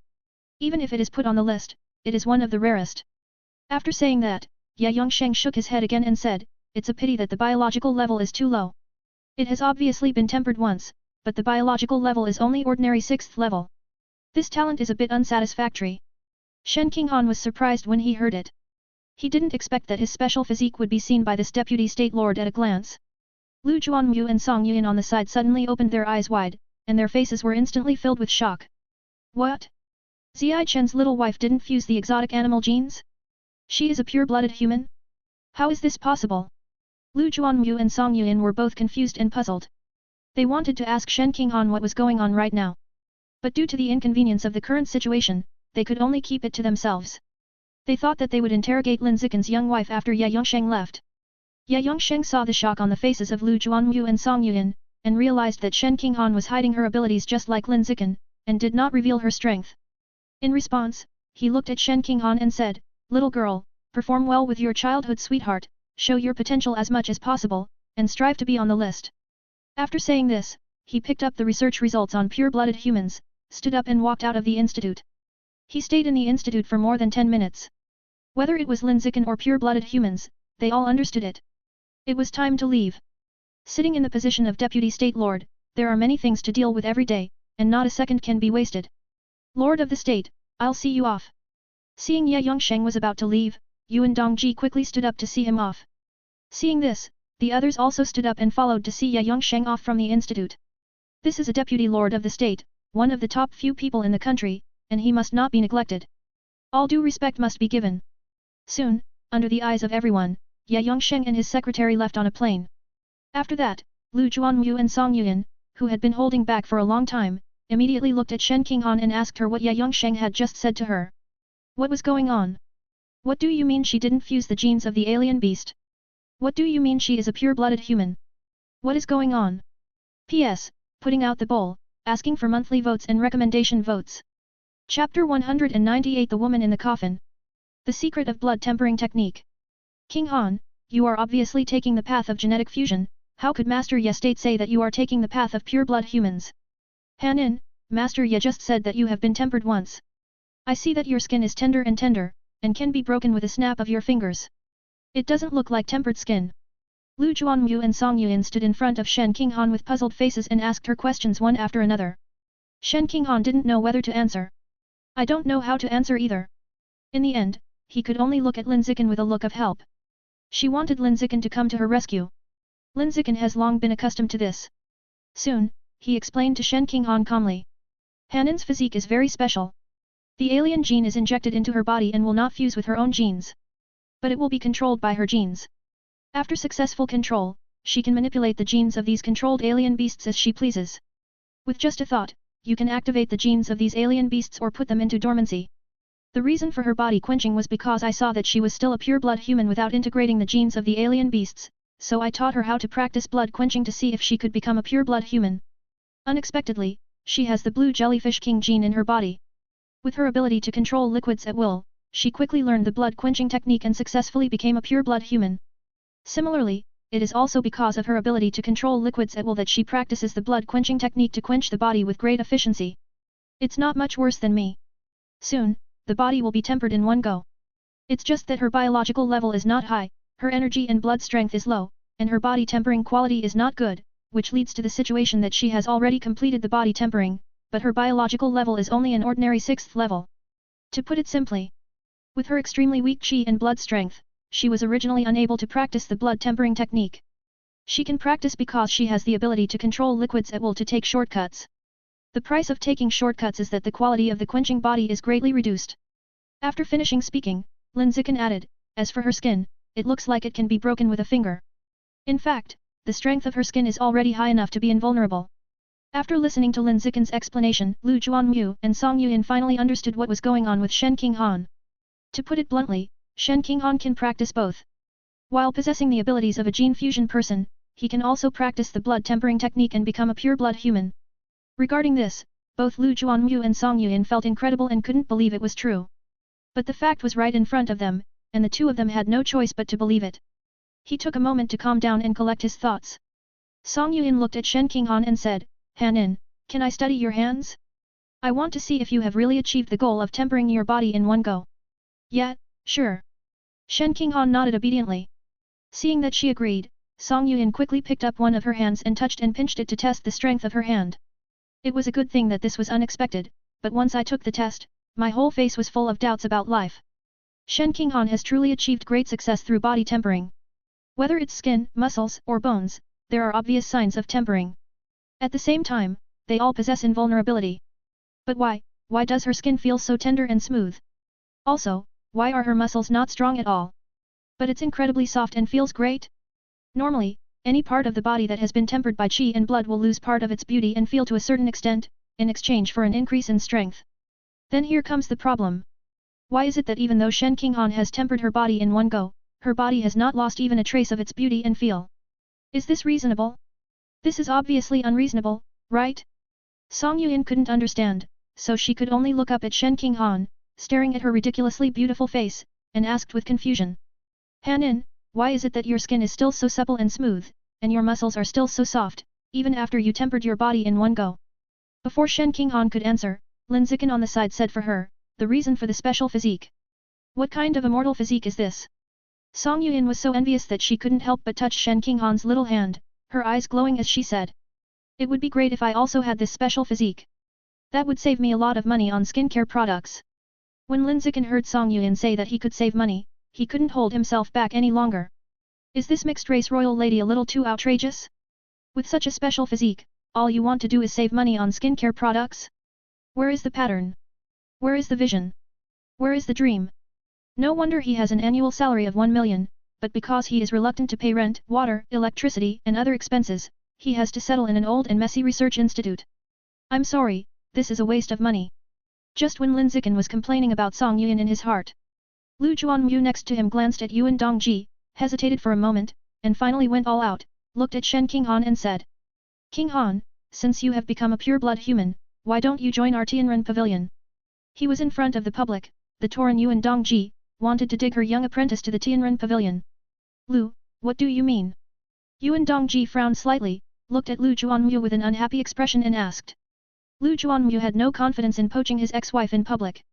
Even if it is put on the list, it is one of the rarest. After saying that, Ye Yongsheng shook his head again and said, it's a pity that the biological level is too low. It has obviously been tempered once, but the biological level is only ordinary 6th level. This talent is a bit unsatisfactory. Shen Qinghan was surprised when he heard it. He didn't expect that his special physique would be seen by this deputy state lord at a glance. Lu Juanmu and Song Yuan on the side suddenly opened their eyes wide, and their faces were instantly filled with shock. What? Ziai Chen's little wife didn't fuse the exotic animal genes? She is a pure-blooded human? How is this possible? Lu Juanmu and Song Yuan were both confused and puzzled. They wanted to ask Shen Qinghan what was going on right now. But due to the inconvenience of the current situation, they could only keep it to themselves. They thought that they would interrogate Lin Zichen's young wife after Ye Yongsheng left. Ye Yongsheng saw the shock on the faces of Lu Juanmu and Song Yuan, and realized that Shen Qinghan was hiding her abilities just like Lin Zichen, and did not reveal her strength. In response, he looked at Shen Qinghan and said, little girl, perform well with your childhood sweetheart, show your potential as much as possible, and strive to be on the list. After saying this, he picked up the research results on pure-blooded humans, stood up and walked out of the institute. He stayed in the institute for more than 10 minutes. Whether it was Lin Zichen or pure-blooded humans, they all understood it. It was time to leave. Sitting in the position of Deputy State Lord, there are many things to deal with every day, and not a second can be wasted. Lord of the State, I'll see you off. Seeing Ye Yongsheng was about to leave, Yuan Dongji quickly stood up to see him off. Seeing this, the others also stood up and followed to see Ye Yongsheng off from the institute. This is a Deputy Lord of the State, one of the top few people in the country, and he must not be neglected. All due respect must be given. Soon, under the eyes of everyone, Ye Yongsheng and his secretary left on a plane. After that, Lu Juanmu and Song Yuan, who had been holding back for a long time, immediately looked at Shen Qinghan and asked her what Ye Yongsheng had just said to her. What was going on? What do you mean she didn't fuse the genes of the alien beast? What do you mean she is a pure-blooded human? What is going on? P.S. Putting out the bowl, asking for monthly votes and recommendation votes. Chapter 198 The Woman in the Coffin. The Secret of Blood Tempering Technique. King Han, you are obviously taking the path of genetic fusion, how could Master Ye State say that you are taking the path of pure-blood humans? Hanin, Master Ye just said that you have been tempered once. I see that your skin is tender, and can be broken with a snap of your fingers. It doesn't look like tempered skin. Lu Juanmu and Song Yuan stood in front of Shen Qinghan with puzzled faces and asked her questions one after another. Shen Qinghan didn't know whether to answer. I don't know how to answer either. In the end, he could only look at Lin Zichen with a look of help. She wanted Lin Zichen to come to her rescue. Lin Zichen has long been accustomed to this. Soon, he explained to Shen Qinghan calmly. Hanin's physique is very special. The alien gene is injected into her body and will not fuse with her own genes. But it will be controlled by her genes. After successful control, she can manipulate the genes of these controlled alien beasts as she pleases. With just a thought, you can activate the genes of these alien beasts or put them into dormancy. The reason for her body quenching was because I saw that she was still a pure-blood human without integrating the genes of the alien beasts, so I taught her how to practice blood quenching to see if she could become a pure-blood human. Unexpectedly, she has the blue jellyfish king gene in her body. With her ability to control liquids at will, she quickly learned the blood-quenching technique and successfully became a pure-blood human. Similarly, it is also because of her ability to control liquids at will that she practices the blood-quenching technique to quench the body with great efficiency. It's not much worse than me. Soon, the body will be tempered in one go. It's just that her biological level is not high, her energy and blood strength is low, and her body tempering quality is not good, which leads to the situation that she has already completed the body tempering, but her biological level is only an ordinary 6th level. To put it simply, with her extremely weak qi and blood strength, she was originally unable to practice the blood tempering technique. She can practice because she has the ability to control liquids at will to take shortcuts. The price of taking shortcuts is that the quality of the quenching body is greatly reduced. After finishing speaking, Lin Zichen added, as for her skin, it looks like it can be broken with a finger. In fact, the strength of her skin is already high enough to be invulnerable. After listening to Lin Zichen's explanation, Lu Juanmu and Song Yuan finally understood what was going on with Shen Qinghan. To put it bluntly, Shen Qinghan can practice both. While possessing the abilities of a gene fusion person, he can also practice the blood tempering technique and become a pure-blood human. Regarding this, both Lu Juanmu and Song Yuan felt incredible and couldn't believe it was true. But the fact was right in front of them, and the two of them had no choice but to believe it. He took a moment to calm down and collect his thoughts. Song Yuan looked at Shen Qinghan and said, "Hanin, can I study your hands? I want to see if you have really achieved the goal of tempering your body in one go." "Yeah, sure." Shen Qinghan nodded obediently. Seeing that she agreed, Song Yuan quickly picked up one of her hands and touched and pinched it to test the strength of her hand. It was a good thing that this was unexpected, but once I took the test, my whole face was full of doubts about life. Shen Qinghan has truly achieved great success through body tempering. Whether it's skin, muscles, or bones, there are obvious signs of tempering. At the same time, they all possess invulnerability. But why does her skin feel so tender and smooth? Also, why are her muscles not strong at all? But it's incredibly soft and feels great? Normally, any part of the body that has been tempered by qi and blood will lose part of its beauty and feel to a certain extent, in exchange for an increase in strength. Then here comes the problem. Why is it that even though Shen Qinghan has tempered her body in one go, her body has not lost even a trace of its beauty and feel? Is this reasonable? This is obviously unreasonable, right? Song Yuan couldn't understand, so she could only look up at Shen Qinghan, staring at her ridiculously beautiful face, and asked with confusion. "Hanin, why is it that your skin is still so supple and smooth, and your muscles are still so soft, even after you tempered your body in one go?" Before Shen Qinghan could answer, Lin Zichen on the side said for her, the reason for the special physique. "What kind of immortal physique is this?" Song Yuan was so envious that she couldn't help but touch Shen Qinghan's little hand, her eyes glowing as she said. "It would be great if I also had this special physique. That would save me a lot of money on skincare products." When Lin Zichen heard Song Yuan say that he could save money, he couldn't hold himself back any longer. Is this mixed-race royal lady a little too outrageous? With such a special physique, all you want to do is save money on skincare products? Where is the pattern? Where is the vision? Where is the dream? No wonder he has an annual salary of 1 million, but because he is reluctant to pay rent, water, electricity and other expenses, he has to settle in an old and messy research institute. "I'm sorry, this is a waste of money." Just when Lin Zichen was complaining about Song Yuan in his heart, Lu Juanmu next to him glanced at Yuan Dongji, hesitated for a moment, and finally went all out, looked at Shen Qinghan and said, "Qinghan, since you have become a pure-blood human, why don't you join our Tianren Pavilion?" He was in front of the public, the Tauren Yuan Dongji, wanted to dig her young apprentice to the Tianren Pavilion. "Lu, what do you mean?" Yuan Dongji frowned slightly, looked at Lu Juanmu with an unhappy expression and asked. Lu Juanmu had no confidence in poaching his ex-wife in public.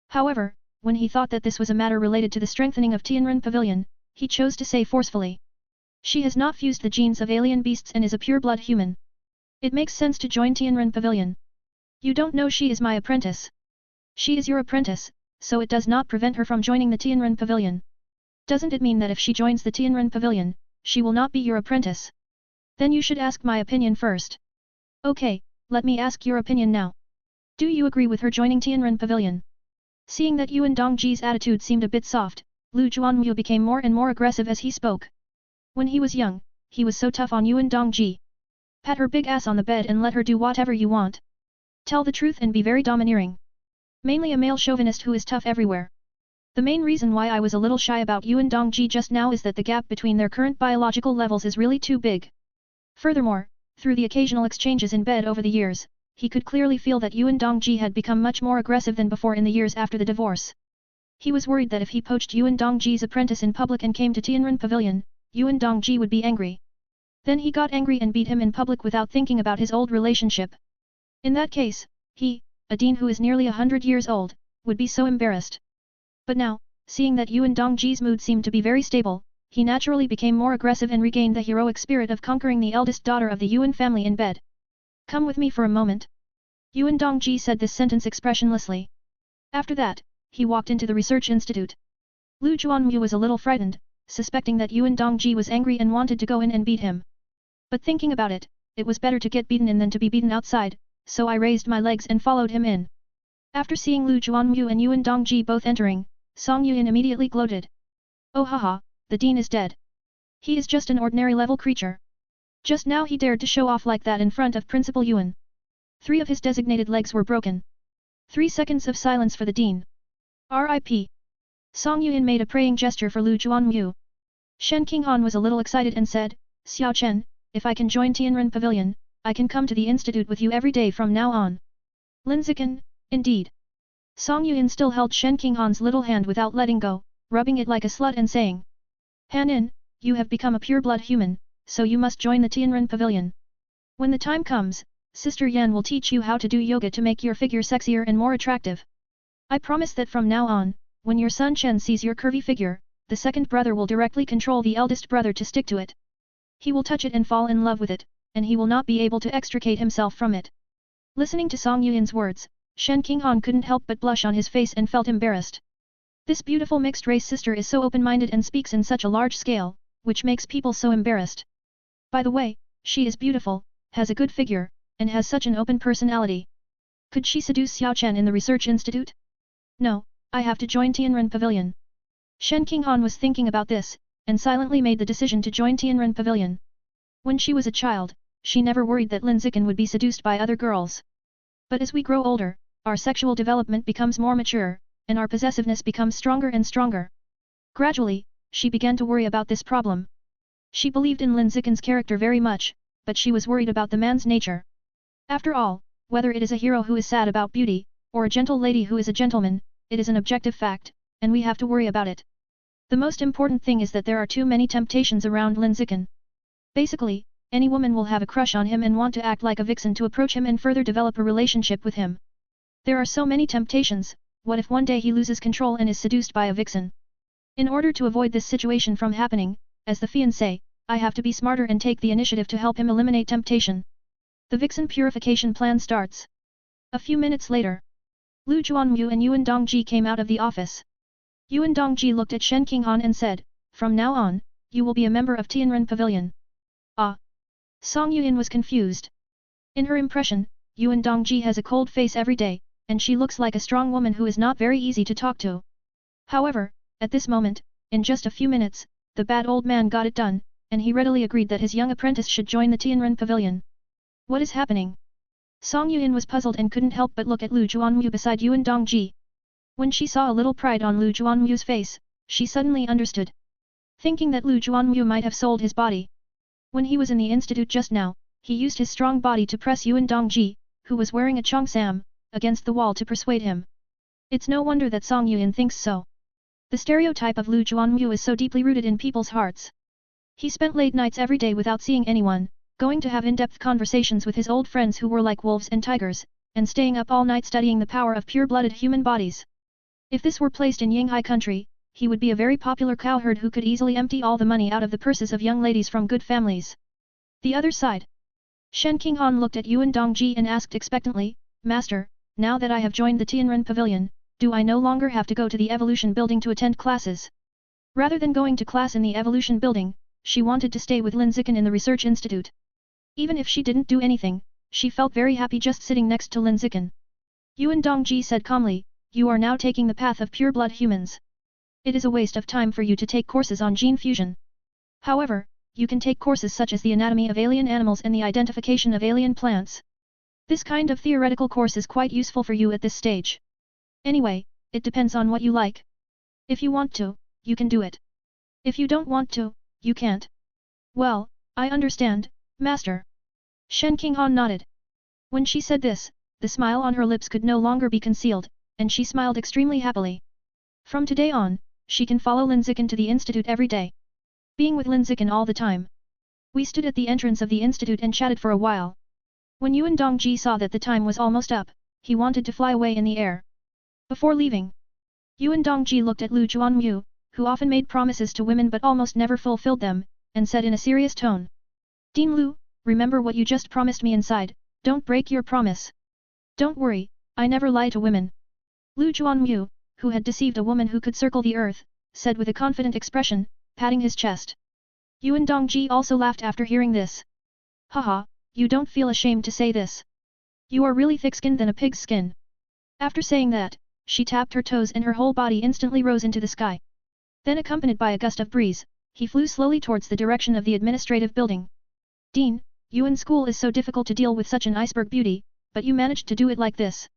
However, when he thought that this was a matter related to the strengthening of Tianren Pavilion, he chose to say forcefully. "She has not fused the genes of alien beasts and is a pure-blood human. It makes sense to join Tianren Pavilion. You don't know she is my apprentice. She is your apprentice, so it does not prevent her from joining the Tianren Pavilion. Doesn't it mean that if she joins the Tianren Pavilion, she will not be your apprentice? Then you should ask my opinion first." "Okay, let me ask your opinion now. Do you agree with her joining Tianren Pavilion?" Seeing that Yuan Dongji's attitude seemed a bit soft, Lu Juanmu became more and more aggressive as he spoke. When he was young, he was so tough on Yuan Dongji. Pat her big ass on the bed and let her do whatever you want. Tell the truth and be very domineering. Mainly a male chauvinist who is tough everywhere. The main reason why I was a little shy about Yuan Dongji just now is that the gap between their current biological levels is really too big. Furthermore, through the occasional exchanges in bed over the years, he could clearly feel that Yuan Dongji had become much more aggressive than before in the years after the divorce. He was worried that if he poached Yuan Dongji's apprentice in public and came to Tianren Pavilion, Yuan Dongji would be angry. Then he got angry and beat him in public without thinking about his old relationship. In that case, he, a dean who is nearly 100 years old, would be so embarrassed. But now, seeing that Yuan Dongji's mood seemed to be very stable, he naturally became more aggressive and regained the heroic spirit of conquering the eldest daughter of the Yuan family in bed. Come with me for a moment. Yuan Dongji said this sentence expressionlessly. After that, he walked into the research institute. Lu Juanmu was a little frightened, suspecting that Yuan Dongji was angry and wanted to go in and beat him. But thinking about it, it was better to get beaten in than to be beaten outside, so I raised my legs and followed him in. After seeing Lu Juanmu and Yuan Dongji both entering, Song Yuan immediately gloated. Oh haha, the dean is dead. He is just an ordinary level creature. Just now he dared to show off like that in front of Principal Yuan. 3 of his designated legs were broken. 3 seconds of silence for the dean. R.I.P. Song Yuan made a praying gesture for Lu Juanmu. Shen Qinghan was a little excited and said, Xiao Chen, if I can join Tianren Pavilion, I can come to the institute with you every day from now on. Lin Zichen, indeed. Song Yuan still held Shen Qinghan's little hand without letting go, rubbing it like a slut and saying, Hanin, you have become a pure-blood human, so you must join the Tianren Pavilion. When the time comes, Sister Yan will teach you how to do yoga to make your figure sexier and more attractive. I promise that from now on, when your son Chen sees your curvy figure, the second brother will directly control the eldest brother to stick to it. He will touch it and fall in love with it, and he will not be able to extricate himself from it. Listening to Song Yuan's words, Shen Qinghan couldn't help but blush on his face and felt embarrassed. This beautiful mixed-race sister is so open-minded and speaks in such a large scale, which makes people so embarrassed. By the way, she is beautiful, has a good figure, and has such an open personality. Could she seduce Xiao Chen in the research institute? No, I have to join Tianren Pavilion. Shen Qinghan was thinking about this, and silently made the decision to join Tianren Pavilion. When she was a child, she never worried that Lin Zichen would be seduced by other girls. But as we grow older, our sexual development becomes more mature, and our possessiveness becomes stronger and stronger. Gradually, she began to worry about this problem. She believed in Lin Zichen's character very much, but she was worried about the man's nature. After all, whether it is a hero who is sad about beauty, or a gentle lady who is a gentleman, it is an objective fact, and we have to worry about it. The most important thing is that there are too many temptations around Lin Zichen. Basically, any woman will have a crush on him and want to act like a vixen to approach him and further develop a relationship with him. There are so many temptations, what if one day he loses control and is seduced by a vixen? In order to avoid this situation from happening, as the fiancé, I have to be smarter and take the initiative to help him eliminate temptation. The vixen purification plan starts. A few minutes later, Lu Juanmu and Yuan Dongji came out of the office. Yuan Dongji looked at Shen Qinghan and said, From now on, you will be a member of Tianren Pavilion. Ah! Song Yuan was confused. In her impression, Yuan Dongji has a cold face every day, and she looks like a strong woman who is not very easy to talk to. However, at this moment, in just a few minutes, the bad old man got it done, and he readily agreed that his young apprentice should join the Tianren Pavilion. What is happening? Song Yuan was puzzled and couldn't help but look at Lu Juanmu beside Yuan Dongji. When she saw a little pride on Lu Juanmu's face, she suddenly understood. Thinking that Lu Juanmu might have sold his body. When he was in the institute just now, he used his strong body to press Yuan Dongji, who was wearing a cheongsam, against the wall to persuade him. It's no wonder that Song Yuan thinks so. The stereotype of Lu Juanmu is so deeply rooted in people's hearts. He spent late nights every day without seeing anyone, going to have in-depth conversations with his old friends who were like wolves and tigers, and staying up all night studying the power of pure-blooded human bodies. If this were placed in Yinghai country, he would be a very popular cowherd who could easily empty all the money out of the purses of young ladies from good families. The other side. Shen Qinghan looked at Yuan Dongji and asked expectantly, Master, now that I have joined the Tianren Pavilion, do I no longer have to go to the evolution building to attend classes? Rather than going to class in the evolution building, she wanted to stay with Lin Zichen in the research institute. Even if she didn't do anything, she felt very happy just sitting next to Lin Zichen. Yuan Dongji said calmly, You are now taking the path of pure-blood humans. It is a waste of time for you to take courses on gene fusion. However, you can take courses such as the anatomy of alien animals and the identification of alien plants. This kind of theoretical course is quite useful for you at this stage. Anyway, it depends on what you like. If you want to, you can do it. If you don't want to, you can't. Well, I understand, Master. Shen Qinghan nodded. When she said this, the smile on her lips could no longer be concealed, and she smiled extremely happily. From today on, she can follow Lin Zichen to the institute every day. Being with Lin Zichen all the time. We stood at the entrance of the institute and chatted for a while. When Yuan Dongji saw that the time was almost up, he wanted to fly away in the air. Before leaving, Yuan Dongji looked at Lu Juanmu, who often made promises to women but almost never fulfilled them, and said in a serious tone. Dean Lu, remember what you just promised me inside, don't break your promise. Don't worry, I never lie to women. Lu Juanmu, who had deceived a woman who could circle the earth, said with a confident expression, patting his chest. Yuan Dongji also laughed after hearing this. Haha, you don't feel ashamed to say this. You are really thick-skinned than a pig's skin. After saying that, she tapped her toes and her whole body instantly rose into the sky. Then accompanied by a gust of breeze, he flew slowly towards the direction of the administrative building. Dean, Yuan school is so difficult to deal with such an iceberg beauty, but you managed to do it like this.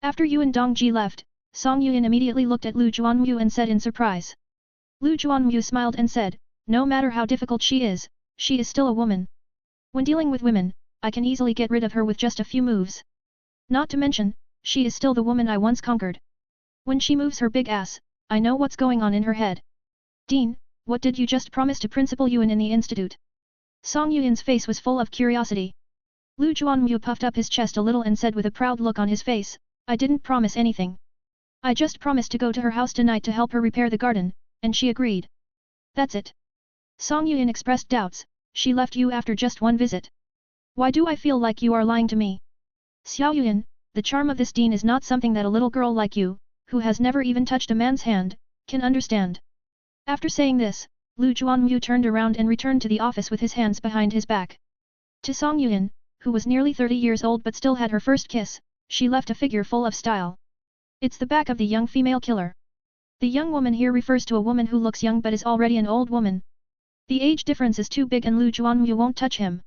After Yuan Dongji left, Song Yuan immediately looked at Lu Juanmu and said in surprise. Lu Juanmu smiled and said, no matter how difficult she is still a woman. When dealing with women, I can easily get rid of her with just a few moves. Not to mention, she is still the woman I once conquered. When she moves her big ass, I know what's going on in her head. Dean, what did you just promise to Principal Yuan in the institute? Song Yuan's face was full of curiosity. Lu Juanmu puffed up his chest a little and said with a proud look on his face, I didn't promise anything. I just promised to go to her house tonight to help her repair the garden, and she agreed. That's it. Song Yuan expressed doubts, she left you after just one visit. Why do I feel like you are lying to me? Xiao Yuan, the charm of this Dean is not something that a little girl like you, who has never even touched a man's hand, can understand. After saying this, Lu Juanmu turned around and returned to the office with his hands behind his back. To Song Yuan, who was nearly 30 years old but still had her first kiss, she left a figure full of style. It's the back of the young female killer. The young woman here refers to a woman who looks young but is already an old woman. The age difference is too big and Lu Juanmu won't touch him.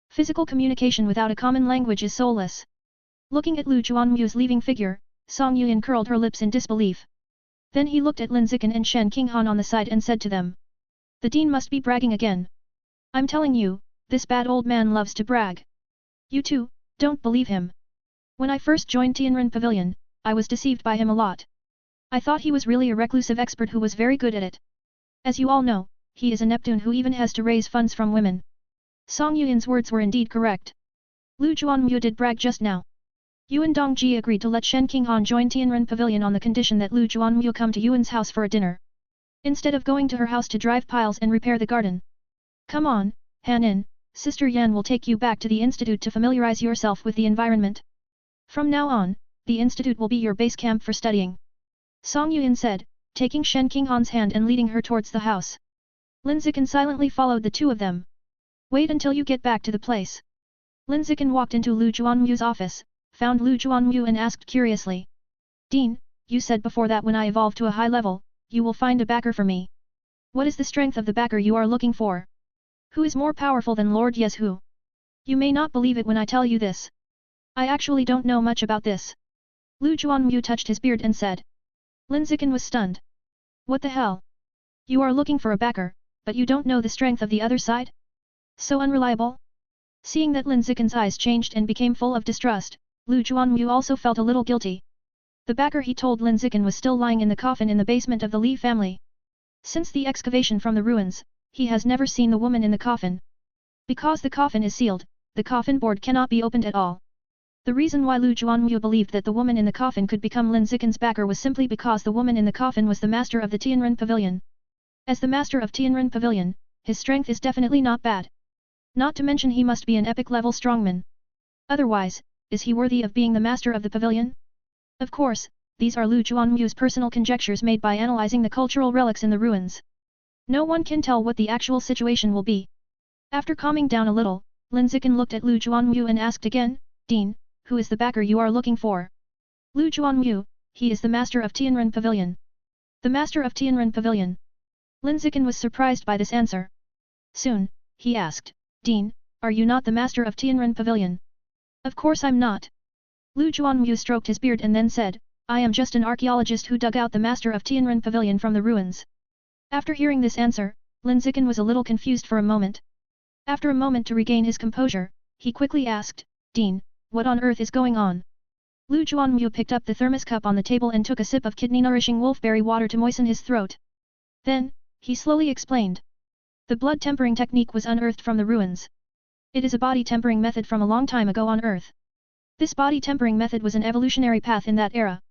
Physical communication without a common language is soulless. Looking at Lu Juanmu's leaving figure, Song Yuan curled her lips in disbelief. Then he looked at Lin Zichen and Shen Qinghan on the side and said to them. The Dean must be bragging again. I'm telling you, this bad old man loves to brag. You too, don't believe him. When I first joined Tianren Pavilion, I was deceived by him a lot. I thought he was really a reclusive expert who was very good at it. As you all know, he is a Neptune who even has to raise funds from women. Song Yuan's words were indeed correct. Lu Juanmu did brag just now. Yuan Dongji agreed to let Shen Qinghan join Tianren Pavilion on the condition that Lu Juanmu come to Yuan's house for a dinner. Instead of going to her house to drive piles and repair the garden. Come on, Hanin, Sister Yan will take you back to the institute to familiarize yourself with the environment. From now on, the institute will be your base camp for studying. Song Yuan said, taking Shen Qinghan's hand and leading her towards the house. Lin Zichen silently followed the two of them. Wait until you get back to the place. Lin Zichen walked into Lu Juanmu's office, found Lu Juanmu and asked curiously. Dean, you said before that when I evolve to a high level, you will find a backer for me. What is the strength of the backer you are looking for? Who is more powerful than Lord Yesu? You may not believe it when I tell you this. I actually don't know much about this. Lu Juanmu touched his beard and said. Lin Zichen was stunned. What the hell? You are looking for a backer, but you don't know the strength of the other side? So unreliable? Seeing that Lin Zichen's eyes changed and became full of distrust, Lu Juanmu also felt a little guilty. The backer he told Lin Zichen was still lying in the coffin in the basement of the Li family. Since the excavation from the ruins, he has never seen the woman in the coffin. Because the coffin is sealed, the coffin board cannot be opened at all. The reason why Lu Juanmu believed that the woman in the coffin could become Lin Zichen's backer was simply because the woman in the coffin was the master of the Tianren Pavilion. As the master of Tianren Pavilion, his strength is definitely not bad. Not to mention he must be an epic-level strongman. Otherwise, is he worthy of being the master of the pavilion? Of course, these are Lu Juanmu's personal conjectures made by analyzing the cultural relics in the ruins. No one can tell what the actual situation will be. After calming down a little, Lin Zichen looked at Lu Juanmu and asked again, Dean, who is the backer you are looking for? Lu Juanmu, he is the master of Tianren Pavilion. The master of Tianren Pavilion. Lin Zichen was surprised by this answer. Soon, he asked, Dean, are you not the master of Tianren Pavilion? Of course I'm not. Lu Juanmu stroked his beard and then said, I am just an archaeologist who dug out the master of Tianren Pavilion from the ruins. After hearing this answer, Lin Zichen was a little confused for a moment. After a moment to regain his composure, he quickly asked, Dean, what on earth is going on? Lu Juanmu picked up the thermos cup on the table and took a sip of kidney-nourishing wolfberry water to moisten his throat. Then, he slowly explained. The blood tempering technique was unearthed from the ruins. It is a body tempering method from a long time ago on Earth. This body tempering method was an evolutionary path in that era.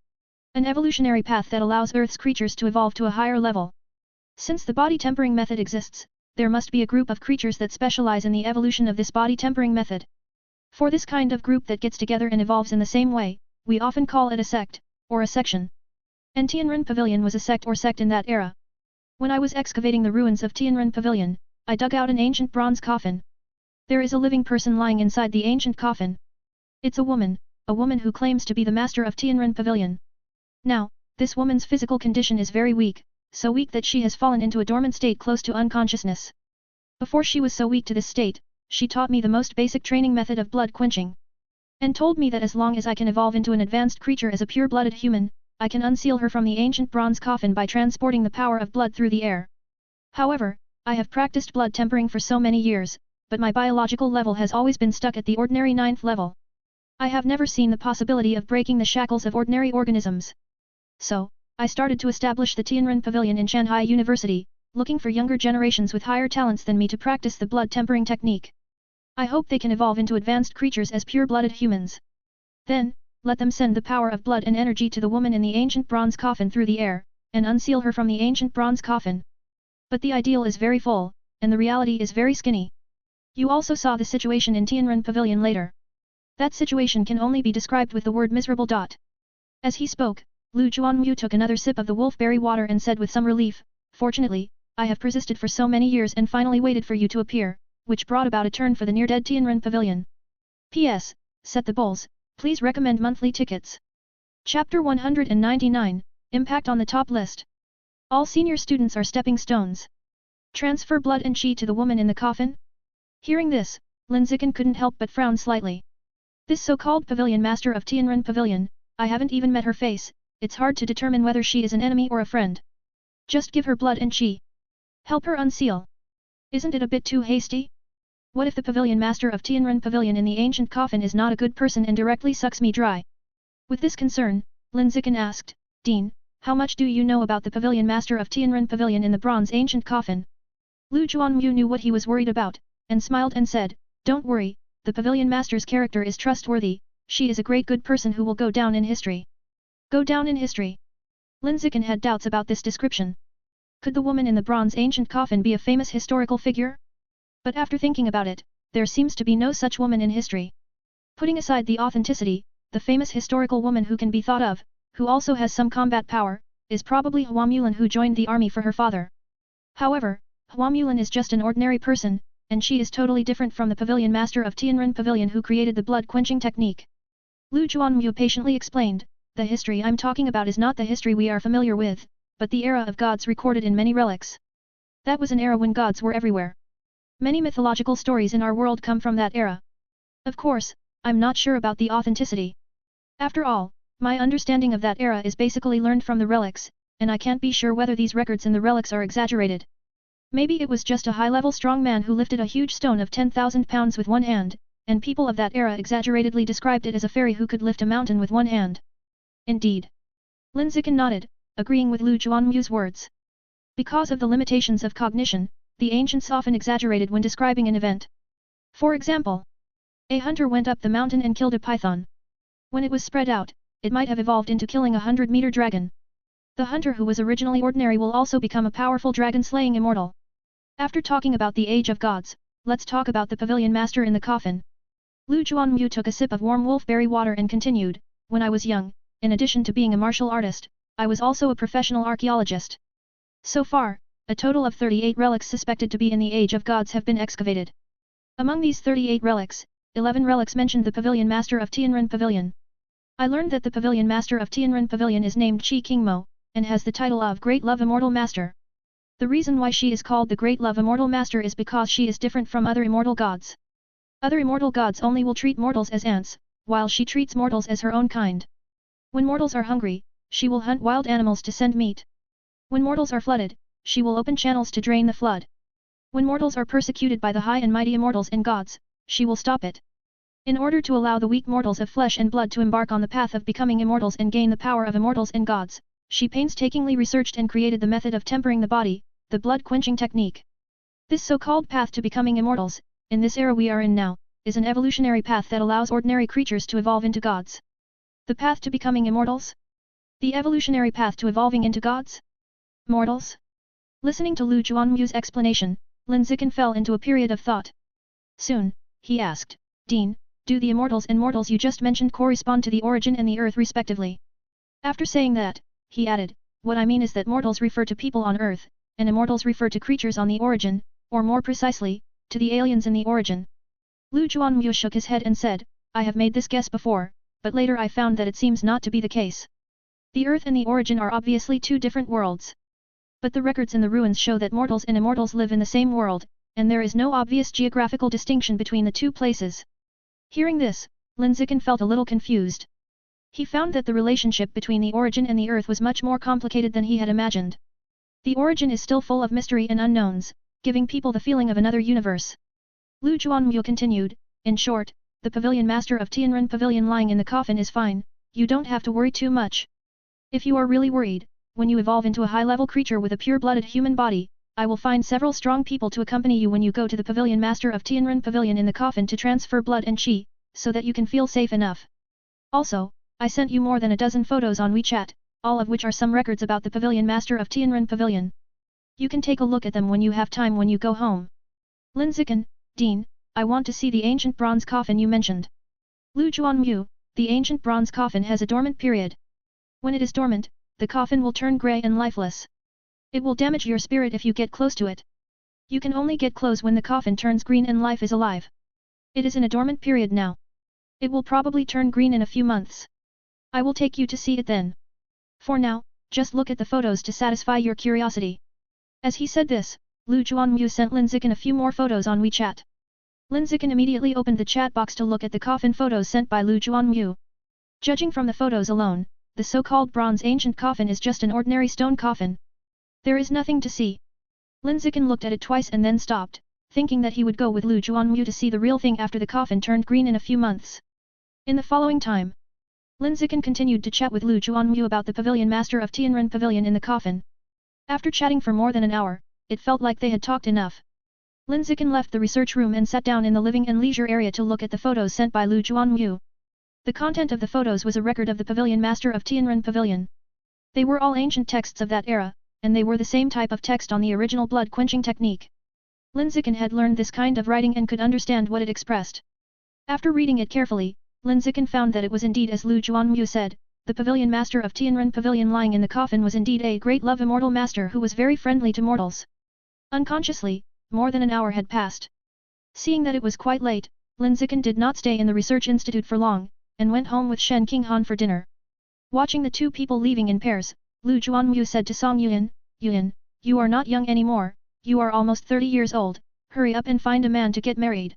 An evolutionary path that allows Earth's creatures to evolve to a higher level. Since the body tempering method exists, there must be a group of creatures that specialize in the evolution of this body tempering method. For this kind of group that gets together and evolves in the same way, we often call it a sect, or a section. And Tianren Pavilion was a sect in that era. When I was excavating the ruins of Tianren Pavilion, I dug out an ancient bronze coffin. There is a living person lying inside the ancient coffin. It's a woman who claims to be the master of Tianren Pavilion. Now, this woman's physical condition is very weak, so weak that she has fallen into a dormant state close to unconsciousness. Before she was so weak to this state, she taught me the most basic training method of blood quenching. And told me that as long as I can evolve into an advanced creature as a pure-blooded human, I can unseal her from the ancient bronze coffin by transporting the power of blood through the air. However, I have practiced blood tempering for so many years, but my biological level has always been stuck at the ordinary 9th level. I have never seen the possibility of breaking the shackles of ordinary organisms. So, I started to establish the Tianren Pavilion in Shanghai University, looking for younger generations with higher talents than me to practice the blood tempering technique. I hope they can evolve into advanced creatures as pure-blooded humans. Then, let them send the power of blood and energy to the woman in the ancient bronze coffin through the air, and unseal her from the ancient bronze coffin. But the ideal is very full, and the reality is very skinny. You also saw the situation in Tianren Pavilion later. That situation can only be described with the word miserable. As he spoke, Lu Juanmu took another sip of the wolfberry water and said with some relief, "Fortunately, I have persisted for so many years and finally waited for you to appear, which brought about a turn for the near-dead Tianren Pavilion. P.S. Set the bowls, please recommend monthly tickets." Chapter 199, Impact on the top list. All senior students are stepping stones. Transfer blood and qi to the woman in the coffin? Hearing this, Lin Zichen couldn't help but frown slightly. This so-called pavilion master of Tianren Pavilion, I haven't even met her face, it's hard to determine whether she is an enemy or a friend. Just give her blood and qi. Help her unseal. Isn't it a bit too hasty? What if the pavilion master of Tianren Pavilion in the ancient coffin is not a good person and directly sucks me dry? With this concern, Lin Zichen asked, "Dean, how much do you know about the pavilion master of Tianren Pavilion in the bronze ancient coffin?" Lu Juanmu knew what he was worried about, and smiled and said, "Don't worry, the pavilion master's character is trustworthy, she is a great good person who will go down in history." Go down in history? Lin Zichen had doubts about this description. Could the woman in the bronze ancient coffin be a famous historical figure? But after thinking about it, there seems to be no such woman in history. Putting aside the authenticity, the famous historical woman who can be thought of, who also has some combat power, is probably Hua Mulan, who joined the army for her father. However, Hua Mulan is just an ordinary person, and she is totally different from the pavilion master of Tianren Pavilion who created the blood-quenching technique. Lu Juanmu patiently explained, "The history I'm talking about is not the history we are familiar with, but the era of gods recorded in many relics. That was an era when gods were everywhere. Many mythological stories in our world come from that era. Of course, I'm not sure about the authenticity. After all, my understanding of that era is basically learned from the relics, and I can't be sure whether these records in the relics are exaggerated. Maybe it was just a high-level strong man who lifted a huge stone of 10,000 pounds with one hand, and people of that era exaggeratedly described it as a fairy who could lift a mountain with one hand." Indeed. Lin Zichen nodded, agreeing with Lu Juanmu's words. Because of the limitations of cognition, the ancients often exaggerated when describing an event. For example, a hunter went up the mountain and killed a python. When it was spread out, it might have evolved into killing a 100-meter dragon. The hunter who was originally ordinary will also become a powerful dragon-slaying immortal. After talking about the age of gods, let's talk about the pavilion master in the coffin. Lu Juanmu took a sip of warm wolfberry water and continued, "When I was young, in addition to being a martial artist, I was also a professional archaeologist. So far, a total of 38 relics suspected to be in the Age of Gods have been excavated. Among these 38 relics, 11 relics mentioned the Pavilion Master of Tianren Pavilion. I learned that the Pavilion Master of Tianren Pavilion is named Qi Qingmo, and has the title of Great Love Immortal Master. The reason why she is called the Great Love Immortal Master is because she is different from other immortal gods. Other immortal gods only will treat mortals as ants, while she treats mortals as her own kind. When mortals are hungry, she will hunt wild animals to send meat. When mortals are flooded, she will open channels to drain the flood. When mortals are persecuted by the high and mighty immortals and gods, she will stop it. In order to allow the weak mortals of flesh and blood to embark on the path of becoming immortals and gain the power of immortals and gods, she painstakingly researched and created the method of tempering the body, the blood-quenching technique. This so-called path to becoming immortals, in this era we are in now, is an evolutionary path that allows ordinary creatures to evolve into gods. The path to becoming immortals? The evolutionary path to evolving into gods? Mortals? Listening to Lu Juanmu's explanation, Lin Zichen fell into a period of thought. Soon, he asked, Dean, do the immortals and mortals you just mentioned correspond to the origin and the earth respectively? After saying that, he added, what I mean is that mortals refer to people on earth, and immortals refer to creatures on the origin, or more precisely, to the aliens in the origin. Lu Juanmu shook his head and said, I have made this guess before, but later I found that it seems not to be the case. The earth and the origin are obviously two different worlds. But the records in the ruins show that mortals and immortals live in the same world, and there is no obvious geographical distinction between the two places. Hearing this, Lin Zichen felt a little confused. He found that the relationship between the origin and the earth was much more complicated than he had imagined. The origin is still full of mystery and unknowns, giving people the feeling of another universe. Lu Juanmu continued, in short, the pavilion master of Tianren Pavilion lying in the coffin is fine, you don't have to worry too much. If you are really worried, when you evolve into a high-level creature with a pure-blooded human body, I will find several strong people to accompany you when you go to the pavilion master of Tianren Pavilion in the coffin to transfer blood and qi, so that you can feel safe enough. Also, I sent you more than a dozen photos on WeChat, all of which are some records about the pavilion master of Tianren Pavilion. You can take a look at them when you have time when you go home. Lin Zichen, Dean, I want to see the ancient bronze coffin you mentioned. Lu Juanmu, the ancient bronze coffin has a dormant period. When it is dormant, the coffin will turn grey and lifeless. It will damage your spirit if you get close to it. You can only get close when the coffin turns green and life is alive. It is in a dormant period now. It will probably turn green in a few months. I will take you to see it then. For now, just look at the photos to satisfy your curiosity. As he said this, Lu Juanmu sent Lin Zichen a few more photos on WeChat. Lin Zichen immediately opened the chat box to look at the coffin photos sent by Lu Juanmu. Judging from the photos alone, the so-called bronze ancient coffin is just an ordinary stone coffin. There is nothing to see. Lin Zichen looked at it twice and then stopped, thinking that he would go with Lu Juanmu to see the real thing after the coffin turned green in a few months. In the following time, Lin Zichen continued to chat with Lu Juanmu about the pavilion master of Tianren Pavilion in the coffin. After chatting for more than an hour, it felt like they had talked enough. Lin Zichen left the research room and sat down in the living and leisure area to look at the photos sent by Lu Juanmu. The content of the photos was a record of the pavilion master of Tianren Pavilion. They were all ancient texts of that era, and they were the same type of text on the original blood-quenching technique. Lin Zichen had learned this kind of writing and could understand what it expressed. After reading it carefully, Lin Zichen found that it was indeed as Lu Juanmu said, the pavilion master of Tianren Pavilion lying in the coffin was indeed a great love immortal master who was very friendly to mortals. Unconsciously, more than an hour had passed. Seeing that it was quite late, Lin Zichen did not stay in the research institute for long, and went home with Shen Qinghan for dinner. Watching the two people leaving in pairs, Lu Juanmu said to Song Yuan, Yuan, you are not young anymore, you are almost 30 years old, hurry up and find a man to get married.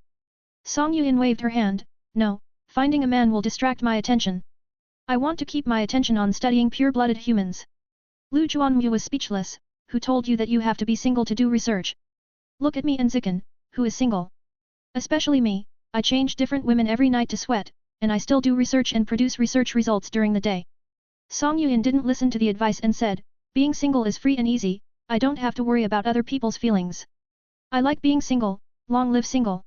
Song Yuan waved her hand, no, finding a man will distract my attention. I want to keep my attention on studying pure-blooded humans. Lu Juanmu was speechless, who told you that you have to be single to do research? Look at me and Zichen, who is single. Especially me, I change different women every night to sweat, and I still do research and produce research results during the day. Song Yuan didn't listen to the advice and said, being single is free and easy, I don't have to worry about other people's feelings. I like being single, long live single.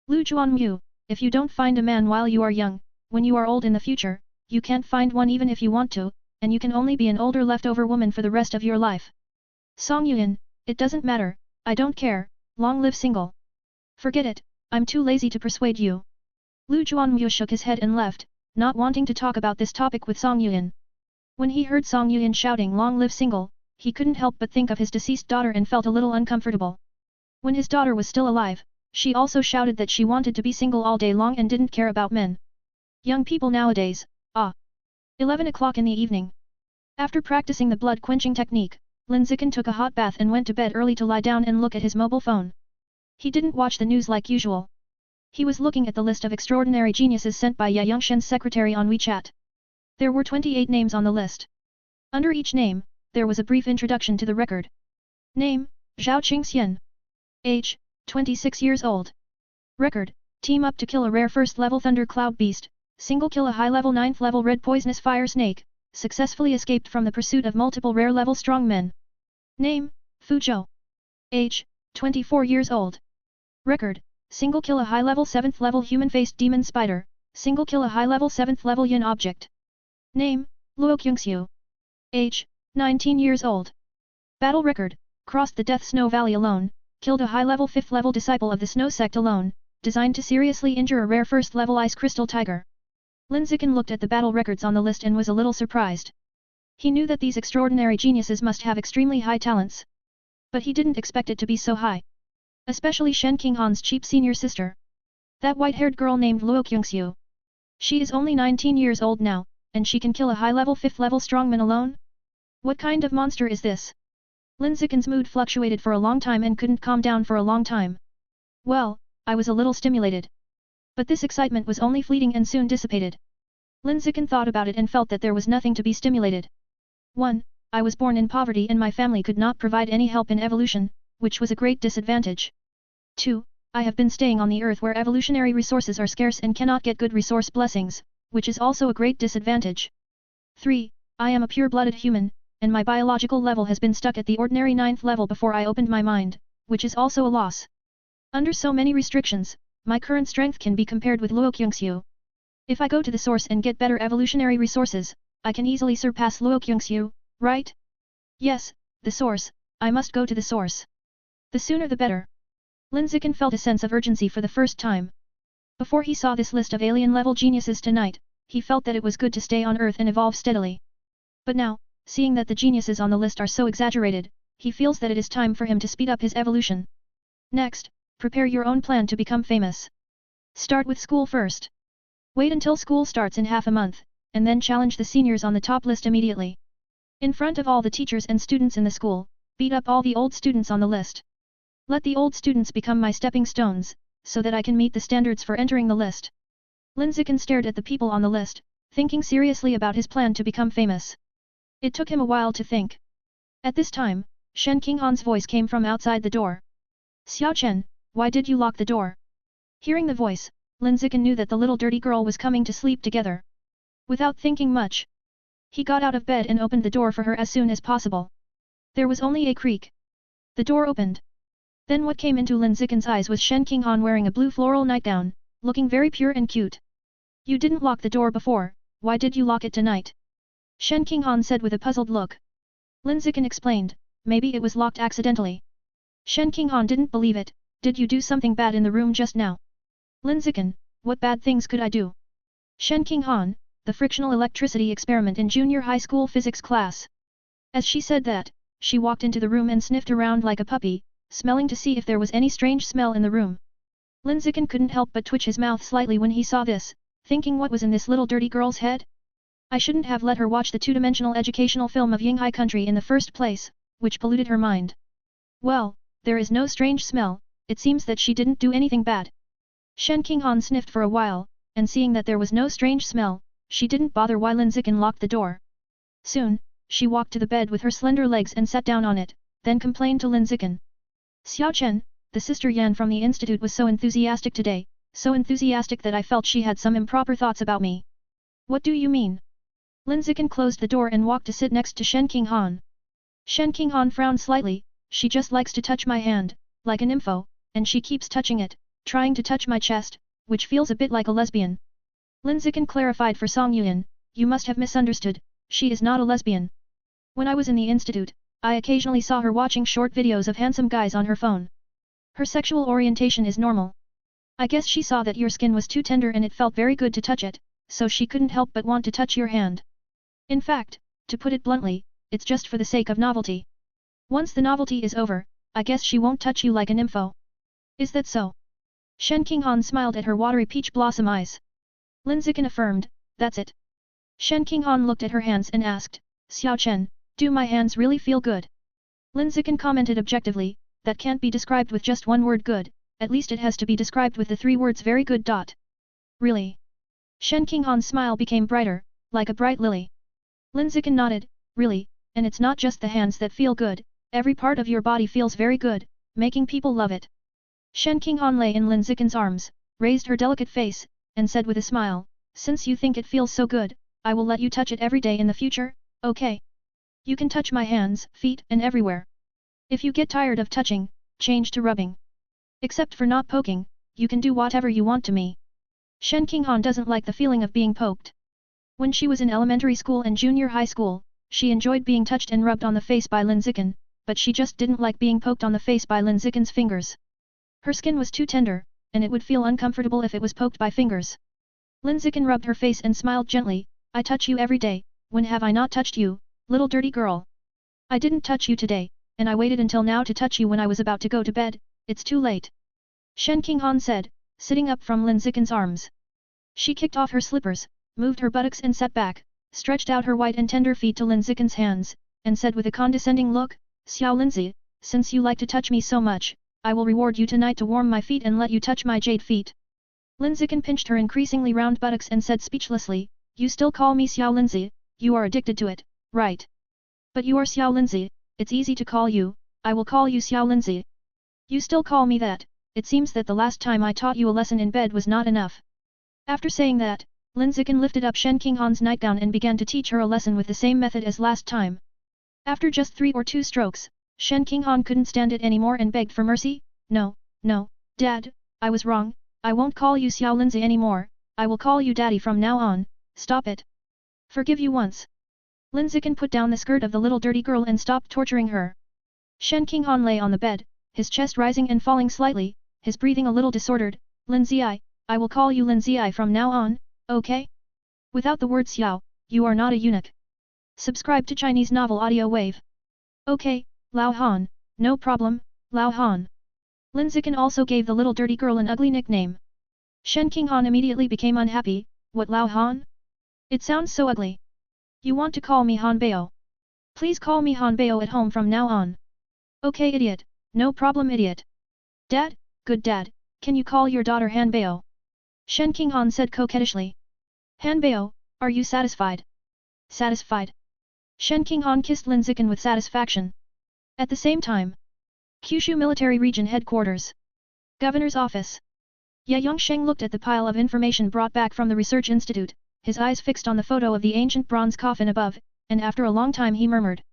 Lu Juanmu, if you don't find a man while you are young, when you are old in the future, you can't find one even if you want to, and you can only be an older leftover woman for the rest of your life. Song Yuan, it doesn't matter, I don't care, long live single. Forget it, I'm too lazy to persuade you. Lu Juanmu shook his head and left, not wanting to talk about this topic with Song Yuan. When he heard Song Yuan shouting long live single, he couldn't help but think of his deceased daughter and felt a little uncomfortable. When his daughter was still alive, she also shouted that she wanted to be single all day long and didn't care about men. Young people nowadays, 11 o'clock in the evening. After practicing the blood-quenching technique, Lin Zichen took a hot bath and went to bed early to lie down and look at his mobile phone. He didn't watch the news like usual. He was looking at the list of extraordinary geniuses sent by Ya Yongshen's secretary on WeChat. There were 28 names on the list. Under each name, there was a brief introduction to the record. Name, Zhao Qingxian. Age, 26 years old. Record, Team up to kill a rare first level thunder cloud beast, single kill a high level 9th level red poisonous fire snake, successfully escaped from the pursuit of multiple rare level strong men. Name, Fuzhou. Age, 24 years old. Record, single kill a high level 7th level human-faced demon spider, single kill a high level 7th level yin object. Name, Luo Kyungxiu. Age, 19 years old. Battle record, crossed the Death Snow Valley alone, killed a high level 5th level disciple of the Snow Sect alone, designed to seriously injure a rare first level ice crystal tiger. Lin Zichen looked at the battle records on the list and was a little surprised. He knew that these extraordinary geniuses must have extremely high talents. But he didn't expect it to be so high. Especially Shen Qinghan's cheap senior sister. That white-haired girl named Luo Kyungxiu. She is only 19 years old now, and she can kill a high-level 5th level strongman alone? What kind of monster is this? Lin Zichen's mood fluctuated for a long time and couldn't calm down for a long time. Well, I was a little stimulated. But this excitement was only fleeting and soon dissipated. Lin Zichen thought about it and felt that there was nothing to be stimulated. 1. I was born in poverty and my family could not provide any help in evolution, which was a great disadvantage. 2. I have been staying on the earth where evolutionary resources are scarce and cannot get good resource blessings, which is also a great disadvantage. 3. I am a pure-blooded human, and my biological level has been stuck at the ordinary 9th level before I opened my mind, which is also a loss. Under so many restrictions, my current strength can be compared with Luo Kyungxiu. If I go to the source and get better evolutionary resources, I can easily surpass Luo Kyungxiu, right? Yes, the source, I must go to the source. The sooner the better. Lin Zichen felt a sense of urgency for the first time. Before he saw this list of alien-level geniuses tonight, he felt that it was good to stay on Earth and evolve steadily. But now, seeing that the geniuses on the list are so exaggerated, he feels that it is time for him to speed up his evolution. Next, prepare your own plan to become famous. Start with school first. Wait until school starts in half a month, and then challenge the seniors on the top list immediately. In front of all the teachers and students in the school, beat up all the old students on the list. Let the old students become my stepping stones, so that I can meet the standards for entering the list. Lin Zichen stared at the people on the list, thinking seriously about his plan to become famous. It took him a while to think. At this time, Shen Qinghan's voice came from outside the door. Xiao Chen, why did you lock the door? Hearing the voice, Lin Zichen knew that the little dirty girl was coming to sleep together. Without thinking much, he got out of bed and opened the door for her as soon as possible. There was only a creak. The door opened. Then what came into Lin Zichen's eyes was Shen Qinghan wearing a blue floral nightgown, looking very pure and cute. You didn't lock the door before, why did you lock it tonight? Shen Qinghan said with a puzzled look. Lin Zichen explained, maybe it was locked accidentally. Shen Qinghan didn't believe it, did you do something bad in the room just now? Lin Zichen, what bad things could I do? Shen Qinghan, the frictional electricity experiment in junior high school physics class. As she said that, she walked into the room and sniffed around like a puppy, smelling to see if there was any strange smell in the room. Lin Zichen couldn't help but twitch his mouth slightly when he saw this, thinking what was in this little dirty girl's head? I shouldn't have let her watch the two-dimensional educational film of Yinghai country in the first place, which polluted her mind. Well, there is no strange smell, it seems that she didn't do anything bad. Shen Qinghan sniffed for a while, and seeing that there was no strange smell, she didn't bother why Lin Zichen locked the door. Soon, she walked to the bed with her slender legs and sat down on it, then complained to Lin Zichen. Xiao Chen, the sister Yan from the institute was so enthusiastic today, so enthusiastic that I felt she had some improper thoughts about me. What do you mean? Lin Zichen closed the door and walked to sit next to Shen Qinghan. Shen Qinghan frowned slightly, she just likes to touch my hand, like an info, and she keeps touching it, trying to touch my chest, which feels a bit like a lesbian. Lin Zichen clarified for Song Yuan, you must have misunderstood, she is not a lesbian. When I was in the institute, I occasionally saw her watching short videos of handsome guys on her phone. Her sexual orientation is normal. I guess she saw that your skin was too tender and it felt very good to touch it, so she couldn't help but want to touch your hand. In fact, to put it bluntly, it's just for the sake of novelty. Once the novelty is over, I guess she won't touch you like an info. Is that so? Shen Qinghan smiled at her watery peach blossom eyes. Lin Zichen affirmed, that's it. Shen Qinghan looked at her hands and asked, Xiao Chen, do my hands really feel good? Lin Zichen commented objectively, that can't be described with just one word good, at least it has to be described with the three words very good. Really? Shen Qinghan's smile became brighter, like a bright lily. Lin Zichen nodded, really, and it's not just the hands that feel good, every part of your body feels very good, making people love it. Shen Qinghan lay in Lin Zichen's arms, raised her delicate face, and said with a smile, "Since you think it feels so good, I will let you touch it every day in the future, okay? You can touch my hands, feet, and everywhere. If you get tired of touching, change to rubbing. Except for not poking, you can do whatever you want to me." Shen Qinghan doesn't like the feeling of being poked. When she was in elementary school and junior high school, she enjoyed being touched and rubbed on the face by Lin Zichen, but she just didn't like being poked on the face by Lin Zichen's fingers. Her skin was too tender, and it would feel uncomfortable if it was poked by fingers. Lin Zichen rubbed her face and smiled gently, "I touch you every day, when have I not touched you, little dirty girl? I didn't touch you today, and I waited until now to touch you when I was about to go to bed, it's too late." Shen Qinghan said, sitting up from Lin Zichen's arms. She kicked off her slippers, moved her buttocks and sat back, stretched out her white and tender feet to Lin Zichen's hands, and said with a condescending look, "Xiao Linzi, since you like to touch me so much, I will reward you tonight to warm my feet and let you touch my jade feet." Lin Zichen pinched her increasingly round buttocks and said speechlessly, "You still call me Xiao Linzi, you are addicted to it, right? But you are Xiao Linzi, it's easy to call you, I will call you Xiao Linzi. You still call me that, it seems that the last time I taught you a lesson in bed was not enough." After saying that, Lin Zichen lifted up Shen Qinghan's nightgown and began to teach her a lesson with the same method as last time. After just 3 or 2 strokes, Shen Qinghan couldn't stand it anymore and begged for mercy, "No, no, Dad, I was wrong, I won't call you Xiao Linzi anymore, I will call you Daddy from now on, stop it. Forgive you once." Lin Zichen put down the skirt of the little dirty girl and stopped torturing her. Shen Qinghan lay on the bed, his chest rising and falling slightly, his breathing a little disordered. "Lin Ziai, I will call you Lin Ziai from now on, okay? Without the word Xiao, you are not a eunuch." Subscribe to Chinese Novel Audio Wave. "Okay, Lao Han, no problem, Lao Han." Lin Zichen also gave the little dirty girl an ugly nickname. Shen Qinghan immediately became unhappy, "What, Lao Han? It sounds so ugly. You want to call me Han Bao? Please call me Han Bao at home from now on." "Okay idiot, no problem idiot. Dad, good dad, can you call your daughter Han Bao?" Shen Qinghan said coquettishly. "Han Bao, are you satisfied?" "Satisfied?" Shen Qinghan kissed Lin Zichen with satisfaction. At the same time, Kyushu Military Region Headquarters. Governor's Office. Ye Yongsheng looked at the pile of information brought back from the Research Institute, his eyes fixed on the photo of the ancient bronze coffin above, and after a long time he murmured.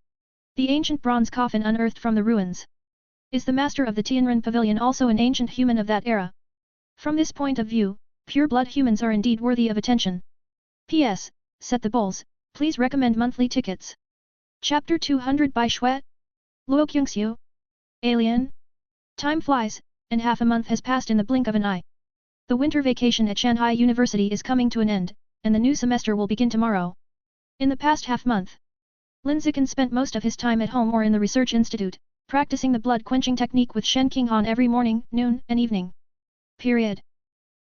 "The ancient bronze coffin unearthed from the ruins. Is the master of the Tianren Pavilion also an ancient human of that era? From this point of view, pure-blood humans are indeed worthy of attention. P.S. Set the bowls, please recommend monthly tickets." Chapter 200 by Shuet. Luokyungxiu. Alien. Time flies, and half a month has passed in the blink of an eye. The winter vacation at Shanghai University is coming to an end, and the new semester will begin tomorrow. In the past half-month, Lin Zichen spent most of his time at home or in the research institute, practicing the blood-quenching technique with Shen Qinghan every morning, noon, and evening. Period.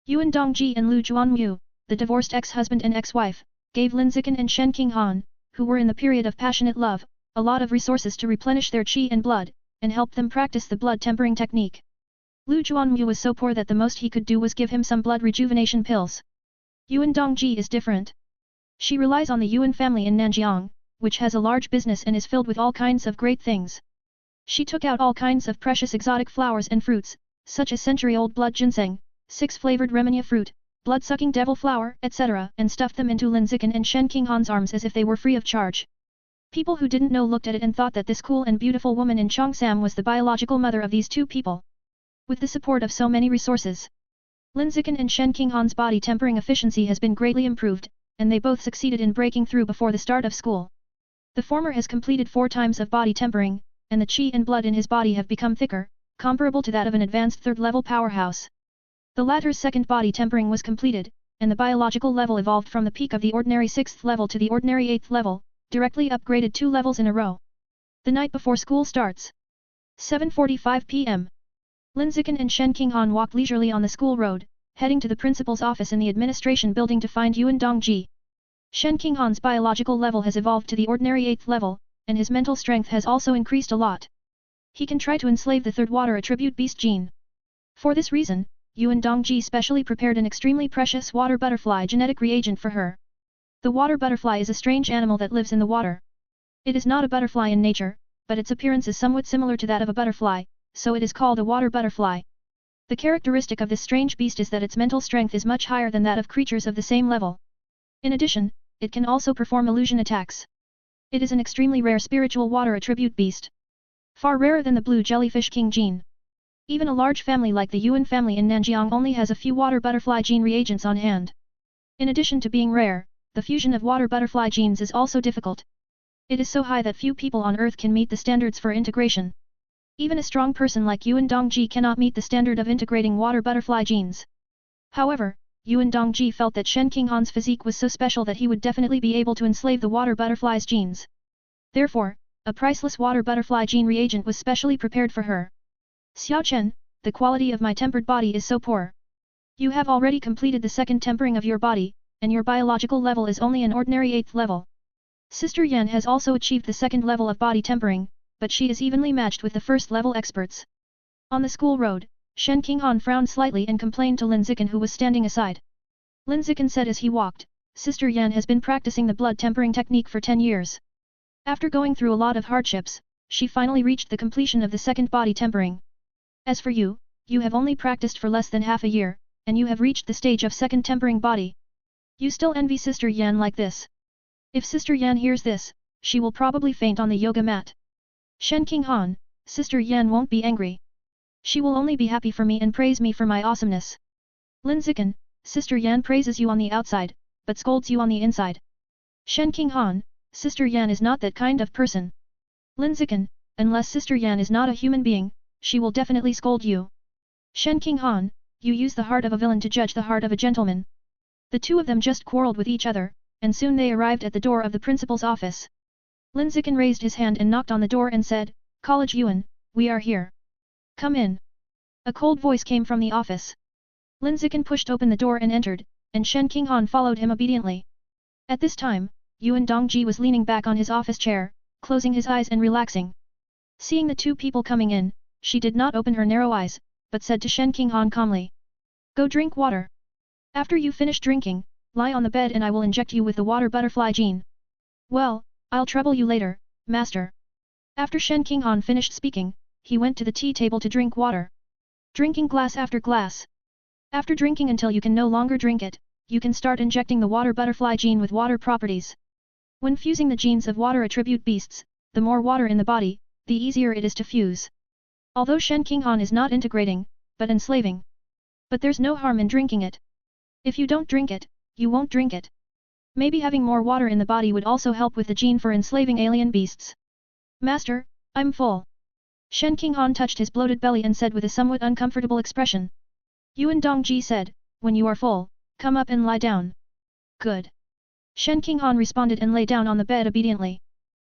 Yuan Dongji and Lu Juanwu, the divorced ex-husband and ex-wife, gave Lin Zichen and Shen Qinghan, who were in the period of passionate love, a lot of resources to replenish their qi and blood, and help them practice the blood-tempering technique. Lu Juanwu was so poor that the most he could do was give him some blood rejuvenation pills. Yuan Dongji is different. She relies on the Yuan family in Nanjiang, which has a large business and is filled with all kinds of great things. She took out all kinds of precious exotic flowers and fruits, such as century-old blood ginseng, 6-flavored remenia fruit, blood-sucking devil flower, etc., and stuffed them into Lin Zichen and Shen Qinghan's arms as if they were free of charge. People who didn't know looked at it and thought that this cool and beautiful woman in Cheongsam was the biological mother of these two people. With the support of so many resources, Lin Zichen and Shen Qinghan's body tempering efficiency has been greatly improved, and they both succeeded in breaking through before the start of school. The former has completed 4 times of body tempering, and the qi and blood in his body have become thicker, comparable to that of an advanced 3rd-level powerhouse. The latter's 2nd body tempering was completed, and the biological level evolved from the peak of the ordinary 6th level to the ordinary 8th level, directly upgraded 2 levels in a row. The night before school starts. 7:45 p.m. Lin Zichen and Shen Qinghan walked leisurely on the school road, heading to the principal's office in the administration building to find Yuan Dongji. Shen Qinghan's biological level has evolved to the ordinary 8th level, and his mental strength has also increased a lot. He can try to enslave the 3rd water attribute beast gene. For this reason, Yuan Dongji specially prepared an extremely precious water butterfly genetic reagent for her. The water butterfly is a strange animal that lives in the water. It is not a butterfly in nature, but its appearance is somewhat similar to that of a butterfly, so it is called a water butterfly. The characteristic of this strange beast is that its mental strength is much higher than that of creatures of the same level. In addition, it can also perform illusion attacks. It is an extremely rare spiritual water attribute beast. Far rarer than the blue jellyfish king gene. Even a large family like the Yuan family in Nanjiang only has a few water butterfly gene reagents on hand. In addition to being rare, the fusion of water butterfly genes is also difficult. It is so high that few people on Earth can meet the standards for integration. Even a strong person like Yuan Dongji cannot meet the standard of integrating water butterfly genes. However, Yuan Dongji felt that Shen Qinghan's physique was so special that he would definitely be able to enslave the water butterfly's genes. Therefore, a priceless water butterfly gene reagent was specially prepared for her. Xiao Chen, the quality of my tempered body is so poor. You have already completed the second tempering of your body, and your biological level is only an ordinary 8th level. Sister Yan has also achieved the second level of body tempering, but she is evenly matched with the first level experts. On the school road, Shen Qinghan frowned slightly and complained to Lin Zichen who was standing aside. Lin Zichen said as he walked, Sister Yan has been practicing the blood tempering technique for 10 years. After going through a lot of hardships, she finally reached the completion of the second body tempering. As for you, you have only practiced for less than half a year, and you have reached the stage of second tempering body. You still envy Sister Yan like this. If Sister Yan hears this, she will probably faint on the yoga mat. Shen Qinghan, Sister Yan won't be angry. She will only be happy for me and praise me for my awesomeness. Lin Zichen, Sister Yan praises you on the outside, but scolds you on the inside. Shen Qinghan, Sister Yan is not that kind of person. Lin Zichen, unless Sister Yan is not a human being, she will definitely scold you. Shen Qinghan, you use the heart of a villain to judge the heart of a gentleman. The two of them just quarreled with each other, and soon they arrived at the door of the principal's office. Lin Zichen raised his hand and knocked on the door and said, College Yuan, we are here. Come in. A cold voice came from the office. Lin Zichen pushed open the door and entered, and Shen Qinghan followed him obediently. At this time, Yuan Dongji was leaning back on his office chair, closing his eyes and relaxing. Seeing the two people coming in, she did not open her narrow eyes, but said to Shen Qinghan calmly. Go drink water. After you finish drinking, lie on the bed and I will inject you with the water butterfly gene. Well, I'll trouble you later, master. After Shen Qinghan finished speaking, he went to the tea table to drink water. Drinking glass after glass. After drinking until you can no longer drink it, you can start injecting the water butterfly gene with water properties. When fusing the genes of water attribute beasts, the more water in the body, the easier it is to fuse. Although Shen Qinghan is not integrating, but enslaving. But there's no harm in drinking it. If you don't drink it, you won't drink it. Maybe having more water in the body would also help with the gene for enslaving alien beasts. Master, I'm full. Shen Qinghan touched his bloated belly and said with a somewhat uncomfortable expression. Yuan Dongji said, when you are full, come up and lie down. Good. Shen Qinghan responded and lay down on the bed obediently.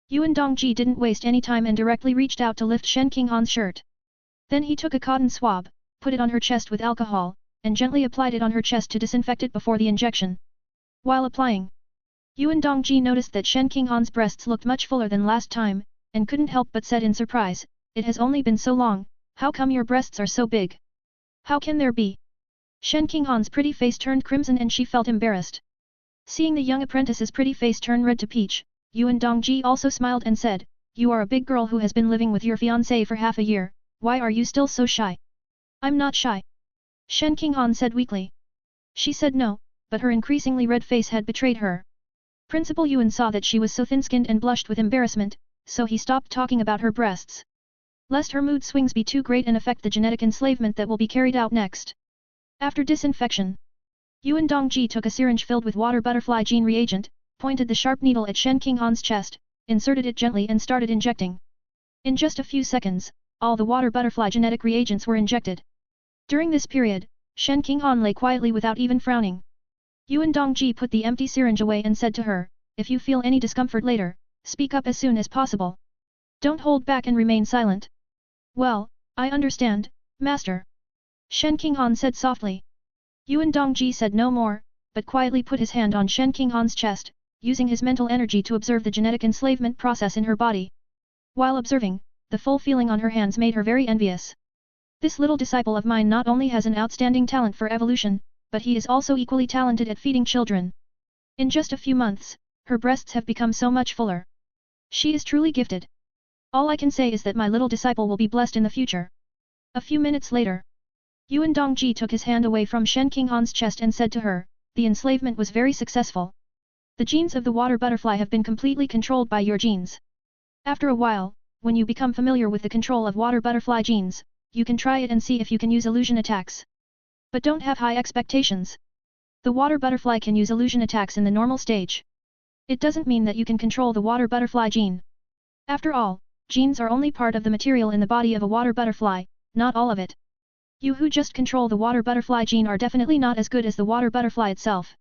Yuan Dongji didn't waste any time and directly reached out to lift Shen Qinghan's shirt. Then he took a cotton swab, put it on her chest with alcohol, and gently applied it on her chest to disinfect it before the injection. While applying, Yuan Dongji noticed that Shen Qinghan's breasts looked much fuller than last time, and couldn't help but said in surprise, it has only been so long, how come your breasts are so big? How can there be? Shen Qinghan's pretty face turned crimson and she felt embarrassed. Seeing the young apprentice's pretty face turn red to peach, Yuan Dongji also smiled and said, you are a big girl who has been living with your fiancé for half a year, why are you still so shy? I'm not shy. Shen Qinghan said weakly. She said no, but her increasingly red face had betrayed her. Principal Yuan saw that she was so thin-skinned and blushed with embarrassment, so he stopped talking about her breasts. Lest her mood swings be too great and affect the genetic enslavement that will be carried out next. After disinfection, Yuan Dongji took a syringe filled with water butterfly gene reagent, pointed the sharp needle at Shen Qinghan's chest, inserted it gently and started injecting. In just a few seconds, all the water butterfly genetic reagents were injected. During this period, Shen Qinghan lay quietly without even frowning. Yuan Dongji put the empty syringe away and said to her, if you feel any discomfort later, speak up as soon as possible. Don't hold back and remain silent. Well, I understand, master. Shen Qinghan said softly. Yuan Dongji said no more, but quietly put his hand on Shen Qinghan's chest, using his mental energy to observe the genetic enslavement process in her body. While observing, the full feeling on her hands made her very envious. This little disciple of mine not only has an outstanding talent for evolution, but he is also equally talented at feeding children. In just a few months, her breasts have become so much fuller. She is truly gifted. All I can say is that my little disciple will be blessed in the future. A few minutes later, Yuan Dongji took his hand away from Shen Qinghan's chest and said to her, the enslavement was very successful. The genes of the water butterfly have been completely controlled by your genes. After a while, when you become familiar with the control of water butterfly genes, you can try it and see if you can use illusion attacks. But don't have high expectations. The water butterfly can use illusion attacks in the normal stage. It doesn't mean that you can control the water butterfly gene. After all, genes are only part of the material in the body of a water butterfly, not all of it. You who just control the water butterfly gene are definitely not as good as the water butterfly itself.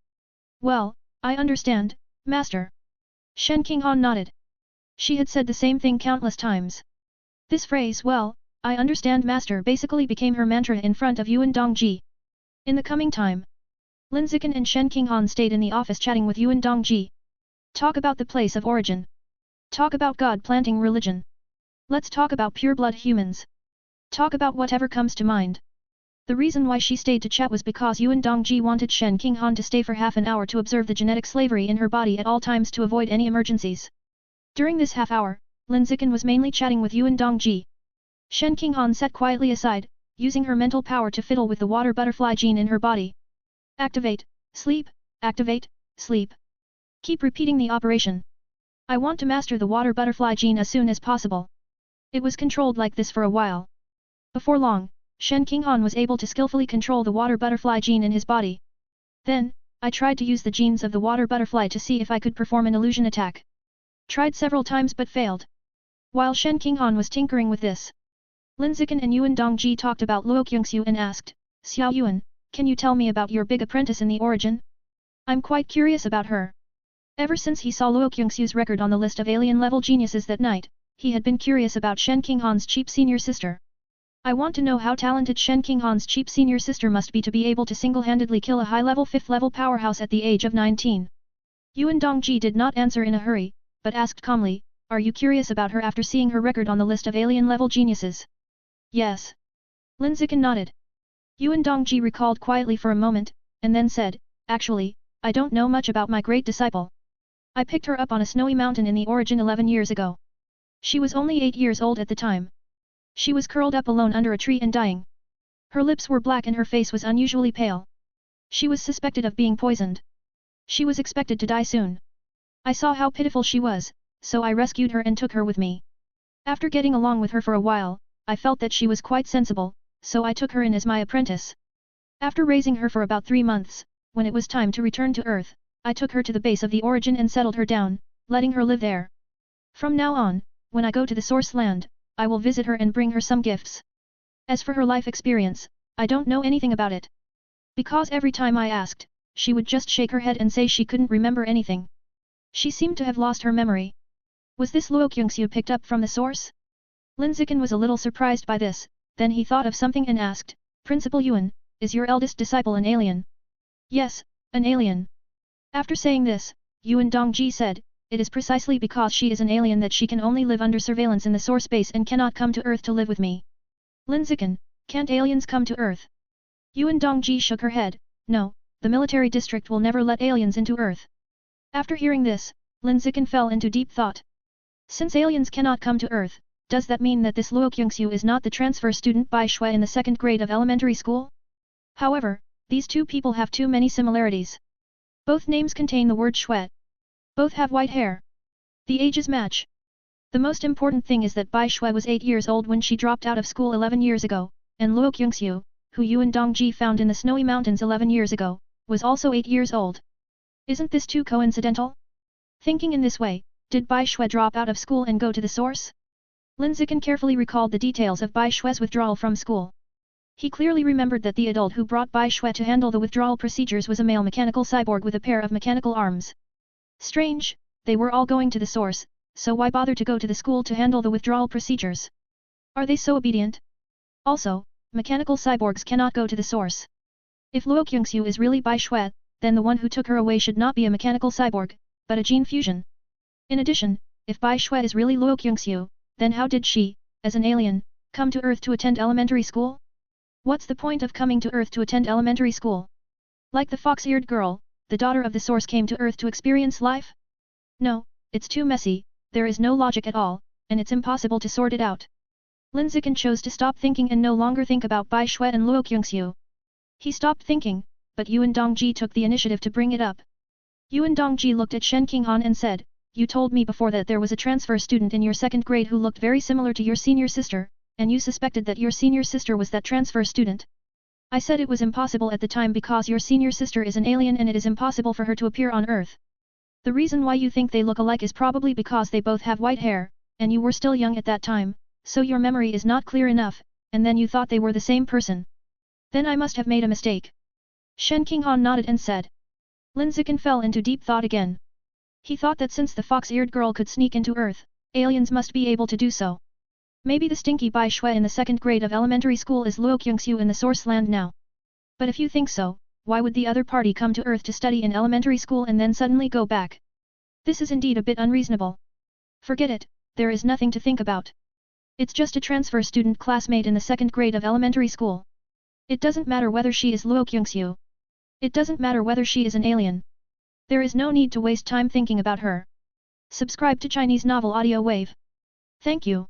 Well, I understand, Master. Shen Qinghan nodded. She had said the same thing countless times. This phrase, well, I understand Master, basically became her mantra in front of Yuan Dongji. In the coming time, Lin Zichen and Shen Qinghan stayed in the office chatting with Yuan Dongji. Talk about the place of origin. Talk about God planting religion. Let's talk about pure-blood humans. Talk about whatever comes to mind. The reason why she stayed to chat was because Yuan Dongji wanted Shen Qinghan to stay for half an hour to observe the genetic slavery in her body at all times to avoid any emergencies. During this half hour, Lin Zichen was mainly chatting with Yuan Dongji. Shen Qinghan sat quietly aside, using her mental power to fiddle with the water butterfly gene in her body. Activate, sleep, activate, sleep. Keep repeating the operation. I want to master the water butterfly gene as soon as possible. It was controlled like this for a while. Before long, Shen Qinghan was able to skillfully control the water butterfly gene in his body. Then, I tried to use the genes of the water butterfly to see if I could perform an illusion attack. Tried several times but failed. While Shen Qinghan was tinkering with this, Lin Zichen and Yuan Dongji talked about Luo Qingxiu and asked, Xiao Yuan, can you tell me about your big apprentice in the origin? I'm quite curious about her. Ever since he saw Luo Qingxiu's record on the list of alien-level geniuses that night, he had been curious about Shen Qinghan's cheap senior sister. I want to know how talented Shen Qinghan's cheap senior sister must be to be able to single-handedly kill a high-level 5th-level powerhouse at the age of 19. Yuan Dongji did not answer in a hurry, but asked calmly, are you curious about her after seeing her record on the list of alien-level geniuses? Yes. Lin Zichen nodded. Yuan Dongji recalled quietly for a moment, and then said, actually, I don't know much about my great disciple. I picked her up on a snowy mountain in the origin 11 years ago. She was only 8 years old at the time. She was curled up alone under a tree and dying. Her lips were black and her face was unusually pale. She was suspected of being poisoned. She was expected to die soon. I saw how pitiful she was, so I rescued her and took her with me. After getting along with her for a while, I felt that she was quite sensible, so I took her in as my apprentice. After raising her for about 3 months, when it was time to return to Earth, I took her to the base of the origin and settled her down, letting her live there. From now on, when I go to the source land, I will visit her and bring her some gifts. As for her life experience, I don't know anything about it. Because every time I asked, she would just shake her head and say she couldn't remember anything. She seemed to have lost her memory. Was this Luo Qingxiu picked up from the source? Lin Zichen was a little surprised by this, then he thought of something and asked, Principal Yuan, is your eldest disciple an alien? Yes, an alien. After saying this, Yuan Dongji said, it is precisely because she is an alien that she can only live under surveillance in the source base and cannot come to Earth to live with me. Lin Zichen, can't aliens come to Earth? Yuan Dongji shook her head, no, the military district will never let aliens into Earth. After hearing this, Lin Zichen fell into deep thought. Since aliens cannot come to Earth, does that mean that this Luo Qingxiu is not the transfer student Bai Shui in the 2nd grade of elementary school? However, these two people have too many similarities. Both names contain the word Shui. Both have white hair. The ages match. The most important thing is that Bai Shui was 8 years old when she dropped out of school 11 years ago, and Luo Qingxiu, who Yuan Dongji found in the snowy mountains 11 years ago, was also 8 years old. Isn't this too coincidental? Thinking in this way, did Bai Shui drop out of school and go to the source? Lin Zichen carefully recalled the details of Bai Shui's withdrawal from school. He clearly remembered that the adult who brought Bai Shui to handle the withdrawal procedures was a male mechanical cyborg with a pair of mechanical arms. Strange, they were all going to the source, so why bother to go to the school to handle the withdrawal procedures? Are they so obedient? Also, mechanical cyborgs cannot go to the source. If Luo Qingxiu is really Bai Shui, then the one who took her away should not be a mechanical cyborg, but a gene fusion. In addition, if Bai Shui is really Luo Qingxiu, then how did she, as an alien, come to Earth to attend elementary school? What's the point of coming to Earth to attend elementary school? Like the fox-eared girl, the daughter of the source came to Earth to experience life? No, it's too messy, there is no logic at all, and it's impossible to sort it out. Lin Zichen chose to stop thinking and no longer think about Bai Shui and Luo Kyungsu. He stopped thinking, but Yuan Dongji took the initiative to bring it up. Yuan Dongji looked at Shen Qinghan and said, "You told me before that there was a transfer student in your second grade who looked very similar to your senior sister, and you suspected that your senior sister was that transfer student. I said it was impossible at the time because your senior sister is an alien and it is impossible for her to appear on Earth. The reason why you think they look alike is probably because they both have white hair, and you were still young at that time, so your memory is not clear enough, and then you thought they were the same person. Then I must have made a mistake." Shen Qinghan nodded and said. Lin Zichen fell into deep thought again. He thought that since the fox-eared girl could sneak into Earth, aliens must be able to do so. Maybe the stinky Bai Shui in the second grade of elementary school is Luo Kyungsu in the source land now. But if you think so, why would the other party come to Earth to study in elementary school and then suddenly go back? This is indeed a bit unreasonable. Forget it, there is nothing to think about. It's just a transfer student classmate in the second grade of elementary school. It doesn't matter whether she is Luo Kyungsu. It doesn't matter whether she is an alien. There is no need to waste time thinking about her. Subscribe to Chinese Novel Audio Wave. Thank you.